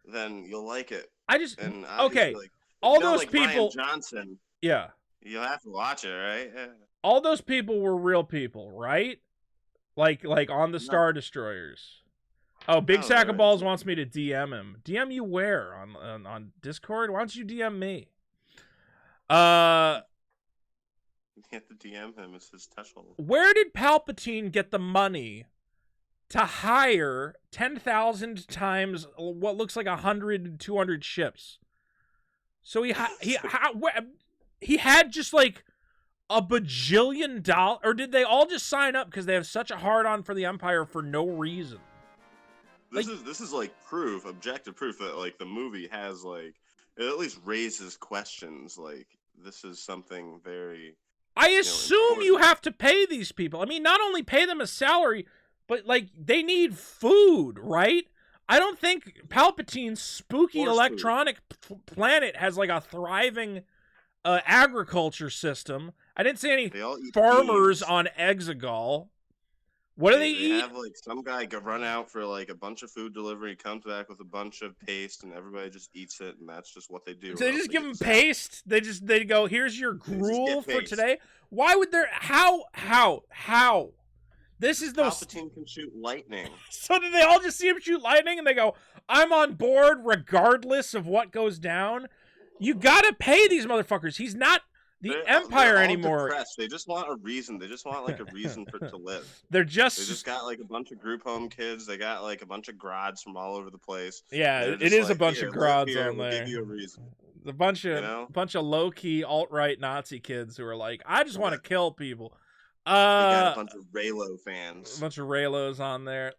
N: then you'll like it.
A: Okay.
N: Like,
A: all those
N: like
A: people.
N: Brian Johnson.
A: Yeah.
N: You'll have to watch it, right? Yeah.
A: All those people were real people, right? Like on the Star Destroyers. Oh, Big Sack of Balls wants me to DM him. DM you where? On Discord? Why don't you DM me?
N: You have to DM him. It's his threshold.
A: Where did Palpatine get the money to hire 10,000 times what looks like 100, 200 ships? So he had just like a bajillion dollars, or did they all just sign up because they have such a hard-on for the Empire for no reason?
N: This is like proof, objective proof that like the movie has like it at least raises questions. Like this is something very.
A: I assume you have to pay these people. I mean, not only pay them a salary, but like they need food, right? I don't think Palpatine's spooky electronic planet has like a thriving agriculture system. I didn't see any farmers on Exegol. What do they eat?
N: They have like some guy run out for like a bunch of food delivery, comes back with a bunch of paste, and everybody just eats it, and that's just what they do.
A: So they just give them paste. They go, "Here's your gruel for today." Why would there? How? This is those.
N: Palpatine can shoot lightning.
A: So did they all just see him shoot lightning, and they go, "I'm on board regardless of what goes down"? You gotta pay these motherfuckers. He's not the Empire
N: they're all
A: anymore.
N: Depressed. They just want a reason. They just want like a reason to live.
A: They
N: just got like a bunch of group home kids. They got like a bunch of grods from all over the place.
A: Yeah, it is a bunch of grods on there.
N: We'll give you a reason.
A: A bunch of low key alt right Nazi kids who are like, I just want to kill people.
N: They got a bunch of Raylo fans.
A: A bunch of Raylos on there.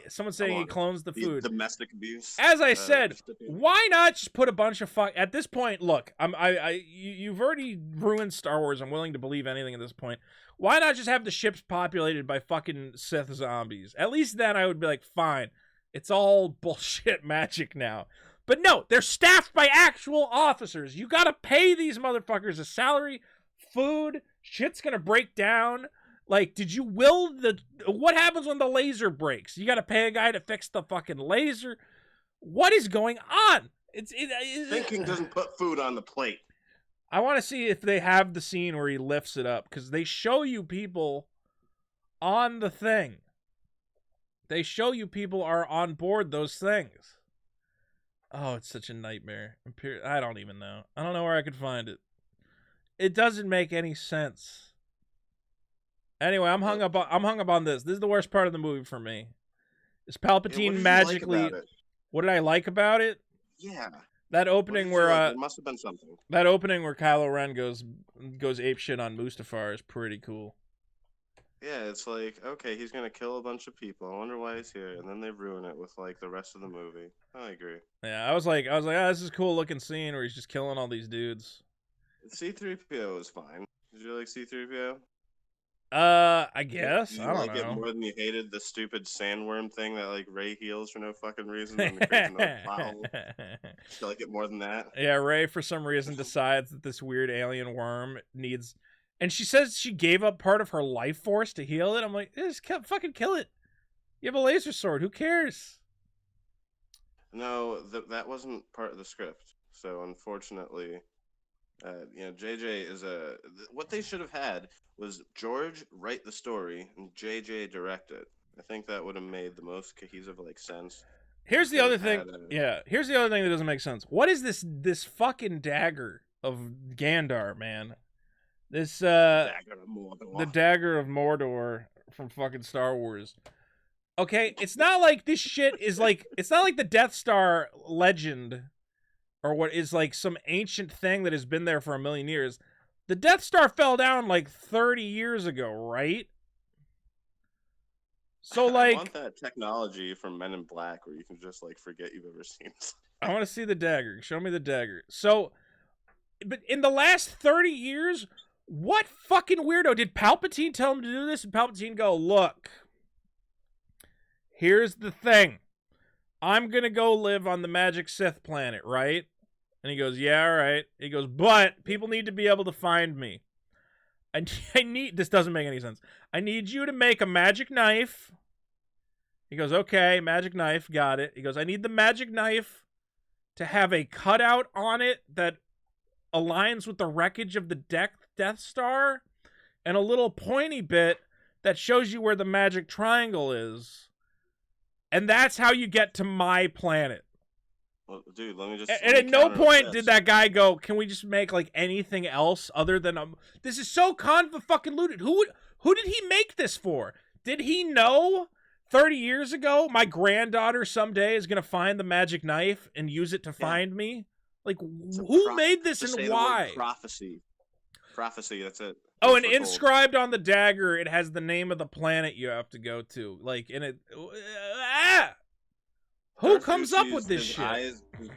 A: Someone's saying he clones the food.
N: Domestic abuse.
A: As I said, why not just put a bunch of at this point? Look, you've already ruined Star Wars. I'm willing to believe anything at this point. Why not just have the ships populated by fucking Sith zombies? At least then I would be like, fine, it's all bullshit magic now. But no, they're staffed by actual officers. You gotta pay these motherfuckers a salary, food. Shit's gonna break down. Like, did you will what happens when the laser breaks? You got to pay a guy to fix the fucking laser. What is going on?
N: Thinking doesn't put food on the plate.
A: I want to see if they have the scene where he lifts it up, because they show you people on the thing. They show you people are on board those things. Oh, it's such a nightmare. I don't even know. I don't know where I could find it. It doesn't make any sense. Anyway, I'm hung up on this. This is the worst part of the movie for me. Is Palpatine magically? What did I like about it?
N: Yeah.
A: That opening where
N: there must have been something.
A: That opening where Kylo Ren goes apeshit on Mustafar is pretty cool.
N: Yeah, it's like, okay, he's gonna kill a bunch of people. I wonder why he's here, and then they ruin it with like the rest of the movie. I agree.
A: Yeah, I was like, oh, this is a cool looking scene where he's just killing all these dudes.
N: C-3PO is fine. Did you like C-3PO?
A: I guess.
N: Did
A: I
N: you
A: don't
N: like
A: know.
N: it more than you hated the stupid sandworm thing that like Rey heals for no fucking reason and creates another plot hole? Did you like it more than that?
A: Yeah, Rey for some reason decides that this weird alien worm needs, and she says she gave up part of her life force to heal it. I'm like, just fucking kill it. You have a laser sword. Who cares?
N: No, that wasn't part of the script. So unfortunately, JJ is what they should have had was George write the story and JJ direct it. I think that would have made the most cohesive sense.
A: Here's the other thing. Here's the other thing that doesn't make sense. What is this fucking dagger of Gandar, man? This
N: Dagger of Mordor.
A: The dagger of Mordor from fucking Star Wars. Okay, it's not like this shit is like, it's not like the Death Star legend or what is like some ancient thing that has been there for 1,000,000 years. The Death Star fell down like 30 years ago, right? So like,
N: I want that technology from Men in Black where you can just like forget you've ever seen it.
A: I want to see the dagger. Show me the dagger. So, but in the last 30 years, what fucking weirdo did Palpatine tell him to do this? And Palpatine go, look, here's the thing. I'm going to go live on the magic Sith planet, right? And he goes, yeah, all right. He goes, but people need to be able to find me. I need, this doesn't make any sense. I need you to make a magic knife. He goes, okay, magic knife, got it. He goes, I need the magic knife to have a cutout on it that aligns with the wreckage of the Death Star and a little pointy bit that shows you where the magic triangle is. And that's how you get to my planet.
N: Well, dude, let me just.
A: And at no point did that guy go, can we just make like anything else other than this is so convoluted. Who did he make this for? Did he know 30 years ago my granddaughter someday is going to find the magic knife and use it to find me? Like, who made this and why?
N: Prophecy, that's it.
A: Oh, and inscribed on the dagger, it has the name of the planet you have to go to. Like, in it. Who comes up with this shit?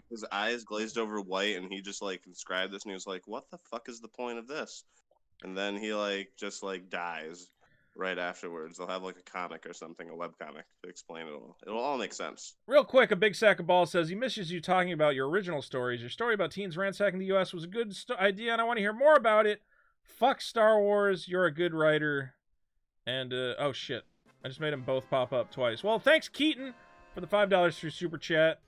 N: His eyes glazed over white, and he just like inscribed this, and he was like, "What the fuck is the point of this?" And then he just dies right afterwards. They'll have like a comic or something, a webcomic to explain it all. It'll all make sense.
A: Real quick, a big sack of balls says he misses you talking about your original stories. Your story about teens ransacking the U.S. was a good idea, and I want to hear more about it. Fuck Star Wars. You're a good writer. And oh shit, I just made them both pop up twice. Well, thanks Keaton for the $5 through Super Chat.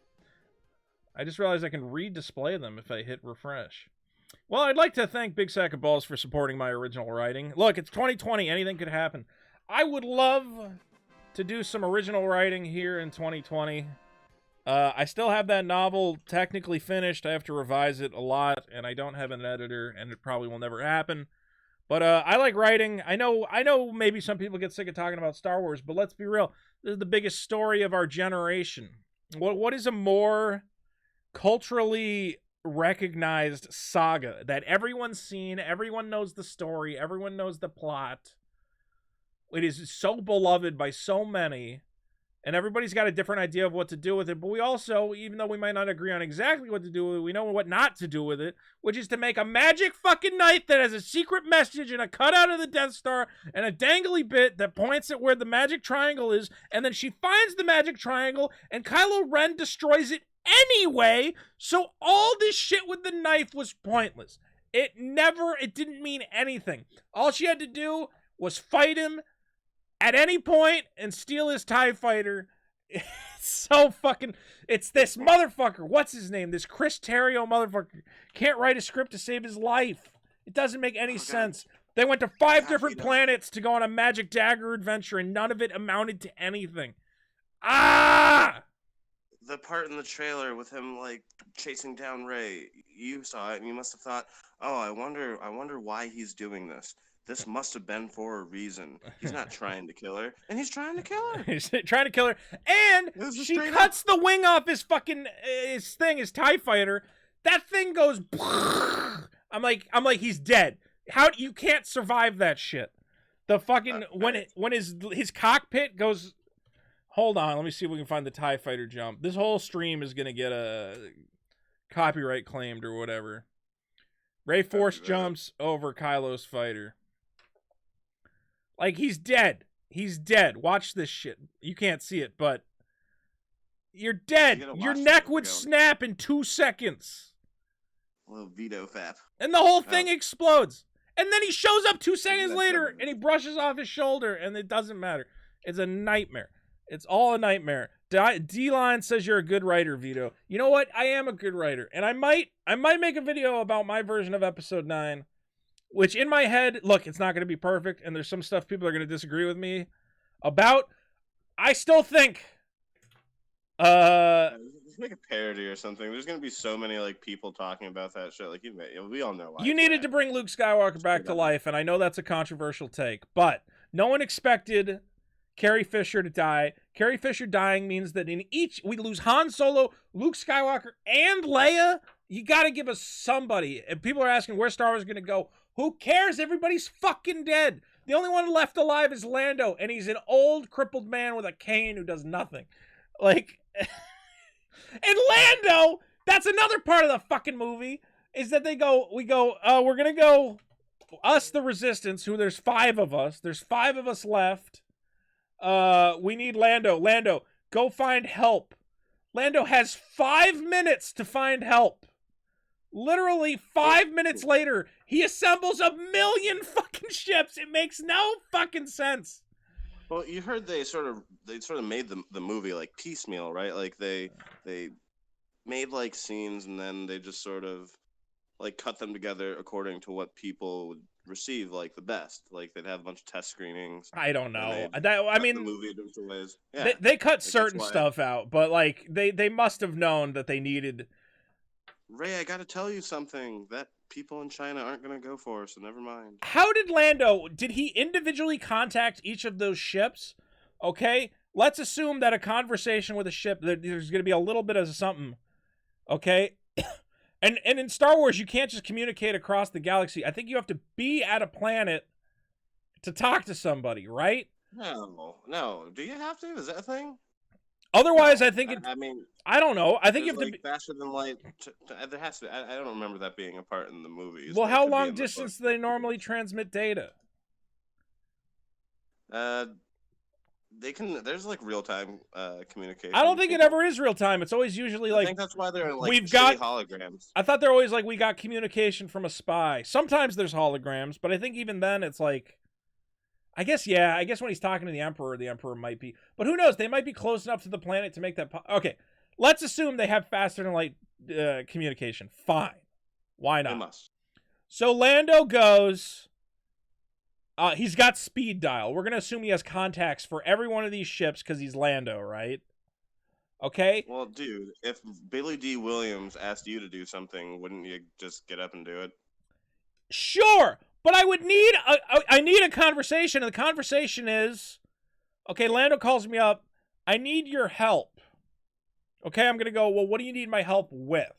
A: I just realized I can redisplay them if I hit refresh. Well, I'd like to thank Big Sack of Balls for supporting my original writing. Look, it's 2020. Anything could happen. I would love to do some original writing here in 2020. I still have that novel technically finished. I have to revise it a lot, and I don't have an editor, and it probably will never happen. But I like writing. I know maybe some people get sick of talking about Star Wars, but let's be real. This is the biggest story of our generation. What is a more culturally recognized saga that everyone's seen, everyone knows the story, everyone knows the plot? It is so beloved by so many, and everybody's got a different idea of what to do with it, but we also, even though we might not agree on exactly what to do with it, we know what not to do with it, which is to make a magic fucking knife that has a secret message and a cutout of the Death Star and a dangly bit that points at where the magic triangle is, and then she finds the magic triangle, and Kylo Ren destroys it anyway, so all this shit with the knife was pointless. It didn't mean anything. All she had to do was fight him at any point and steal his TIE fighter. It's so fucking... It's this motherfucker. What's his name? This Chris Terrio motherfucker. Can't write a script to save his life. It doesn't make any sense. They went to 5 different planets to go on a magic dagger adventure, and none of it amounted to anything.
N: The part in the trailer with him chasing down Rey, you saw it and you must have thought, "Oh, I wonder why he's doing this. This must have been for a reason. He's not trying to kill her, and he's trying to kill her.
A: He's trying to kill her, and she cuts the wing off his fucking his TIE fighter. That thing goes. I'm like, he's dead. You can't survive that shit. The fucking when his cockpit goes. Hold on, let me see if we can find the TIE Fighter jump. This whole stream is gonna get a copyright claimed or whatever. Ray Force jumps over Kylo's fighter. Like, he's dead. He's dead. Watch this shit. You can't see it, but you're dead. Your neck would snap in 2 seconds.
N: A little Vito fap.
A: And the whole thing explodes. And then he shows up 2 seconds later and he brushes off his shoulder and it doesn't matter. It's a nightmare. It's all a nightmare. D-Line says you're a good writer, Vito. You know what? I am a good writer. And I might make a video about my version of episode 9, which in my head, look, it's not going to be perfect. And there's some stuff people are going to disagree with me about. I still think,
N: just make a parody or something. There's going to be so many like people talking about that shit. Like, we all know why.
A: You needed to bring Luke Skywalker back to life. And I know that's a controversial take, but no one expected Carrie Fisher to die. Carrie Fisher dying means that we lose Han Solo, Luke Skywalker, and Leia. You got to give us somebody. And people are asking where Star Wars is going to go. Who cares? Everybody's fucking dead. The only one left alive is Lando, and he's an old, crippled man with a cane who does nothing. Like, and Lando, that's another part of the fucking movie, is that we're going to go, us, the Resistance, who there's 5 of us. There's 5 of us left. We need Lando. Lando, go find help. Lando has 5 minutes to find help. Literally 5 minutes later, he assembles 1,000,000 fucking ships. It makes no fucking sense.
N: Well, you heard they sort of made the movie like piecemeal, right? Like they made like scenes and then they just sort of like cut them together according to what people would receive like the best. Like they'd have a bunch of test screenings.
A: I don't know.
N: The movie in different ways. Yeah,
A: they cut certain stuff out, but like they must have known that they needed.
N: Ray, I got to tell you something that people in China aren't going to go for, so never mind.
A: How did did he individually contact each of those ships? Okay, let's assume that a conversation with a ship, there's going to be a little bit of something. Okay. And in Star Wars, you can't just communicate across the galaxy. I think you have to be at a planet to talk to somebody, right?
N: No. Do you have to? Is that a thing?
A: Otherwise, I think I don't know. I think you have
N: like
A: to be
N: faster than light. There has to be. I don't remember that being a part in the movies.
A: Well, how long distance do they normally transmit data?
N: They can. There's like real time communication.
A: I don't think it ever is real time. It's always usually like.
N: I think that's why they're like holograms.
A: I thought they're always like we got communication from a spy. Sometimes there's holograms, but I think even then it's like. I guess when he's talking to the Emperor might be. But who knows? They might be close enough to the planet to make that. Okay, let's assume they have faster than light communication. Fine, why not?
N: They must.
A: So Lando goes. He's got speed dial. We're gonna assume he has contacts for every one of these ships because he's Lando, right? Okay.
N: Well, dude, if Billy D. Williams asked you to do something, wouldn't you just get up and do it?
A: Sure, but I would need I need a conversation, and the conversation is, okay, Lando calls me up. I need your help. Okay, I'm gonna go. Well, what do you need my help with?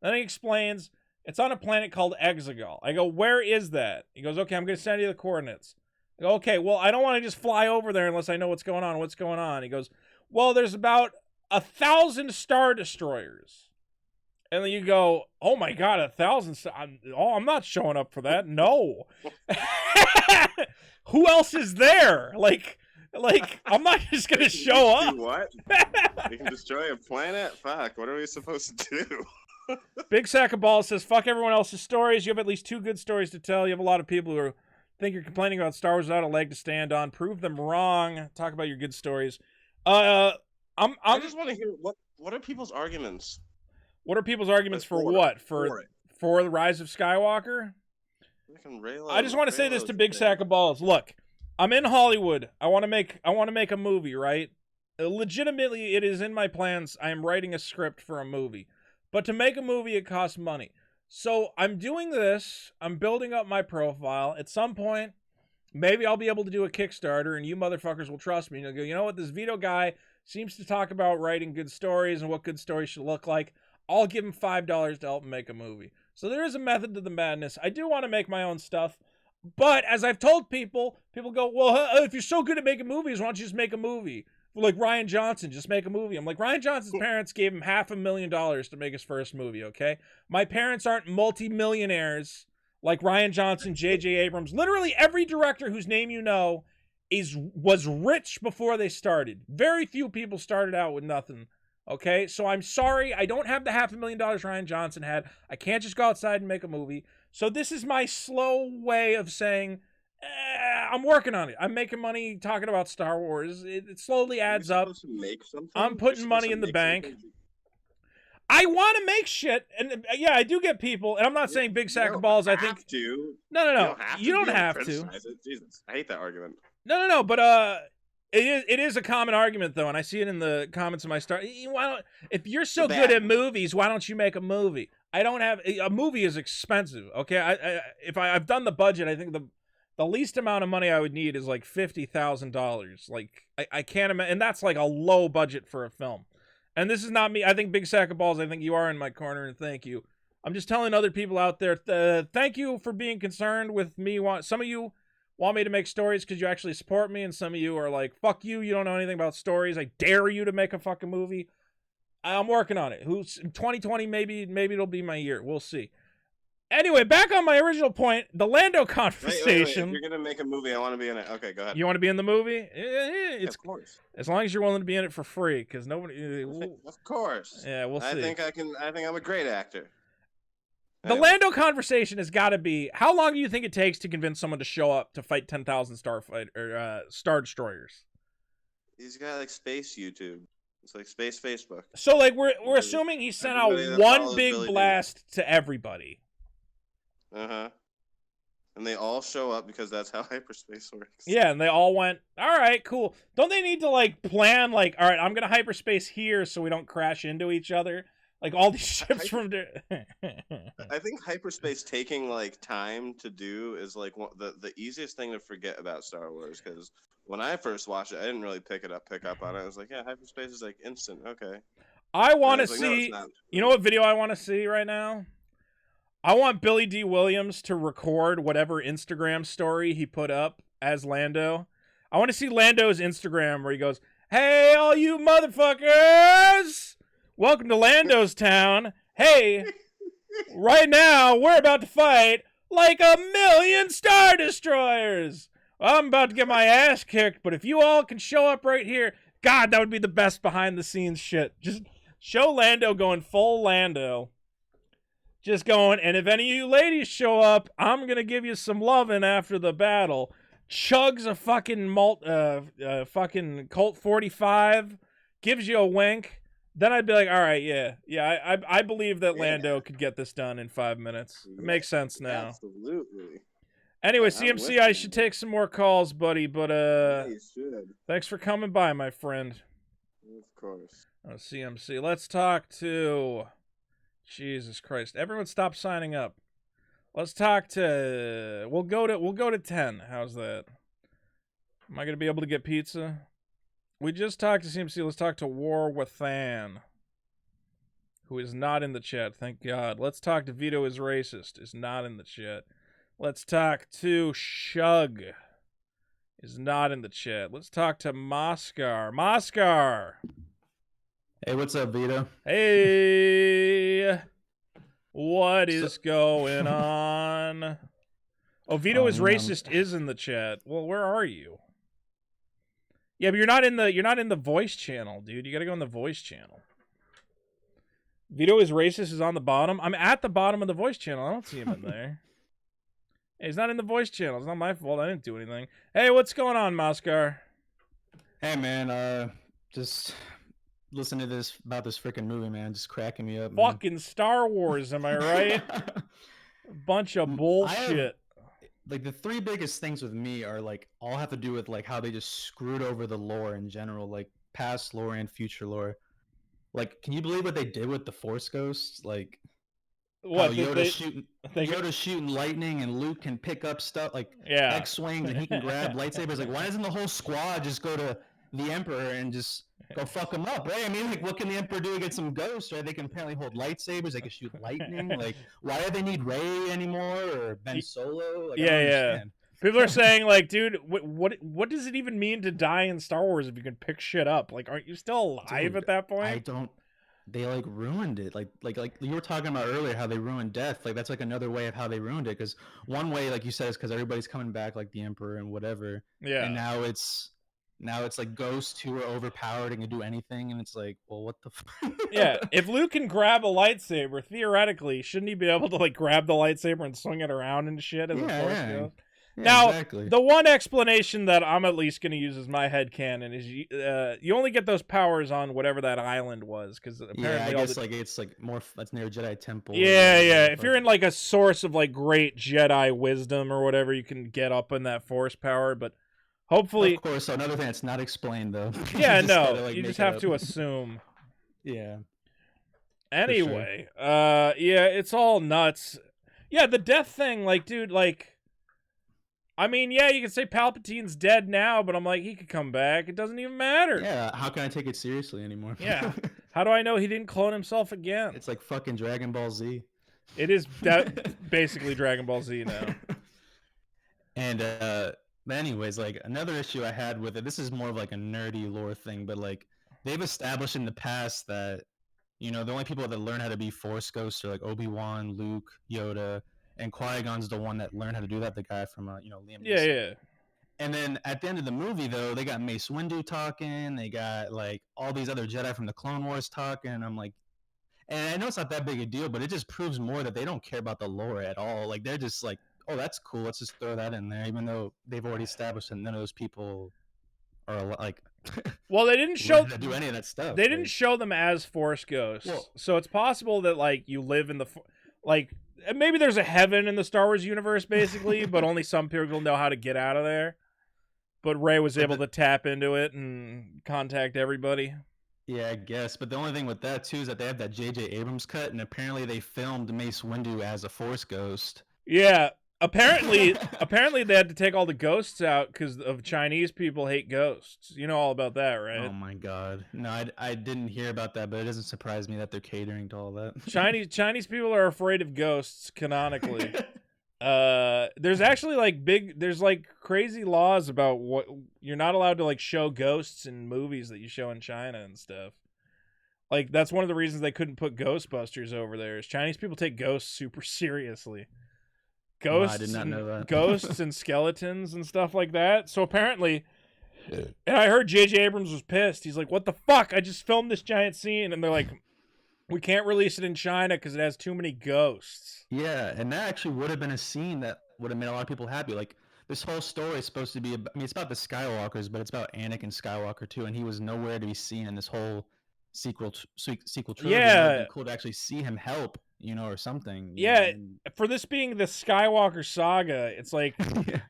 A: Then he explains. It's on a planet called Exegol. I go, where is that? He goes, okay, I'm going to send you the coordinates. I go, okay, well, I don't want to just fly over there unless I know what's going on. What's going on? He goes, well, there's about 1,000 Star Destroyers. And then you go, oh my God, 1,000. I'm not showing up for that. No. Who else is there? Like, I'm not just going to show up.
N: What? You can destroy a planet? Fuck, what are we supposed to do?
A: Big Sack of Balls says, fuck everyone else's stories. You have at least 2 good stories to tell. You have a lot of people who think you're complaining about Star Wars without a leg to stand on. Prove them wrong. Talk about your good stories. I
N: just want to hear what are people's arguments?
A: What are people's arguments for what? For the Rise of Skywalker? I just want to say this to Big Sack of Balls. Look, I'm in Hollywood. I want to make a movie, right? Legitimately, it is in my plans. I am writing a script for a movie. But to make a movie, it costs money. So I'm doing this. I'm building up my profile. At some point, maybe I'll be able to do a Kickstarter, and you motherfuckers will trust me. And you'll go, you know what? This Vito guy seems to talk about writing good stories and what good stories should look like. I'll give him $5 to help him make a movie. So there is a method to the madness. I do want to make my own stuff. But as I've told people go, well, if you're so good at making movies, why don't you just make a movie? Like Rian Johnson, just make a movie. I'm like, Rian Johnson's parents gave him $500,000 to make his first movie, okay? My parents aren't multi-millionaires like Rian Johnson, J.J. Abrams. Literally every director whose name you know was rich before they started. Very few people started out with nothing, okay? So I'm sorry, I don't have the $500,000 Rian Johnson had. I can't just go outside and make a movie. So this is my slow way of saying, I'm working on it. I'm making money talking about Star Wars. It slowly adds up. I'm putting money in the bank. I want to make shit, and yeah, I do get people, and I'm not saying big sack of balls. I think no. You don't have to.
N: Jesus, I hate that argument.
A: No. But it is a common argument though, and I see it in the comments of my Star. If you're so good at movies, why don't you make a movie? I don't have a movie is expensive. Okay, I've done the budget, I think the least amount of money I would need is like $50,000. Like I can't imagine, and that's like a low budget for a film. And this is not me. I think big sack of balls. I think you are in my corner, and thank you. I'm just telling other people out there, thank you for being concerned with me. Some of you want me to make stories because you actually support me, and some of you are like, fuck you, you don't know anything about stories. I dare you to make a fucking movie. I'm working on it. 2020, maybe it'll be my year. We'll see. Anyway, back on my original point, the Lando conversation.
N: Wait. If you're gonna make a movie, I want to be in it. Okay, go ahead.
A: You want to be in the movie?
N: Of course.
A: As long as you're willing to be in it for free, because nobody.
N: Of course.
A: Yeah, we'll see.
N: I think I'm a great actor.
A: The Lando conversation has got to be: how long do you think it takes to convince someone to show up to fight 10,000 Star Destroyers?
N: He's got like space YouTube. It's like space Facebook.
A: So like we're assuming he sent out one big blast to everybody.
N: Uh-huh. And they all show up because that's how hyperspace works.
A: Yeah, and they all went, all right, cool. Don't they need to like plan like, all right, I'm going to hyperspace here so we don't crash into each other? Like all these ships from
N: I think hyperspace taking like time to do is like the easiest thing to forget about Star Wars, because when I first watched it, I didn't really pick up on it. I was like, yeah, hyperspace is like instant. Okay.
A: I want to see, no, you know what video I want to see right now? I want Billy D. Williams to record whatever Instagram story he put up as Lando. I want to see Lando's Instagram where he goes, hey, all you motherfuckers! Welcome to Lando's town. Hey, right now we're about to fight like 1,000,000 Star Destroyers. I'm about to get my ass kicked, but if you all can show up right here, God, that would be the best behind-the-scenes shit. Just show Lando going full Lando. Just going, and if any of you ladies show up, I'm going to give you some loving after the battle. Chugs a fucking fucking Colt 45, gives you a wink. Then I'd be like, all right, yeah, I believe that Lando could get this done in 5 minutes. It makes sense now.
N: Absolutely.
A: Anyway, CMC, I should take some more calls, buddy, but
N: you should.
A: Thanks for coming by, my friend.
N: Of course.
A: Oh, CMC, let's talk to... Jesus Christ! Everyone, stop signing up. Let's talk to. We'll go to 10. How's that? Am I gonna be able to get pizza? We just talked to CMC. Let's talk to War Wathan, who is not in the chat. Thank God. Let's talk to Vito is racist. Is not in the chat. Let's talk to Shug. Is not in the chat. Let's talk to Moskar. Moskar.
O: Hey, what's up, Vito?
A: Hey, what is going on? Oh, Vito is racist is in the chat. Well, where are you? Yeah, but you're not in the voice channel, dude. You gotta go in the voice channel. Vito is racist is on the bottom. I'm at the bottom of the voice channel. I don't see him in there. Hey, he's not in the voice channel. It's not my fault. I didn't do anything. Hey, what's going on, Moskar?
O: Hey, man. Just listen to this about this freaking movie, man. Just cracking me up.
A: Fucking Star Wars, am I right? Bunch of bullshit.
O: Like the three biggest things with me are like all have to do with like how they just screwed over the lore in general, like past lore and future lore. Like, can you believe what they did with the Force Ghosts? Like,
A: what
O: Yoda's shooting lightning and Luke can pick up stuff like X-wings and he can grab lightsabers. Like, why doesn't the whole squad just go to the Emperor and just go fuck him up, right? I mean, like, what can the Emperor do against some ghosts, right? They can apparently hold lightsabers. They can shoot lightning. Like, why do they need Rey anymore or Ben Solo? Like, I don't understand.
A: People are saying, like, dude, what does it even mean to die in Star Wars if you can pick shit up? Like, aren't you still alive at that point?
O: I don't. They like ruined it. Like you were talking about earlier, how they ruined death. Like that's like another way of how they ruined it. Because one way, like you said, is because everybody's coming back, like the Emperor and whatever.
A: Yeah.
O: And now it's like ghosts who are overpowered and can do anything, and it's like, well, what the?
A: Yeah, if Luke can grab a lightsaber, theoretically, shouldn't he be able to like grab the lightsaber and swing it around and shit as a Force ghost?
O: Yeah,
A: now,
O: exactly.
A: The one explanation that I'm at least going to use as my headcanon is you only get those powers on whatever that island was, because apparently
O: I guess like it's like more that's near Jedi Temple.
A: Yeah. If you're in like a source of like great Jedi wisdom or whatever, you can get up in that Force power, but hopefully,
O: of course. So another thing that's not explained though.
A: Yeah,
O: you
A: no,
O: gotta, like,
A: you just
O: make it
A: have
O: up.
A: to assume.
O: Yeah.
A: Anyway, yeah, it's all nuts. Yeah, the death thing, like, dude, like, I mean, yeah, you can say Palpatine's dead now, but I'm like, he could come back. It doesn't even matter.
O: Yeah, how can I take it seriously anymore?
A: Yeah. How do I know he didn't clone himself again?
O: It's like fucking Dragon Ball Z.
A: It is basically Dragon Ball Z now.
O: And anyways, like another issue I had with it, this is more of like a nerdy lore thing, but like they've established in the past that, you know, the only people that learn how to be Force ghosts are like Obi-Wan, Luke, Yoda, and Qui-Gon's the one that learned how to do that, the guy from Liam Neeson.
A: Yeah.
O: And then at the end of the movie, though, they got Mace Windu talking, they got like all these other Jedi from the Clone Wars talking, and I'm like, and I know it's not that big a deal, but it just proves more that they don't care about the lore at all. Like they're just like, oh, that's cool, let's just throw that in there, even though they've already established that none of those people are like.
A: Well, they didn't show
O: do any of that stuff.
A: They didn't show them as Force ghosts, so it's possible that like you live in the like maybe there's a heaven in the Star Wars universe, basically, but only some people know how to get out of there. But Rey was able to tap into it and contact everybody.
O: Yeah, I guess. But the only thing with that too is that they have that J.J. Abrams cut, and apparently they filmed Mace Windu as a Force ghost.
A: Yeah. Apparently they had to take all the ghosts out because of Chinese people hate ghosts. You know all about that, right?
O: Oh my god. No, I didn't hear about that, but it doesn't surprise me that they're catering to all that.
A: Chinese people are afraid of ghosts canonically. There's actually there's crazy laws about what you're not allowed to like show ghosts in movies that you show in China and stuff. Like that's one of the reasons they couldn't put Ghostbusters over there. Is Chinese people take ghosts super seriously. Ghosts,
O: I did not know that.
A: Ghosts and skeletons and stuff like that. So apparently, and I heard J.J. Abrams was pissed. He's like, "What the fuck? I just filmed this giant scene," and they're like, "We can't release it in China because it has too many ghosts."
O: Yeah, and that actually would have been a scene that would have made a lot of people happy. Like this whole story is supposed to be, it's about the Skywalkers, but it's about Anakin Skywalker too, and he was nowhere to be seen in this whole sequel trilogy.
A: Yeah,
O: it would be cool to actually see him help, or something.
A: Yeah, for this being the Skywalker saga, it's like,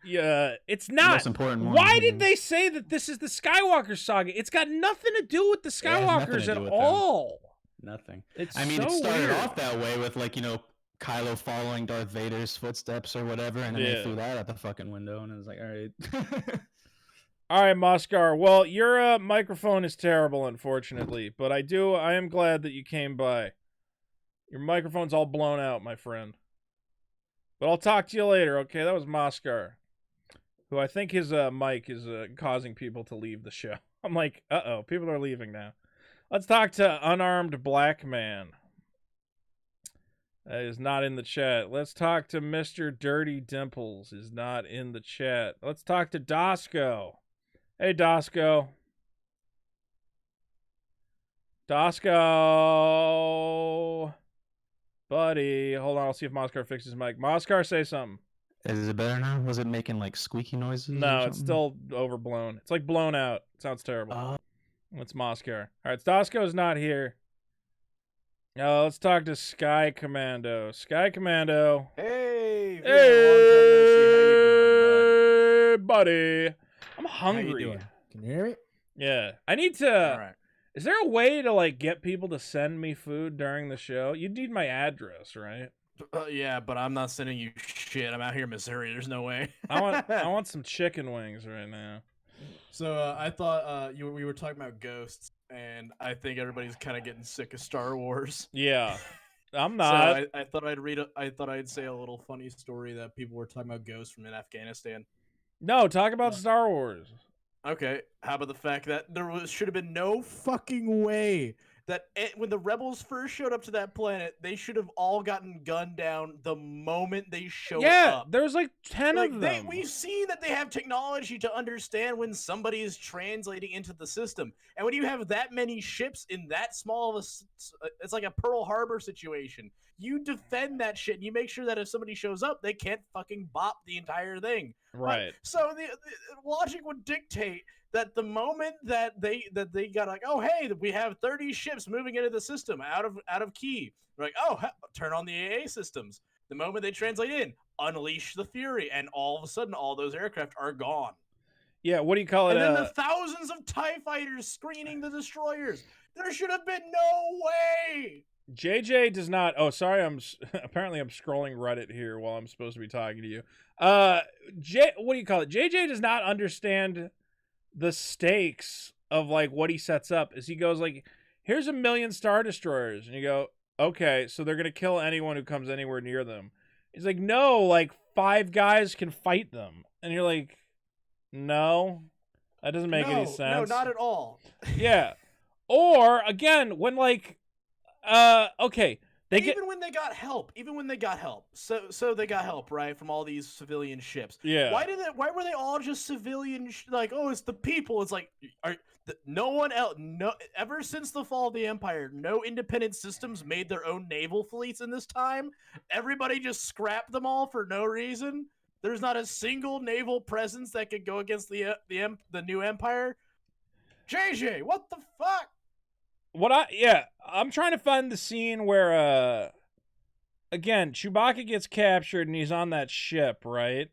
A: yeah, it's not.
O: Most important one,
A: Why did they say that this is the Skywalker saga? It's got nothing to do with the Skywalkers at all.
O: Nothing.
A: It's
O: I mean,
A: so
O: it started
A: weird.
O: off that way with Kylo following Darth Vader's footsteps or whatever, and then they threw that out the fucking window, and it was like, all right.
A: All right, Moskar. Well, your microphone is terrible, unfortunately, but I am glad that you came by. Your microphone's all blown out, my friend. But I'll talk to you later, okay? That was Moskar, who I think his mic is causing people to leave the show. I'm like, uh-oh, people are leaving now. Let's talk to Unarmed Black Man. That is not in the chat. Let's talk to Mr. Dirty Dimples. Is not in the chat. Let's talk to Dosco. Hey, Dosco. Dosco. Buddy. Hold on. I'll see if Moskar fixes his mic. Moskar, say something.
O: Is it better now? Was it making squeaky noises?
A: No, it's still overblown. It's like blown out. It sounds terrible. It's Moskar. All right, Dosco's not here. Let's talk to Sky Commando. Sky Commando.
P: Hey!
A: Hey, buddy. I'm hungry.
P: How you doing? Can you hear me?
A: Yeah. I need to...
P: All right.
A: Is there a way to, get people to send me food during the show? You need my address, right?
P: Yeah, but I'm not sending you shit. I'm out here in Missouri. There's no way.
A: I want some chicken wings right now.
P: So I thought we were talking about ghosts, and I think everybody's kind of getting sick of Star Wars.
A: Yeah, I'm
P: So
A: not.
P: I thought I thought I'd say a little funny story that people were talking about ghosts from in Afghanistan.
A: No, talk about Star Wars.
P: Okay, how about the fact that should have been no fucking way that when the rebels first showed up to that planet, they should have all gotten gunned down the moment they showed up.
A: There's like 10 of them.
P: We've seen that they have technology to understand when somebody is translating into the system. And when you have that many ships in that small of it's like a Pearl Harbor situation. You defend that shit and you make sure that if somebody shows up, they can't fucking bop the entire thing.
A: Right.
P: So the logic would dictate that the moment that they got like, oh hey, we have 30 ships moving into the system out of key. They're like, oh, turn on the AA systems. The moment they translate in, unleash the fury, and all of a sudden, all those aircraft are gone.
A: Yeah, what do you call it?
P: And then the thousands of TIE fighters screening the destroyers. There should have been no way.
A: JJ does not. Oh, sorry. Apparently I'm scrolling Reddit here while I'm supposed to be talking to you. What do you call it? JJ does not understand the stakes of like what he sets up. Is he goes like, here's 1 million Star Destroyers, and you go, okay, so they're gonna kill anyone who comes anywhere near them. He's like, no, like 5 guys can fight them, and you're like, no, that doesn't make any sense.
P: No, not at all.
A: Yeah, or again, when like, okay,
P: even when they got help, so they got help, right, from all these civilian ships.
A: Yeah.
P: Why were they all just civilian? Like, oh, it's the people. It's like, no one else. No, ever since the fall of the Empire, no independent systems made their own naval fleets in this time. Everybody just scrapped them all for no reason. There's not a single naval presence that could go against the new Empire. JJ, what the fuck?
A: I'm trying to find the scene where again, Chewbacca gets captured and he's on that ship, right?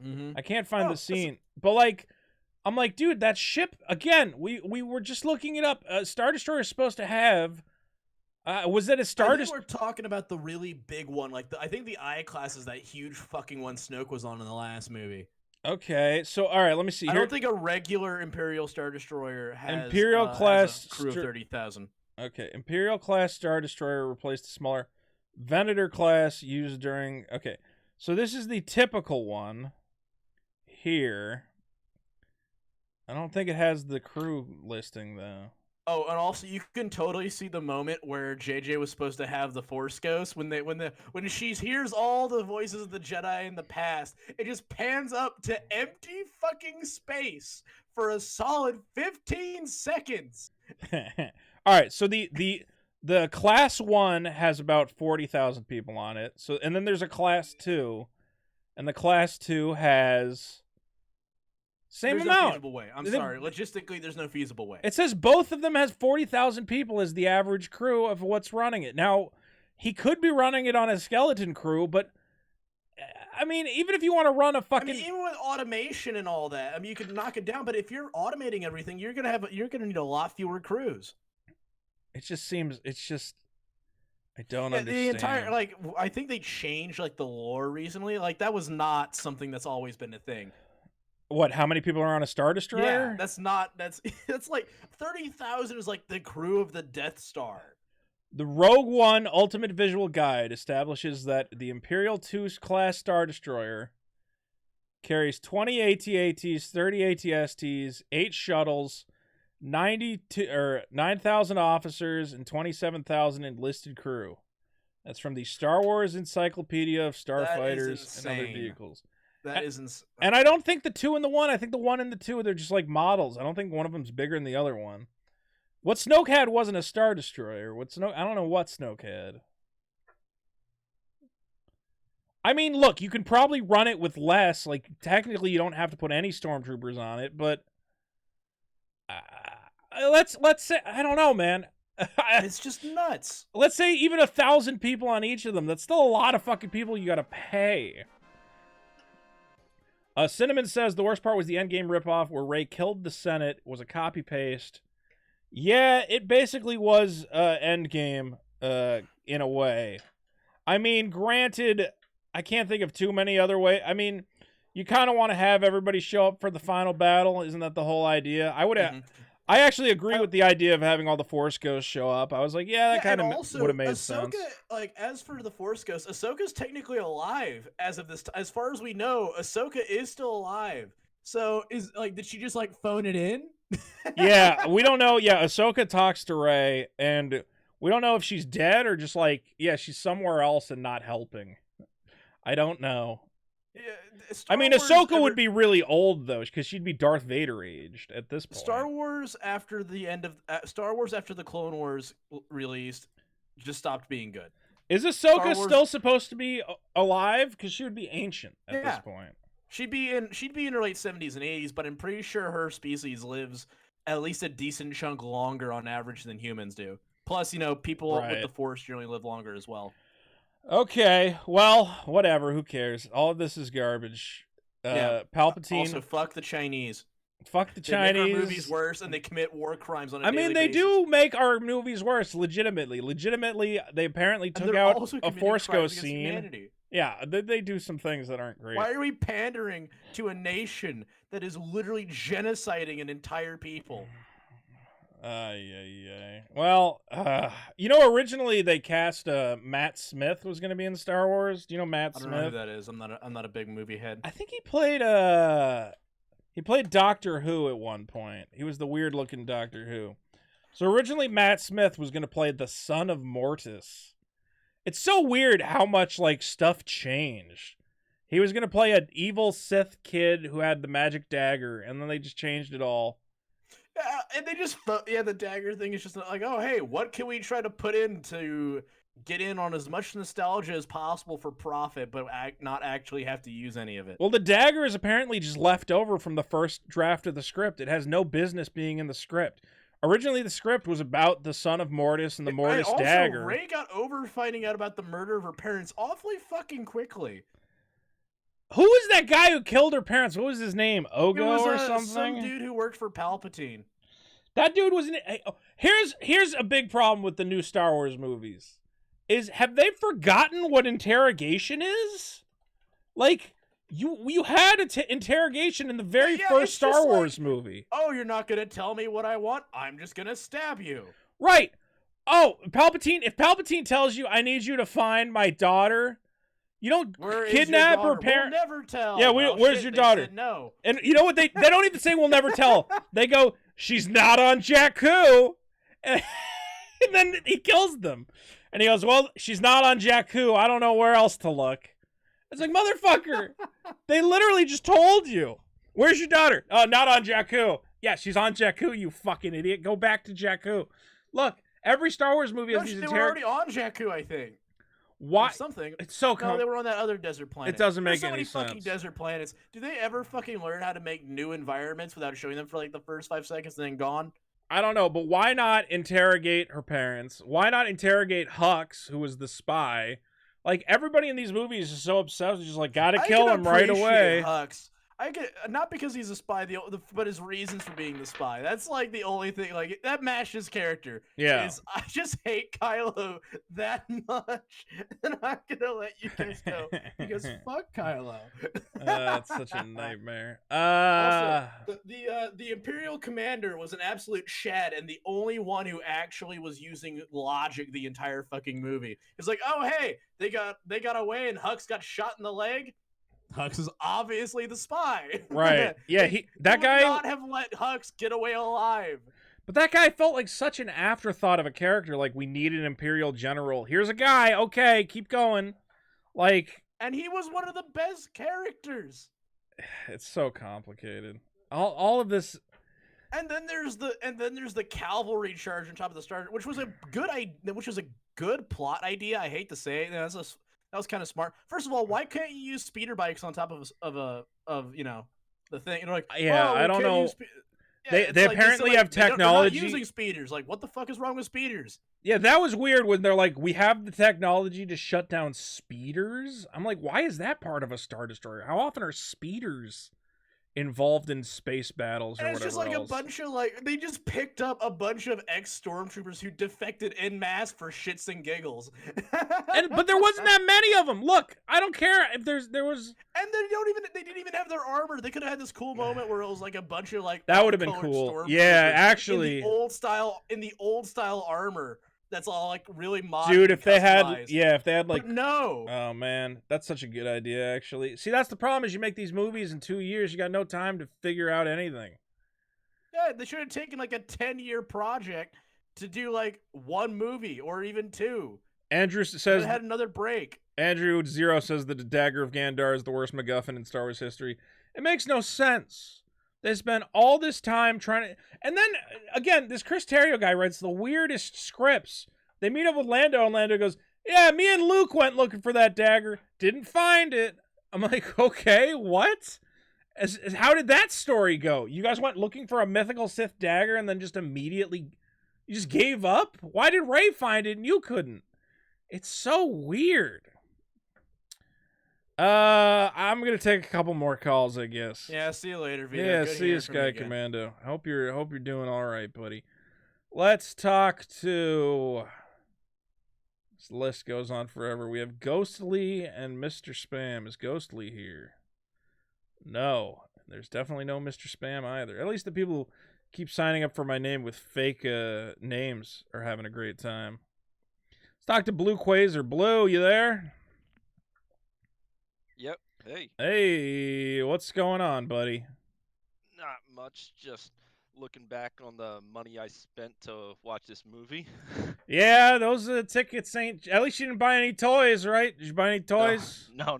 P: Mm-hmm.
A: I can't find the scene. But like, I'm like, dude, that ship again, we were just looking it up. Star Destroyer is supposed to have was it a Star Destroyer?
P: We're talking about the really big one. Like I think the I class is that huge fucking one Snoke was on in the last movie.
A: Okay, so all right, let me see.
P: I don't think a regular Imperial Star Destroyer has
A: Imperial class
P: has a crew of 30,000.
A: Okay, Imperial class Star Destroyer replaced a smaller Venator class used during. Okay, so this is the typical one here. I don't think it has the crew listing though.
P: Oh, and also you can totally see the moment where JJ was supposed to have the Force Ghost when she hears all the voices of the Jedi in the past. It just pans up to empty fucking space for a solid 15 seconds.
A: All right, so the class 1 has about 40,000 people on it. So and then there's a class 2, and the class 2 has same
P: there's
A: amount.
P: No feasible way. I'm sorry. Logistically, there's no feasible way.
A: It says both of them has 40,000 people as the average crew of what's running it. Now, he could be running it on a skeleton crew, but I mean, even if you want to run a fucking
P: even with automation and all that, I mean, you could knock it down. But if you're automating everything, you're gonna need a lot fewer crews.
A: It just seems. It's just. I don't understand.
P: The entire I think they changed the lore recently. Like that was not something that's always been a thing.
A: What? How many people are on a Star Destroyer?
P: Yeah, that's like 30,000 is like the crew of the Death Star.
A: The Rogue One Ultimate Visual Guide establishes that the Imperial 2 class Star Destroyer carries 20 AT-ATs, 30 AT-STs, 8 shuttles, 9,000 officers, and 27,000 enlisted crew. That's from the Star Wars Encyclopedia of Starfighters and Other Vehicles.
P: That is insane.
A: And I don't think the 2 and the 1, I think the 1 and the 2, they're just like models. I don't think one of them's bigger than the other one. What Snoke had wasn't a Star Destroyer. I don't know what Snoke had. I mean, look, you can probably run it with less. Like, technically, you don't have to put any stormtroopers on it, but let's say, I don't know, man.
P: It's just nuts.
A: Let's say even 1,000 people on each of them. That's still a lot of fucking people you gotta pay. Cinnamon says the worst part was the Endgame ripoff where Rey killed the Senate. Was a copy paste. Yeah, it basically was Endgame in a way. I mean, granted, I can't think of too many other ways. I mean, you kind of want to have everybody show up for the final battle. Isn't that the whole idea? I actually agree with the idea of having all the Force Ghosts show up. I was like, yeah, that kind of would have made sense.
P: Like, as for the Force Ghost, Ahsoka's technically alive as of this. As far as we know, Ahsoka is still alive. So did she just like phone it in?
A: Yeah, we don't know. Yeah, Ahsoka talks to Rey, and we don't know if she's dead or just like, yeah, she's somewhere else and not helping. I don't know.
P: Yeah,
A: I mean, Ahsoka would be really old though, because she'd be Darth Vader aged at this point.
P: Star Wars after the Clone Wars released just stopped being good.
A: Is Ahsoka still supposed to be alive? Because she would be ancient at this point.
P: She'd be in her late 70s and 80s, but I'm pretty sure her species lives at least a decent chunk longer on average than humans do. Plus, people with the Force generally live longer as well.
A: Okay, well, whatever. Who cares? All of this is garbage. Palpatine.
P: Also, fuck the Chinese.
A: Fuck the Chinese.
P: They make our movies worse, and they commit war crimes on a daily basis.
A: They do make our movies worse, legitimately. Legitimately, they apparently took out a Force Ghost scene.
P: Humanity.
A: Yeah, they do some things that aren't great.
P: Why are we pandering to a nation that is literally genociding an entire people?
A: Well, originally they cast Matt Smith was going to be in Star Wars. Do you know Matt Smith?
P: I don't know who that is. I'm not a big movie head.
A: I think he played Doctor Who at one point. He was the weird looking Doctor Who. So originally Matt Smith was going to play the son of Mortis. It's so weird how much stuff changed. He was going to play an evil Sith kid who had the magic dagger, and then they just changed it all.
P: Yeah, and they just the dagger thing is just like, oh hey, what can we try to put in to get in on as much nostalgia as possible for profit, but not actually have to use any of it.
A: Well, the dagger is apparently just left over from the first draft of the script. It has no business being in the script. Originally, the script was about the son of Mortis and the Mortis dagger.
P: Rey got over finding out about the murder of her parents awfully fucking quickly.
A: Who was that guy who killed her parents? What was his name? Ogo or something?
P: Some dude who worked for Palpatine.
A: That dude was here's a big problem with the new Star Wars movies. Have they forgotten what interrogation is? You had interrogation in the very first Star Wars movie.
P: Oh, you're not gonna tell me what I want? I'm just gonna stab you.
A: Right. Oh, Palpatine. If Palpatine tells you, I need you to find my daughter, you don't kidnap her parent.
P: We'll never tell.
A: Yeah, where's your daughter?
P: No.
A: And you know what? They don't even say we'll never tell. They go, she's not on Jakku. And then he kills them. And he goes, well, she's not on Jakku. I don't know where else to look. It's like, motherfucker. They literally just told you. Where's your daughter? Oh, not on Jakku. Yeah, she's on Jakku, you fucking idiot. Go back to Jakku. Look, every Star Wars movie has these
P: they were already on Jakku, I think.
A: Why?
P: Or something.
A: It's so
P: No, they were on that other desert planet.
A: It doesn't make
P: so
A: any
P: many
A: sense.
P: fucking desert planets. Do they ever fucking learn how to make new environments without showing them for the first 5 seconds and then gone?
A: I don't know, but why not interrogate her parents? Why not interrogate Hux, who was the spy? Everybody in these movies is so obsessed with just gotta kill him right away.
P: Hux. I get not because he's a spy, but his reasons for being the spy. That's the only thing. That matched his character.
A: Yeah.
P: I just hate Kylo that much, and I'm gonna let you guys go because fuck Kylo.
A: That's such a nightmare.
P: Also, the Imperial commander was an absolute shad, and the only one who actually was using logic the entire fucking movie. It's like, oh hey, they got away, and Hux got shot in the leg. Hux is obviously the spy.
A: Right. Yeah, that guy
P: would not have let Hux get away alive.
A: But that guy felt like such an afterthought of a character. We need an Imperial general. Here's a guy. Okay, keep going.
P: And he was one of the best characters.
A: It's so complicated. All of this.
P: And then there's the cavalry charge on top of the Star, which was a good plot idea. I hate to say it. That was kind of smart. First of all, why can't you use speeder bikes on top of the thing?
A: I don't know. They apparently have technology.
P: They're not using speeders. What the fuck is wrong with speeders?
A: Yeah, that was weird when they're like, we have the technology to shut down speeders. I'm like, why is that part of a Star Destroyer? How often are speeders involved in space battles or
P: And it's
A: whatever
P: just like
A: else.
P: a bunch of they just picked up a bunch of ex-stormtroopers who defected en masse for shits and giggles.
A: But there wasn't that many of them. Look, I don't care if there was.
P: And they didn't even have their armor. They could have had this cool moment where it was like a bunch of
A: That would have been
P: off-colored
A: cool.
P: stormtroopers
A: Yeah, actually.
P: in the old style armor. That's all like really modern.
A: Dude, if they had
P: customized.
A: like,
P: But no.
A: Oh man, that's such a good idea. Actually, see, that's the problem is you make these movies in 2 years, you got no time to figure out anything.
P: Yeah, they should have taken like a 10-year project to do like one movie or even two.
A: Andrew says
P: they had another break.
A: Andrew Zero says that the Dagger of Gandar is the worst MacGuffin in Star Wars history. It makes no sense. They spent all this time trying to... And then, again, this Chris Terrio guy writes the weirdest scripts. They meet up with Lando, and Lando goes, yeah, me and Luke went looking for that dagger. Didn't find it. I'm like, okay, what? How did that story go? You guys went looking for a mythical Sith dagger and then just immediately... You just gave up? Why did Rey find it and you couldn't? It's so weird. I'm gonna take a couple more calls, I guess.
P: Yeah, see you later, Vito.
A: Yeah,
P: Good
A: see you,
P: hearing from you
A: Sky
P: again.
A: Commando. Hope you're doing all right, buddy. Let's talk to. This list goes on forever. We have Ghostly and Mr. Spam. Is Ghostly here? No, there's definitely no Mr. Spam either. At least the people who keep signing up for my name with fake names are having a great time. Let's talk to Blue Quasar. Blue, you there?
Q: Yep. Hey.
A: Hey, what's going on, buddy?
Q: Not much. Just looking back on the money I spent to watch this movie.
A: Yeah, those tickets ain't... At least you didn't buy any toys, right? Did you buy any toys?
Q: No,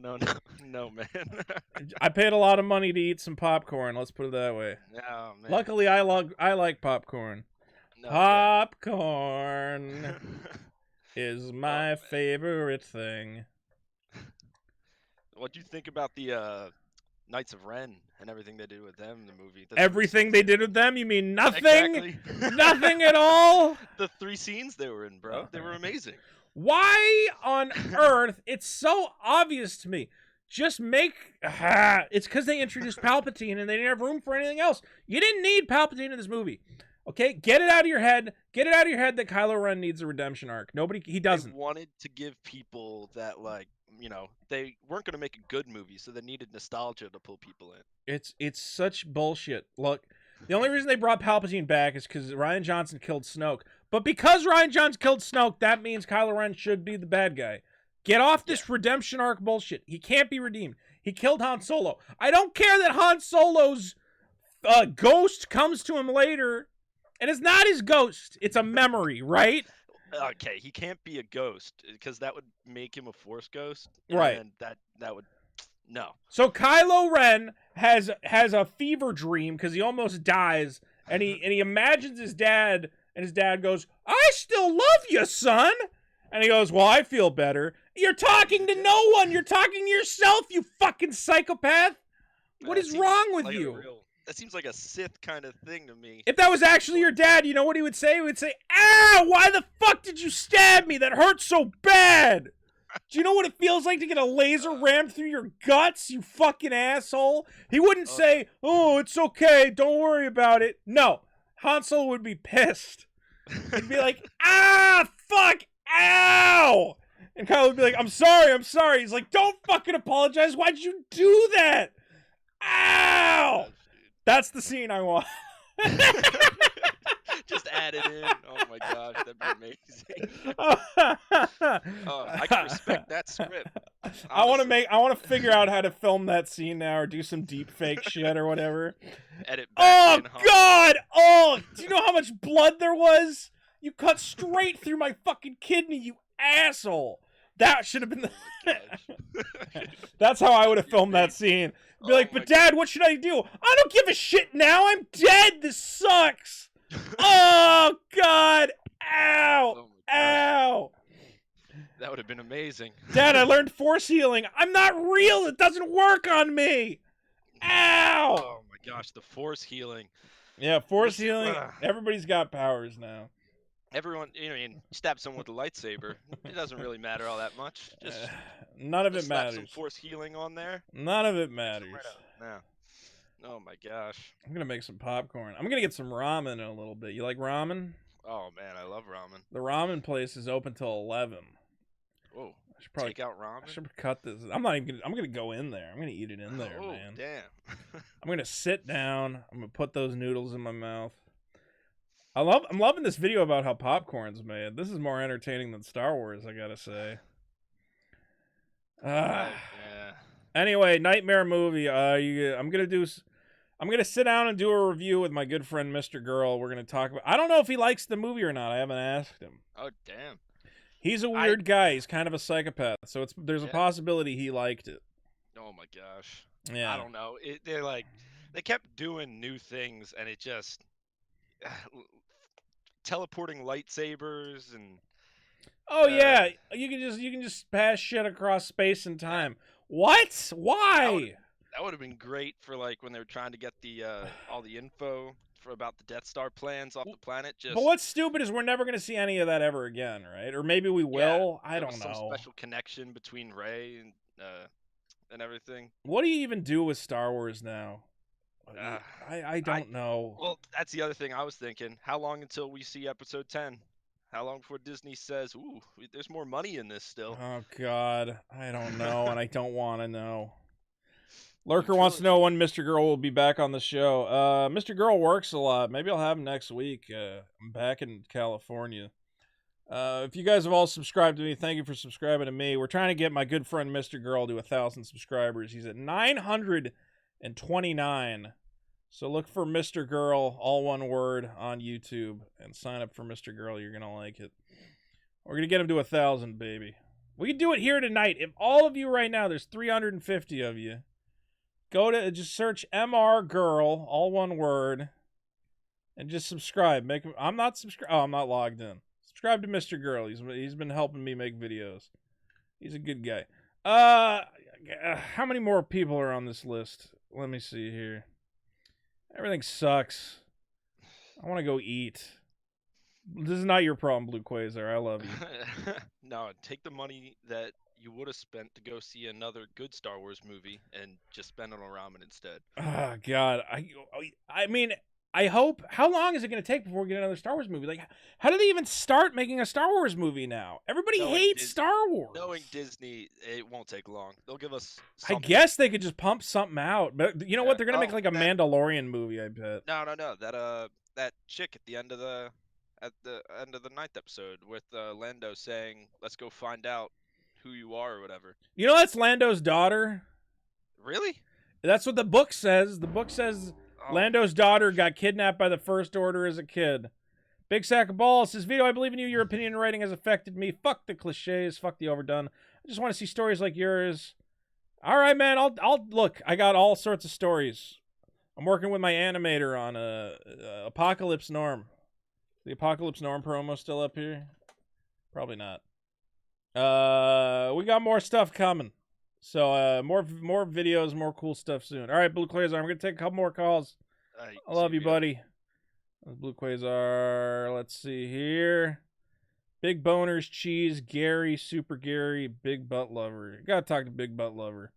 Q: man.
A: I paid a lot of money to eat some popcorn, let's put it that way.
Q: Oh, man.
A: Luckily, I like popcorn.
Q: No,
A: Popcorn is my favorite thing.
Q: What do you think about the Knights of Ren and everything they did with them in the movie?
A: Everything they did with them? You mean nothing?
Q: Exactly.
A: Nothing at all?
Q: The 3 scenes they were in, bro. They were amazing.
A: Why on earth? It's so obvious to me. Just make... it's because they introduced Palpatine and they didn't have room for anything else. You didn't need Palpatine in this movie. Okay? Get it out of your head. Get it out of your head that Kylo Ren needs a redemption arc. He doesn't.
Q: They wanted to give people that, like, you know, they weren't going to make a good movie, so they needed nostalgia to pull people in.
A: It's such bullshit. Look, the only reason they brought Palpatine back is because Rian Johnson killed Snoke. But because Rian Johnson killed Snoke, that means Kylo Ren should be the bad guy. Get off this redemption arc bullshit. He can't be redeemed. He killed Han Solo. I don't care that Han Solo's ghost comes to him later, and it's not his ghost. It's a memory, right?
Q: Okay, he can't be a ghost because that would make him a Force ghost.
A: Right.
Q: And that would no.
A: So Kylo Ren has a fever dream because he almost dies, and he imagines his dad, and his dad goes, "I still love you, son." And he goes, "Well, I feel better." You're talking to no one. You're talking to yourself, you fucking psychopath. What is wrong with you?
Q: That seems like a Sith kind of thing to me.
A: If that was actually your dad, you know what he would say? He would say, "Ah, why the fuck did you stab me? That hurt so bad." Do you know what it feels like to get a laser rammed through your guts, you fucking asshole? He wouldn't say, "Oh, it's okay, don't worry about it." No, Han Solo would be pissed. He'd be like, "Ah, fuck, ow!" And Kylo would be like, I'm sorry. He's like, "Don't fucking apologize. Why'd you do that? Ow!" That's the scene I want.
Q: Just add it in. Oh my gosh, that'd be amazing. I can respect that script.
A: I want to figure out how to film that scene now, or do some deep fake shit or whatever.
Q: Edit
A: Oh
Q: back in,
A: God! Oh, do you know how much blood there was? You cut straight through my fucking kidney, you asshole. That should have been the... That's how I would have filmed that scene. Be like, "But Dad, what should I do?" "I don't give a shit now. I'm dead. This sucks." Oh God! Ow! Ow!
Q: That would have been amazing.
A: "Dad, I learned force healing." "I'm not real. It doesn't work on me." Ow!
Q: Oh my gosh, the Force healing.
A: Yeah, force healing. Everybody's got powers now.
Q: Everyone, stab someone with a lightsaber. It doesn't really matter all that much. Just
A: none of it
Q: slap
A: matters.
Q: some Force healing on there.
A: None of it matters.
Q: No. Oh my gosh.
A: I'm gonna make some popcorn. I'm gonna get some ramen in a little bit. You like ramen?
Q: Oh man, I love ramen.
A: The ramen place is open till 11.
Q: Whoa.
A: I should probably
Q: take out ramen.
A: I should cut this. I'm not even gonna. I'm gonna go in there. I'm gonna eat it in there,
Q: Oh
A: man.
Q: damn.
A: I'm gonna sit down. I'm gonna put those noodles in my mouth. I'm loving this video about how popcorn's made. This is more entertaining than Star Wars, I gotta say.
Q: Yeah.
A: Anyway, Nightmare movie. I'm gonna sit down and do a review with my good friend Mr. Girl. We're gonna talk about. I don't know if he likes the movie or not. I haven't asked him.
Q: Oh damn.
A: He's a weird guy. He's kind of a psychopath. So there's a possibility he liked it.
Q: Oh my gosh.
A: Yeah.
Q: I don't know. They kept doing new things, and it just teleporting lightsabers and.
A: Oh yeah, you can just pass shit across space and time. What? Why?
Q: That would have been great for like when they were trying to get the all the info about the Death Star plans off the planet.
A: But what's stupid is we're never gonna see any of that ever again, right? Or maybe we will. I don't know.
Q: Some special connection between Rey and everything.
A: What do you even do with Star Wars now? I don't know.
Q: Well, that's the other thing I was thinking. How long until we see Episode 10? How long before Disney says, "Ooh, there's more money in this still"?
A: Oh God, I don't know, and I don't want to know. Lurker wants to know when Mr. Girl will be back on the show. Mr. Girl works a lot. Maybe I'll have him next week. I'm back in California. If you guys have all subscribed to me, thank you for subscribing to me. We're trying to get my good friend Mr. Girl to 1,000 subscribers. He's at 929. So look for Mr. Girl, all one word, on YouTube, and sign up for Mr. Girl. You're gonna like it. We're gonna get him to 1,000, baby. We can do it here tonight. If all of you right now, there's 350 of you, go to just search MR Girl, all one word, and just subscribe. I'm not subscribed. Oh, I'm not logged in. Subscribe to Mr. Girl. He's been helping me make videos. He's a good guy. How many more people are on this list? Let me see here. Everything sucks. I want to go eat. This is not your problem, Blue Quasar. I love you.
Q: No, take the money that you would have spent to go see another good Star Wars movie and just spend it on ramen instead.
A: Oh, God. I mean, I hope. How long is it going to take before we get another Star Wars movie? Like, how do they even start making a Star Wars movie now? Everybody hates Star Wars.
Q: Knowing Disney, it won't take long. They'll give us
A: I guess they could just pump something out. But you know what? They're going to make like a Mandalorian movie, I bet.
Q: No. That chick at the end of the ninth episode with Lando saying, "Let's go find out who you are," or whatever.
A: You know that's Lando's daughter?
Q: Really?
A: That's what the book says. The book says Lando's daughter got kidnapped by the First Order as a kid. Big Sack of Balls says, Vito, I believe in you. Your opinion and writing has affected me. Fuck the cliches. Fuck the overdone. I just want to see stories like yours. All right, man. I'll look. I got all sorts of stories. I'm working with my animator on Apocalypse Norm. The Apocalypse Norm promo still up here? Probably not. We got more stuff coming. So more videos, more cool stuff soon. All right, Blue Quasar, I'm gonna take a couple more calls. I love you, buddy. Blue Quasar. Let's see here. Big Boners, Cheese, Gary, Super Gary, Big Butt Lover. You gotta talk to Big Butt Lover.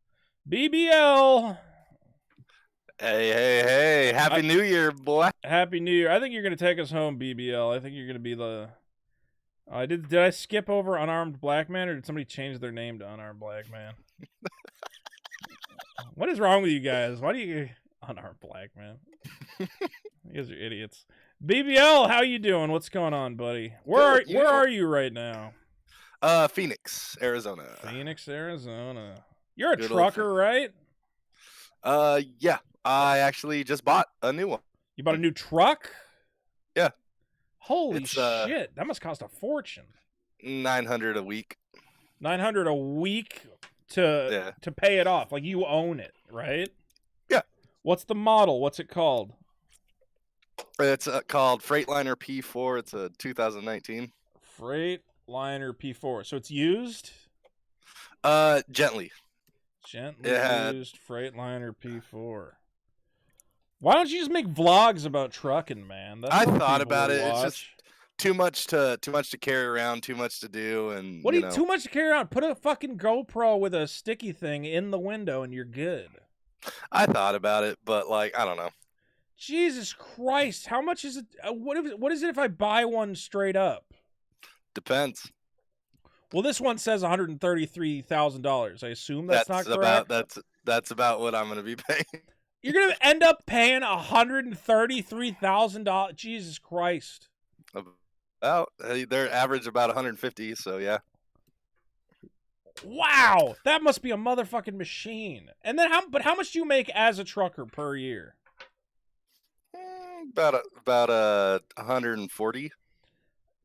A: BBL.
R: Hey! Happy New Year, boy.
A: Happy New Year. I think you're gonna take us home, BBL. I think you're gonna be the. Did I skip over Unarmed Black Man, or did somebody change their name to Unarmed Black Man? What is wrong with you guys? Why do you Unarmed Black Man? You guys are idiots. BBL, how you doing? What's going on, buddy? Where are you right now?
R: Phoenix, Arizona.
A: Phoenix, Arizona. You're a trucker, right?
R: Yeah. I actually just bought a new one.
A: You bought a new truck?
R: Yeah.
A: Holy shit! That must cost a fortune.
R: $900 a week.
A: $900 a week to pay it off. Like you own it, right?
R: Yeah.
A: What's the model? What's it called?
R: It's called Freightliner P4. It's a 2019.
A: Freightliner P4. So it's used?
R: Gently.
A: Gently used Freightliner P4. Why don't you just make vlogs about trucking, man?
R: I thought about it. It's just too much to carry around, too much to do, and
A: what do you too much to carry around? Put a fucking GoPro with a sticky thing in the window, and you're good.
R: I thought about it, but like, I don't know.
A: Jesus Christ, how much is it? What is it if I buy one straight up?
R: Depends.
A: Well, this one says $133,000. I assume that's not correct.
R: That's about what I'm going to be paying.
A: You're going to end up paying $133,000. Jesus Christ.
R: Well, they're average about 150, so yeah.
A: Wow, that must be a motherfucking machine. And then how much do you make as a trucker per year?
R: About 140.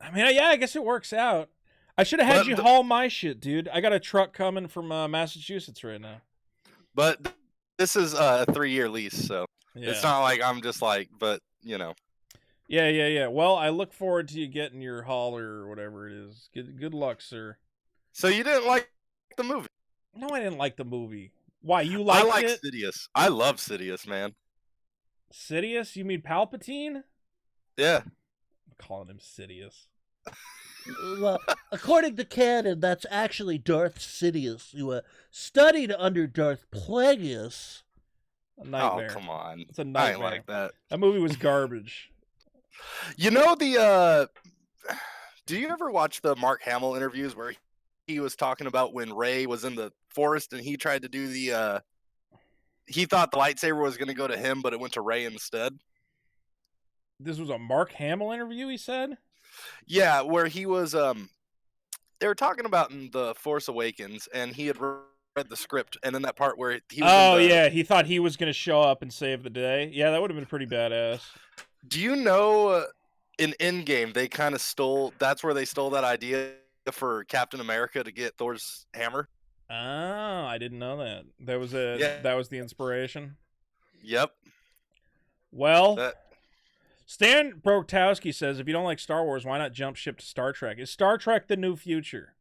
A: I mean, yeah, I guess it works out. I should have had you haul my shit, dude. I got a truck coming from Massachusetts right now.
R: But this is a 3-year lease, so it's not like I'm just like, but you know.
A: Yeah. Well, I look forward to you getting your hauler or whatever it is. Good luck, sir.
R: So you didn't like the movie?
A: No, I didn't like the movie. Why? You liked it?
R: I like Sidious. I love Sidious, man.
A: Sidious? You mean Palpatine?
R: Yeah.
A: I'm calling him Sidious.
S: Well, according to canon, that's actually Darth Sidious, who studied under Darth Plagueis.
A: A nightmare.
R: Oh, come on.
A: It's a nightmare.
R: I ain't like that.
A: That movie was garbage.
R: You know do you ever watch the Mark Hamill interviews where he was talking about when Rey was in the forest and he tried to do he thought the lightsaber was going to go to him, but it went to Rey instead?
A: This was a Mark Hamill interview, he said?
R: Yeah, where he was they were talking about in The Force Awakens, and he had read the script, and then that part where he was
A: yeah, he thought he was going to show up and save the day. Yeah, that would have been pretty badass.
R: Do you know in Endgame they kind of that's where they stole that idea for Captain America to get Thor's hammer?
A: Oh, I didn't know that. That was the inspiration.
R: Yep.
A: Well, Stan Brokowski says, if you don't like Star Wars, why not jump ship to Star Trek? Is Star Trek the new future?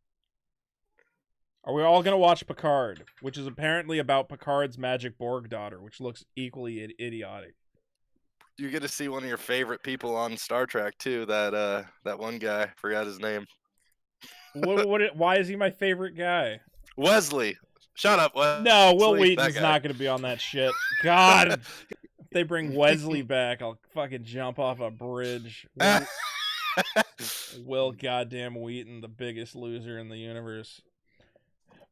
A: Are we all going to watch Picard, which is apparently about Picard's magic Borg daughter, which looks equally idiotic?
R: You get to see one of your favorite people on Star Trek too. That one guy, forgot his name.
A: Why is he my favorite guy?
R: Wesley. Shut up, Wesley.
A: No, Will Wheaton's not going to be on that shit. God, if they bring Wesley back, I'll fucking jump off a bridge. Will goddamn Wheaton, the biggest loser in the universe.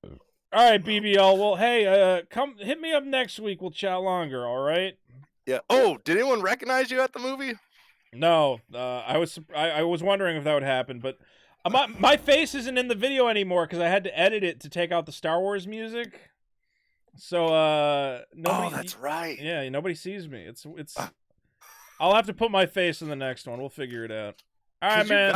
A: All right, BBL. Well, hey, come hit me up next week. We'll chat longer. All right.
R: Yeah. Oh, did anyone recognize you at the movie?
A: No. I was wondering if that would happen, but my face isn't in the video anymore because I had to edit it to take out the Star Wars music. So nobody.
R: Oh, that's right.
A: Yeah, nobody sees me. It's. I'll have to put my face in the next one. We'll figure it out. All right, man.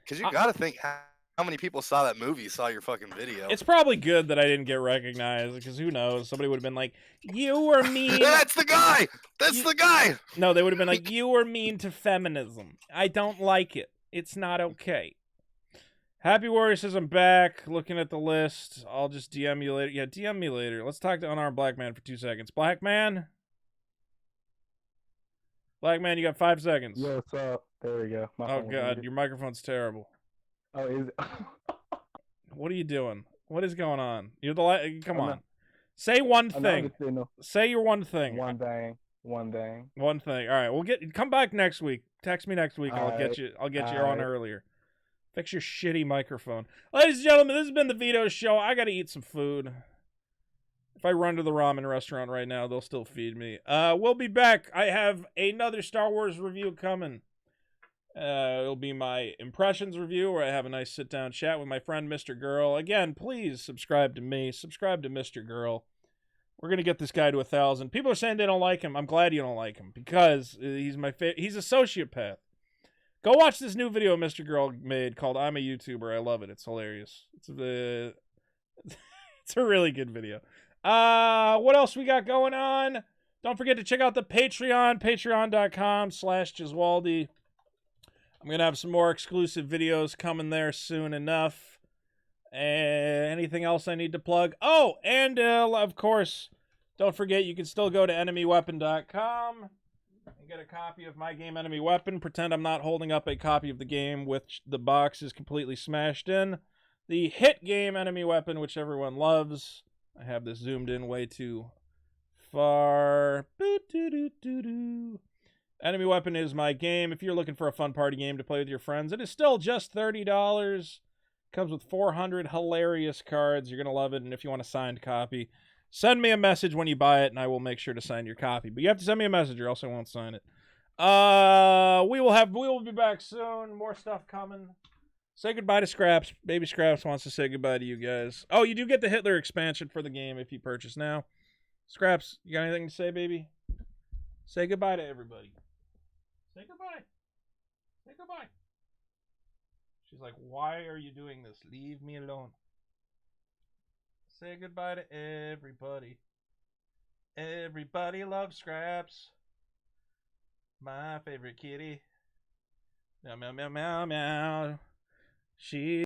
R: Because you gotta think how many people saw that movie, saw your fucking video.
A: It's probably good that I didn't get recognized, because who knows? Somebody would have been like, you were mean.
R: That's the guy! That's the guy!
A: No, they would have been like, you were mean to feminism. I don't like it. It's not okay. Happy Warrior says, I'm back. Looking at the list. I'll just DM you later. Yeah, DM me later. Let's talk to Unarmed Black Man for 2 seconds. Black Man? Black Man, you got 5 seconds.
D: Yo, what's up? There we go.
A: Oh, God. Your microphone's terrible.
D: Oh, is it?
A: What are you doing? What is going on? You're the come on. Say one thing. Say your one thing.
D: One thing.
A: One thing. All right, we'll come back next week. Text me next week and I'll get you on earlier. Fix your shitty microphone. Ladies and gentlemen, this has been the Vito Show. I got to eat some food. If I run to the ramen restaurant right now, they'll still feed me. We'll be back. I have another Star Wars review coming. It'll be my impressions review where I have a nice sit-down chat with my friend Mr. Girl. Again, please subscribe to me. Subscribe to Mr. Girl. We're going to get this guy to 1,000. People are saying they don't like him. I'm glad you don't like him because he's my favorite. He's a sociopath. Go watch this new video Mr. Girl made called I'm a YouTuber. I love it. It's hilarious. It's a really good video. What else we got going on? Don't forget to check out the Patreon, patreon.com/Giswaldi. I'm going to have some more exclusive videos coming there soon enough. Anything else I need to plug? Oh, and of course, don't forget you can still go to enemyweapon.com and get a copy of my game Enemy Weapon. Pretend I'm not holding up a copy of the game which the box is completely smashed in. The hit game Enemy Weapon, which everyone loves. I have this zoomed in way too far. Boo-doo-doo-doo-doo. Enemy Weapon is my game. If you're looking for a fun party game to play with your friends, it is still just $30. Comes with 400 hilarious cards. You're going to love it. And if you want a signed copy, send me a message when you buy it, and I will make sure to sign your copy. But you have to send me a message, or else I won't sign it. We will be back soon. More stuff coming. Say goodbye to Scraps. Baby Scraps wants to say goodbye to you guys. Oh, you do get the Hitler expansion for the game if you purchase now. Scraps, you got anything to say, baby? Say goodbye to everybody. Say goodbye. Say goodbye. She's like, why are you doing this? Leave me alone. Say goodbye to everybody. Everybody loves Scraps. My favorite kitty. Meow, meow, meow, meow, meow. She